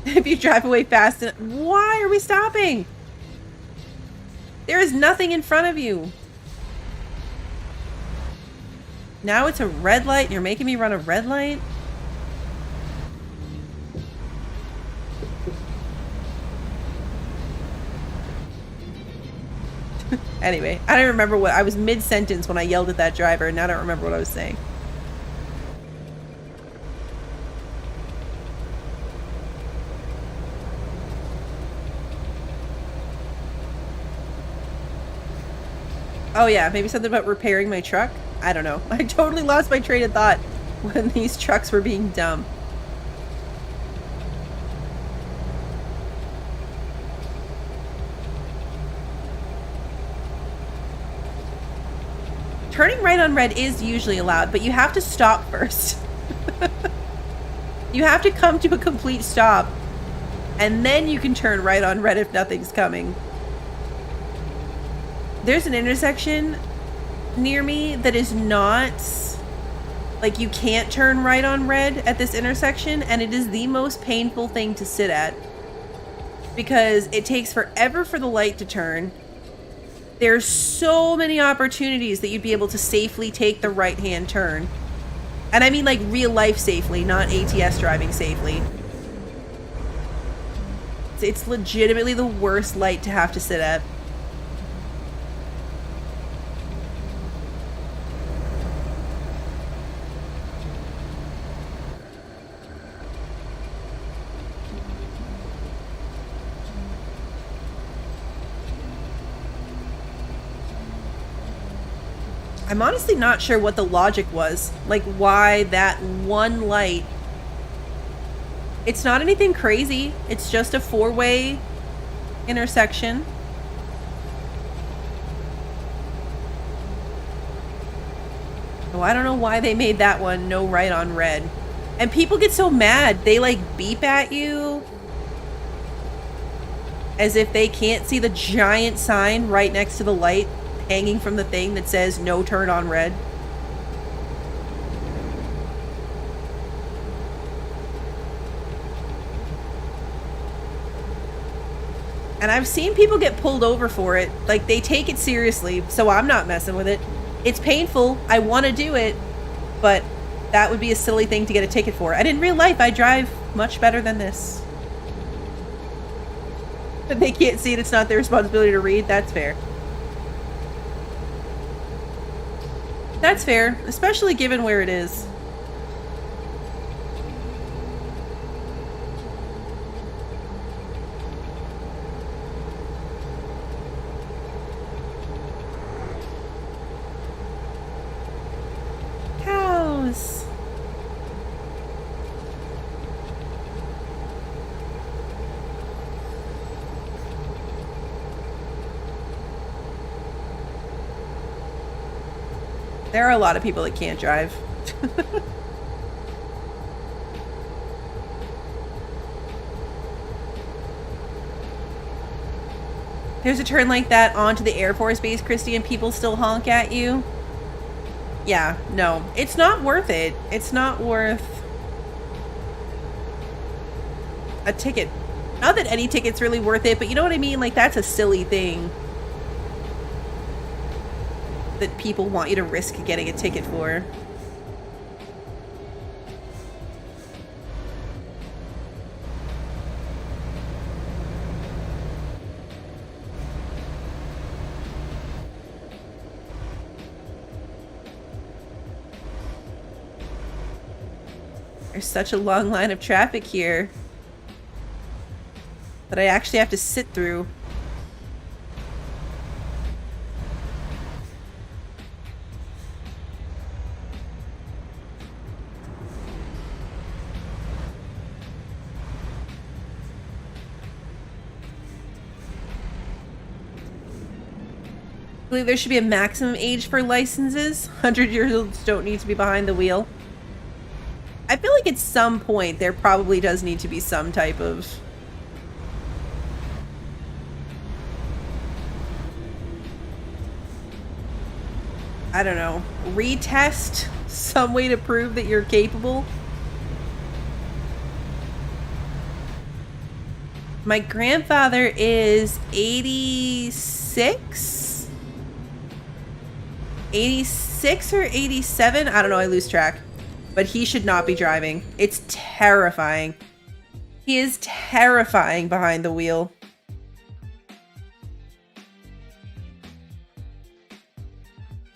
If you drive away fast, why are we stopping? There is nothing in front of you. Now it's a red light and you're making me run a red light? Anyway, I don't remember what I was mid-sentence when I yelled at that driver, and now I don't remember what I was saying. Oh yeah, maybe something about repairing my truck? I don't know. I totally lost my train of thought when these trucks were being dumb. Turning right on red is usually allowed, but you have to stop first. You have to come to a complete stop, and then you can turn right on red if nothing's coming. There's an intersection near me that is not, like, you can't turn right on red at this intersection, and it is the most painful thing to sit at because it takes forever for the light to turn. There's so many opportunities that you'd be able to safely take the right-hand turn. And I mean like real life safely, not ATS driving safely. It's legitimately the worst light to have to sit at. I'm honestly not sure what the logic was. Like, why that one light. It's not anything crazy. It's just a four-way intersection. Oh, I don't know why they made that one no right on red. And people get so mad. They, like, beep at you as if they can't see the giant sign right next to the light hanging from the thing that says no turn on red. And I've seen people get pulled over for it. Like, they take it seriously, so I'm not messing with it. It's painful. I want to do it, but that would be a silly thing to get a ticket for. And in real life, I drive much better than this. But they can't see it. It's not their responsibility to read. That's fair. That's fair, especially given where it is. Cows. There are a lot of people that can't drive. There's a turn like that onto the Air Force Base, Christy, and people still honk at you. Yeah, no. It's not worth it. It's not worth a ticket. Not that any ticket's really worth it, but you know what I mean? Like, that's a silly thing that people want you to risk getting a ticket for. There's such a long line of traffic here that I actually have to sit through. I believe there should be a maximum age for licenses. 100-year-olds don't need to be behind the wheel. I feel like at some point there probably does need to be some type of... I don't know, retest? Some way to prove that you're capable? My grandfather is 86? 86 or 87? I don't know, I lose track. But he should not be driving. It's terrifying. He is terrifying behind the wheel.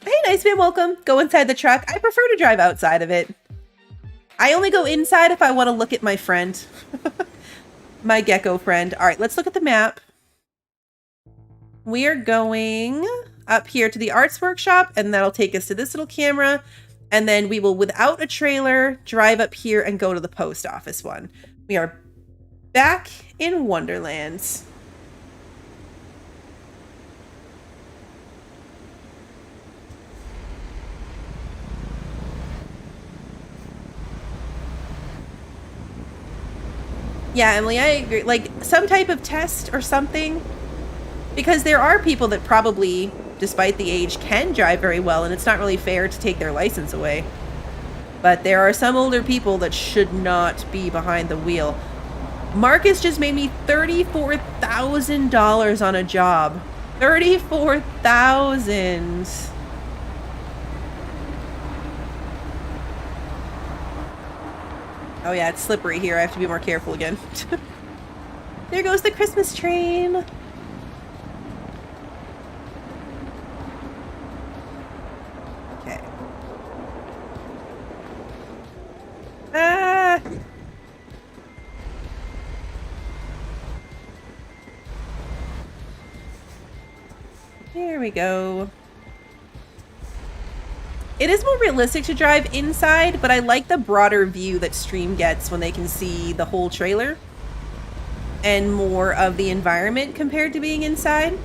Hey, nice man, welcome. Go inside the truck. I prefer to drive outside of it. I only go inside if I want to look at my friend. My gecko friend. All right, let's look at the map. We are going up here to the arts workshop, and that'll take us to this little camera. And then we will, without a trailer, drive up here and go to the post office one. We are back in Wonderland. Yeah, Emily, I agree. Like, some type of test or something. Because there are people that probably, despite the age, can drive very well, and it's not really fair to take their license away. But there are some older people that should not be behind the wheel. Marcus just made me $34,000 on a job. $34,000. Oh yeah, it's slippery here. I have to be more careful again. There goes the Christmas train. Okay. Ah! Here we go. It is more realistic to drive inside, but I like the broader view that Stream gets when they can see the whole trailer and more of the environment compared to being inside.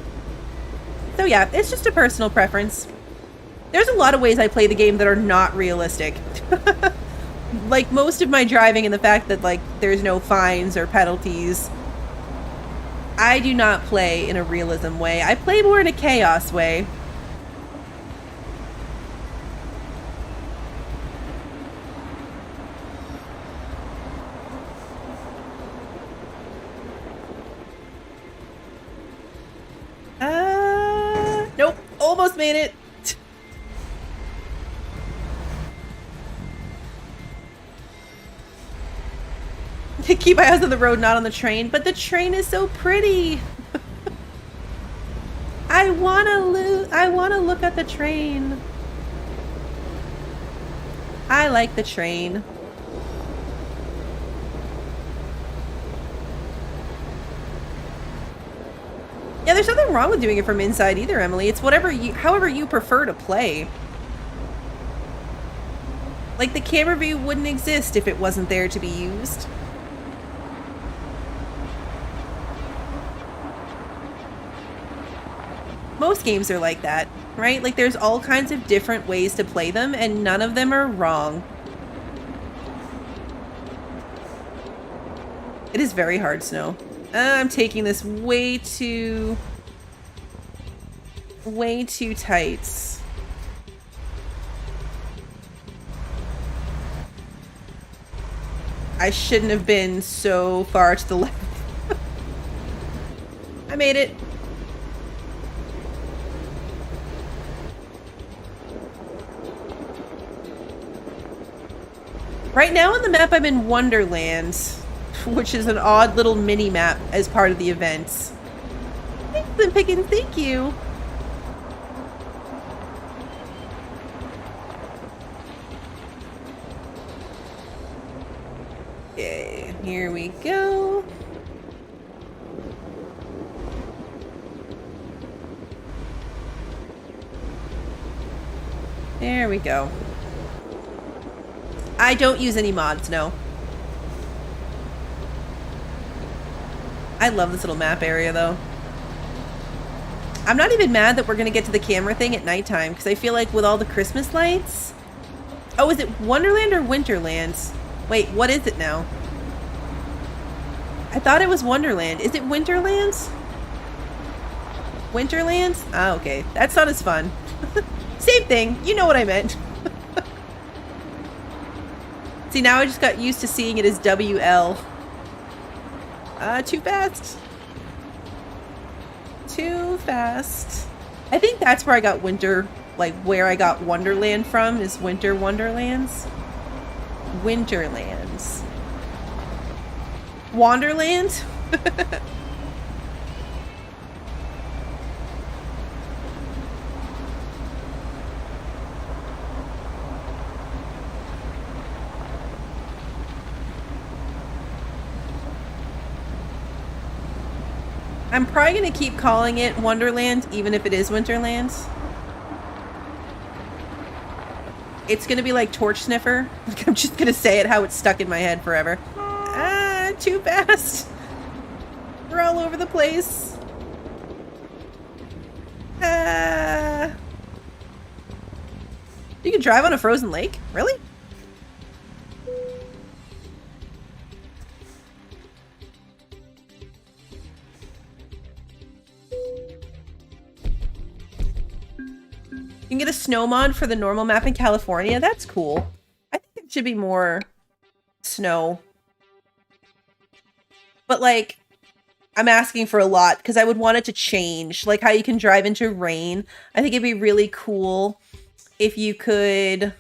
So yeah, it's just a personal preference. There's a lot of ways I play the game that are not realistic. Like most of my driving and the fact that like there's no fines or penalties. I do not play in a realism way. I play more in a chaos way. Nope, almost made it. Keep my eyes on the road, not on the train. But the train is so pretty. I wanna look at the train. I like the train. Yeah, there's nothing wrong with doing it from inside either, Emily. It's however you prefer to play. Like, the camera view wouldn't exist if it wasn't there to be used. Most games are like that, right? Like, there's all kinds of different ways to play them, and none of them are wrong. It is very hard, Snow. I'm taking this way too tight. I shouldn't have been so far to the left. I made it. Right now on the map, I'm in Wonderland, which is an odd little mini-map as part of the events. Thanks, Slim Pickens, thank you! Okay, here we go. There we go. I don't use any mods, no. I love this little map area, though. I'm not even mad that we're going to get to the camera thing at nighttime, because I feel like with all the Christmas lights... Oh, is it Wonderland or Winterland? Wait, what is it now? I thought it was Wonderland. Is it Winterland? Winterland? Ah, okay. That's not as fun. Same thing. You know what I meant. See, now I just got used to seeing it as WL. Too fast. Too fast. I think that's where I got winter, like where I got Wonderland from is Winter Wonderlands. Winterlands. Wanderland? I'm probably going to keep calling it Wonderland, even if it is Winterland. It's going to be like Torch Sniffer. I'm just going to say it how it's stuck in my head forever. Ah, too fast. We're all over the place. Ah. You can drive on a frozen lake? Really? You can get a snow mod for the normal map in California. That's cool. I think it should be more snow. But like, I'm asking for a lot because I would want it to change. Like how you can drive into rain. I think it'd be really cool if you could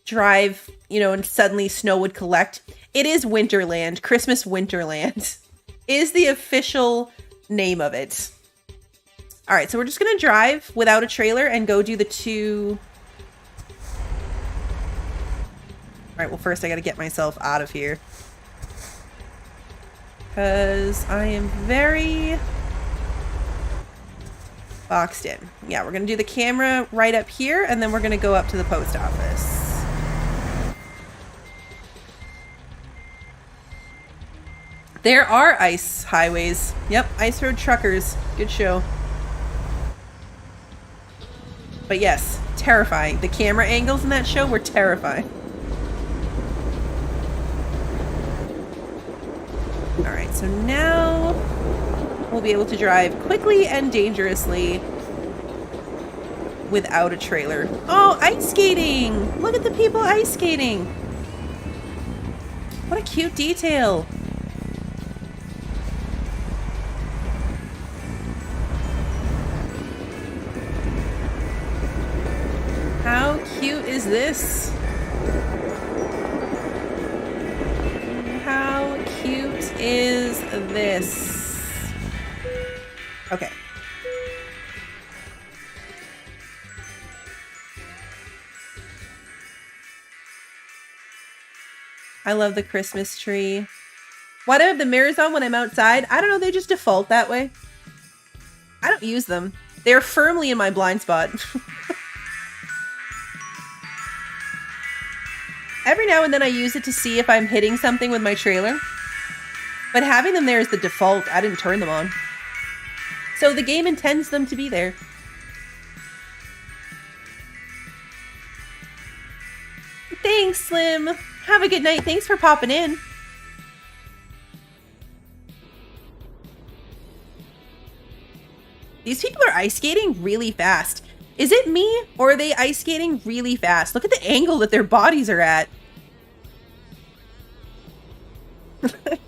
drive, you know, and suddenly snow would collect. It is Winterland. Christmas Winterland is the official name of it. All right, so we're just going to drive without a trailer and go do the two... All right, well, first I got to get myself out of here. Because I am very boxed in. Yeah, we're going to do the camera right up here, and then we're going to go up to the post office. There are ice highways. Yep, Ice Road Truckers. Good show. But yes, terrifying. The camera angles in that show were terrifying. Alright, so now we'll be able to drive quickly and dangerously without a trailer. Oh, ice skating! Look at the people ice skating! What a cute detail! How cute is this? How cute is this? Okay. I love the Christmas tree. Why do I have the mirrors on when I'm outside? I don't know, they just default that way. I don't use them. They're firmly in my blind spot. Every now and then I use it to see if I'm hitting something with my trailer. But having them there is the default. I didn't turn them on. So the game intends them to be there. Thanks, Slim. Have a good night. Thanks for popping in. These people are ice skating really fast. Is it me, or are they ice skating really fast? Look at the angle that their bodies are at.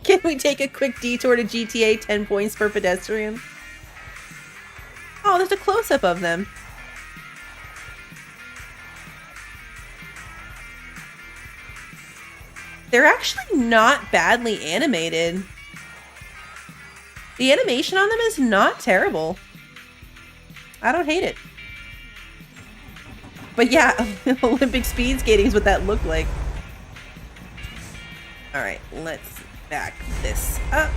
Can we take a quick detour to GTA 10 points per pedestrian? Oh, there's a close-up of them. They're actually not badly animated. The animation on them is not terrible. I don't hate it. But yeah, Olympic speed skating is what that looked like. All right, let's back this up.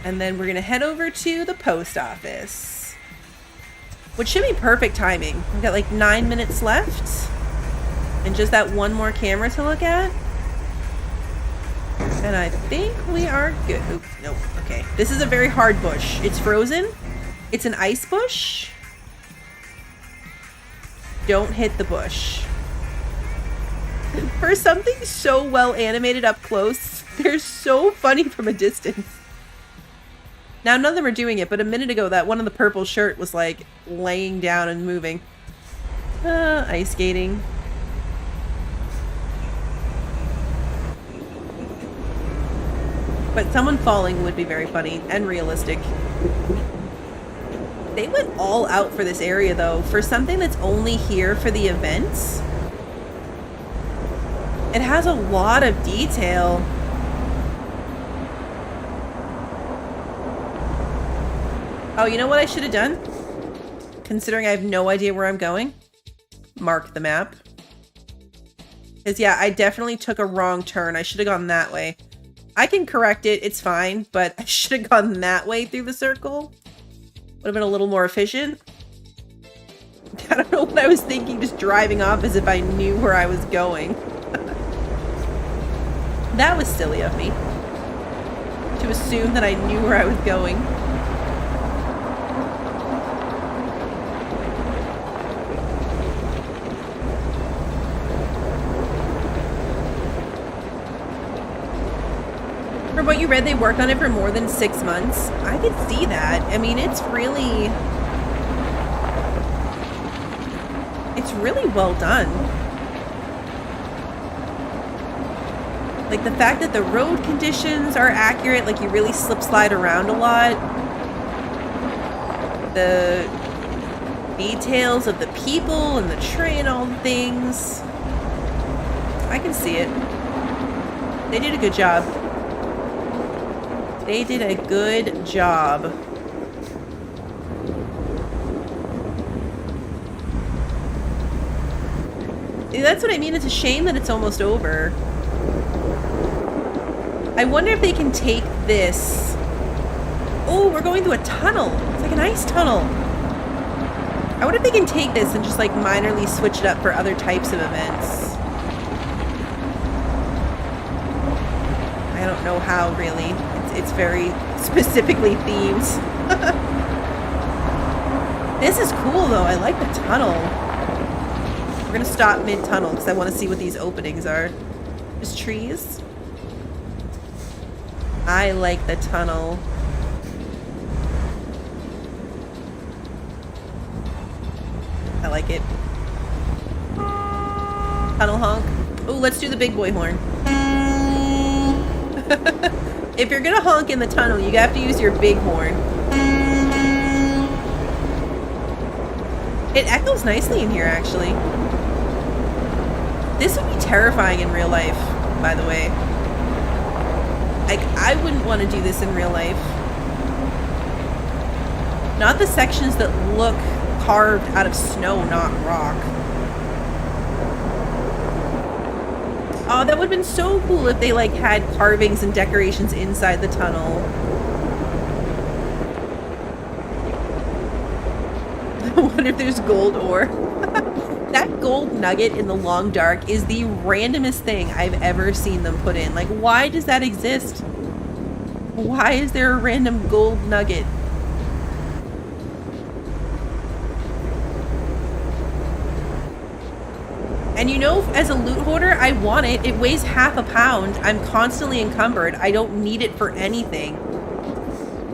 And then we're going to head over to the post office, which should be perfect timing. We've got like 9 minutes left and just that one more camera to look at. And I think we are good. Oop, nope. Okay. This is a very hard bush. It's frozen. It's an ice bush. Don't hit the bush. For something so well animated up close, they're so funny from a distance. Now, none of them are doing it, but a minute ago, that one in the purple shirt was like laying down and moving. Ice skating. But someone falling would be very funny and realistic. They went all out for this area, though. For something that's only here for the events, it has a lot of detail. Oh, you know what I should have done? Considering I have no idea where I'm going. Mark the map. Because, yeah, I definitely took a wrong turn. I should have gone that way. I can correct it. It's fine. But I should have gone that way through the circle. Would have been a little more efficient. I don't know what I was thinking, just driving off as if I knew where I was going. That was silly of me. To assume that I knew where I was going. From what you read, they worked on it for more than 6 months. I could see that. I mean, it's really well done. Like, the fact that the road conditions are accurate, like you really slip slide around a lot. The details of the people and the train, all the things. I can see it. They did a good job. They did a good job. That's what I mean. It's a shame that it's almost over. I wonder if they can take this. Oh, we're going through a tunnel. It's like an ice tunnel. I wonder if they can take this and just like minorly switch it up for other types of events. I don't know how, really. It's very specifically themed. This is cool, though. I like the tunnel. We're gonna stop mid-tunnel because I want to see what these openings are. Just trees. I like the tunnel. I like it. Tunnel honk. Oh, let's do the big boy horn. If you're gonna honk in the tunnel, you have to use your big horn. It echoes nicely in here, actually. This would be terrifying in real life, by the way. Like, I wouldn't want to do this in real life. Not the sections that look carved out of snow, not rock. Oh, that would have been so cool if they, like, had carvings and decorations inside the tunnel. What if there's gold ore? That gold nugget in the long dark is the randomest thing I've ever seen them put in. Like, why does that exist? Why is there a random gold nugget? And you know, as a loot hoarder, I want it. It weighs half a pound. I'm constantly encumbered. I don't need it for anything.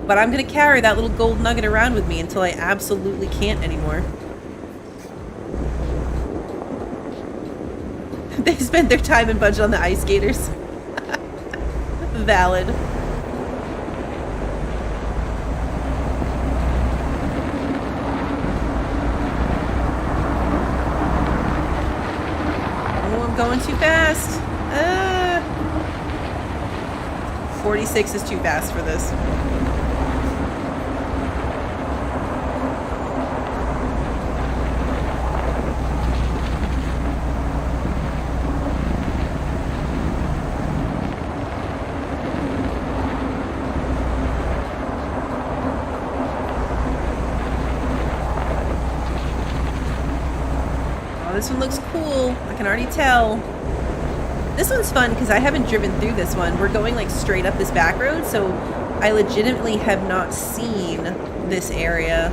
But I'm going to carry that little gold nugget around with me until I absolutely can't anymore. They spent their time and budget on the ice skaters. Valid. Oh, I'm going too fast. 46 is too fast for this. Oh, this one looks cool. I can already tell. This one's fun because I haven't driven through this one. We're going like straight up this back road, so I legitimately have not seen this area.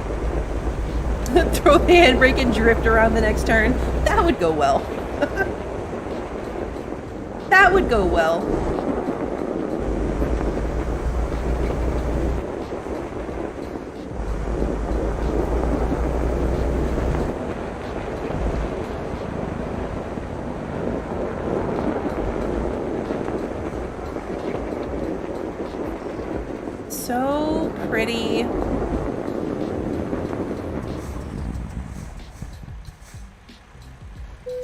Throw the handbrake and drift around the next turn. That would go well. That would go well. So pretty.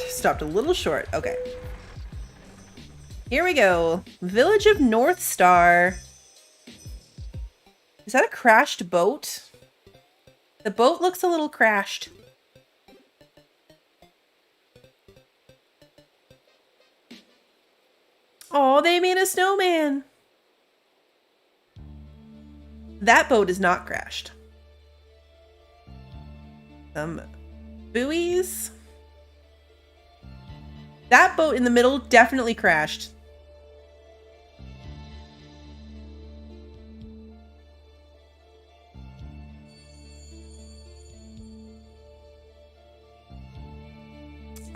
Stopped a little short. Okay. Here we go. Village of North Star. Is that a crashed boat? The boat looks a little crashed. Oh, they made a snowman. That boat is not crashed. Some buoys. That boat in the middle definitely crashed.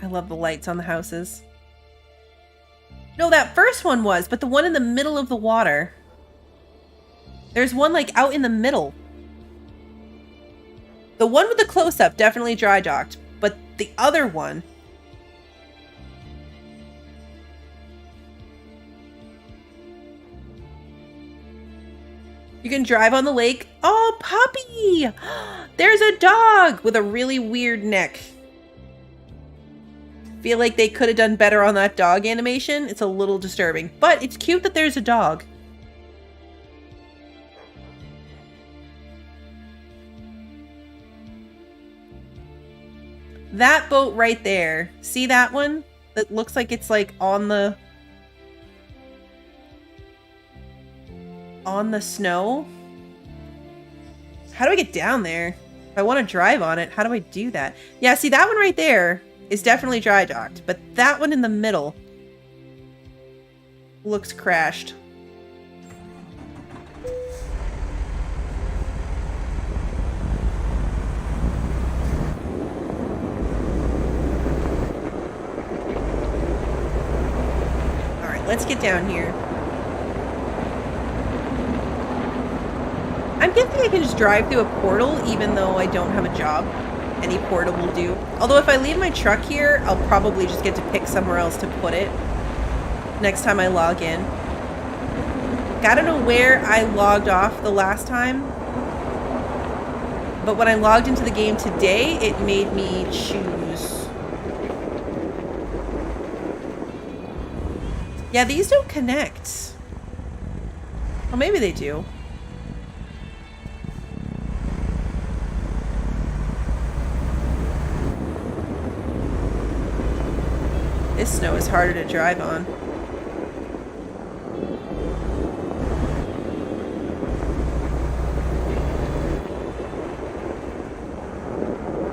I love the lights on the houses. No, that first one was, but the one in the middle of the water. There's one like out in the middle. The one with the close-up definitely dry docked, but the other one... You can drive on the lake. Oh, puppy! There's a dog with a really weird neck. Feel like they could have done better on that dog animation. It's a little disturbing, but it's cute that there's a dog. That boat right there. See that one? That looks like it's like on the snow. How do I get down there? If I want to drive on it, how do I do that? Yeah, see that one right there is definitely dry docked, but that one in the middle looks crashed. Alright, let's get down here. I'm guessing I can just drive through a portal even though I don't have a job. Any portal will do. Although if I leave my truck here, I'll probably just get to pick somewhere else to put it next time I log in. I don't know where I logged off the last time, but when I logged into the game today, it made me choose. Yeah, these don't connect. Well, maybe they do. This snow is harder to drive on.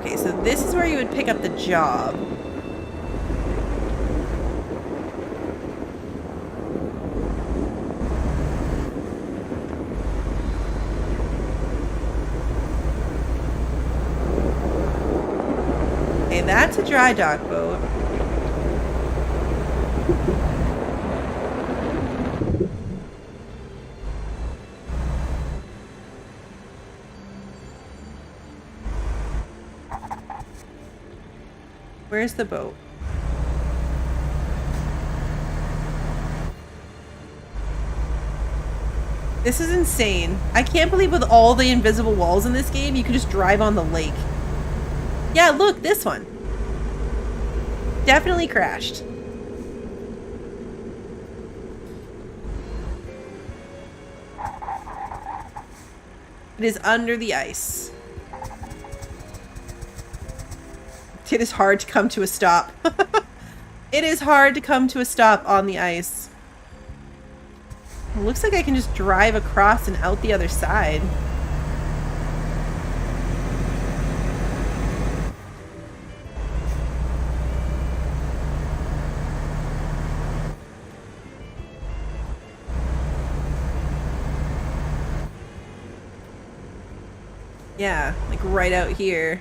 Okay, so this is where you would pick up the job. Okay, that's a dry dock boat. Where's the boat? This is insane. I can't believe with all the invisible walls in this game, you can just drive on the lake. Yeah, look, this one. Definitely crashed. It is under the ice. It is hard to come to a stop. It is hard to come to a stop on the ice. It looks like I can just drive across and out the other side. Yeah, like right out here.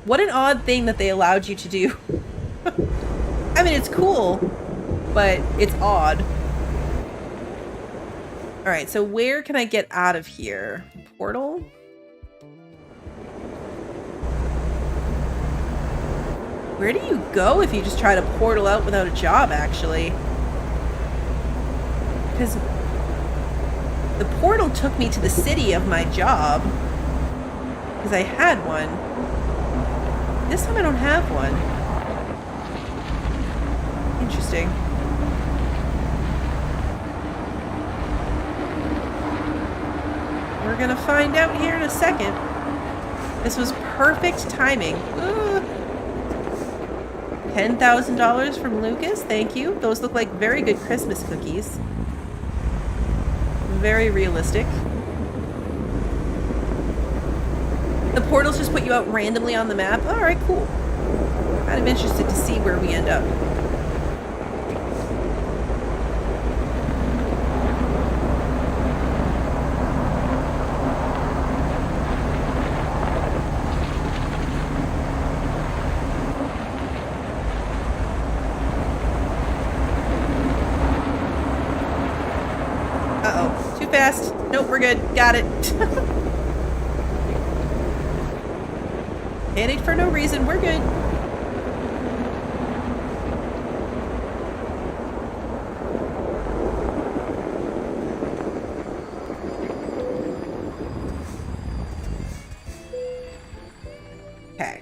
What an odd thing that they allowed you to do. I mean, it's cool, but it's odd. Alright, so where can I get out of here? Portal? Where do you go if you just try to portal out without a job, actually? Because the portal took me to the city of my job. Because I had one. This time I don't have one. Interesting. We're gonna find out here in a second. This was perfect timing. $10,000 from Lucas, thank you. Those look like very good Christmas cookies. Very realistic. The portals just put you out randomly on the map? Alright, cool. Kind of interested to see where we end up. Uh-oh. Too fast. Nope, we're good. Got it. Panicked for no reason. We're good. Okay.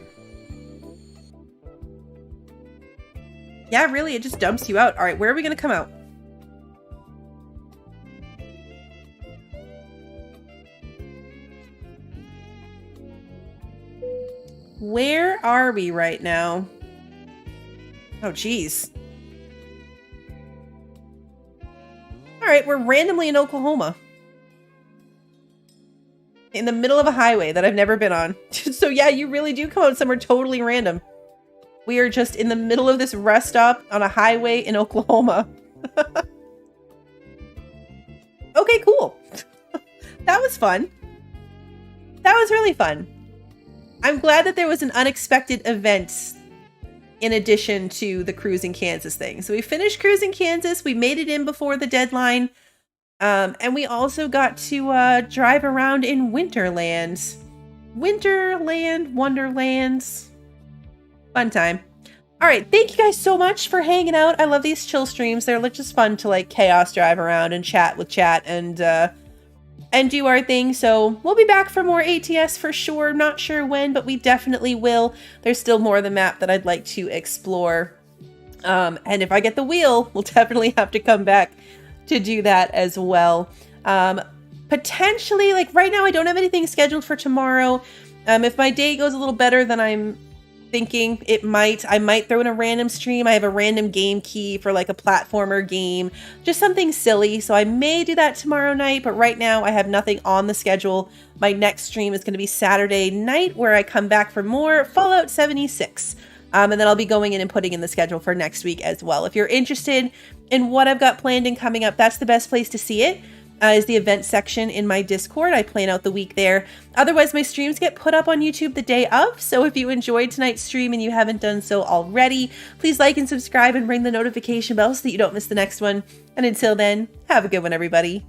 Yeah, really, it just dumps you out. All right, where are we going to come out? Where are we right now? Oh, geez. All right, we're randomly in Oklahoma. In the middle of a highway that I've never been on. So yeah, you really do come out somewhere totally random. We are just in the middle of this rest stop on a highway in Oklahoma. Okay, cool. That was fun. That was really fun. I'm glad that there was an unexpected event in addition to the Cruising Kansas thing. So we finished Cruising Kansas. We made it in before the deadline. And we also got to drive around in Winterland. Winterland, Wonderlands. Fun time. All right, thank you guys so much for hanging out. I love these chill streams. They're just fun to like chaos drive around and chat with chat and do our thing. So we'll be back for more ATS for sure. Not sure when, but we definitely will. There's still more of the map that I'd like to explore. And if I get the wheel, we'll definitely have to come back to do that as well. Potentially, like right now, I don't have anything scheduled for tomorrow. If my day goes a little better than I'm thinking I might throw in a random stream. I have a random game key for like a platformer game, just something silly. So I may do that tomorrow night, but right now I have nothing on the schedule. My next stream is going to be Saturday night where I come back for more Fallout 76. And then I'll be going in and putting in the schedule for next week as well. If you're interested in what I've got planned and coming up, that's the best place to see it. Is the event section in my Discord. I plan out the week there. Otherwise, my streams get put up on YouTube the day of. So if you enjoyed tonight's stream and you haven't done so already, please like and subscribe and ring the notification bell so that you don't miss the next one. And until then, have a good one, everybody.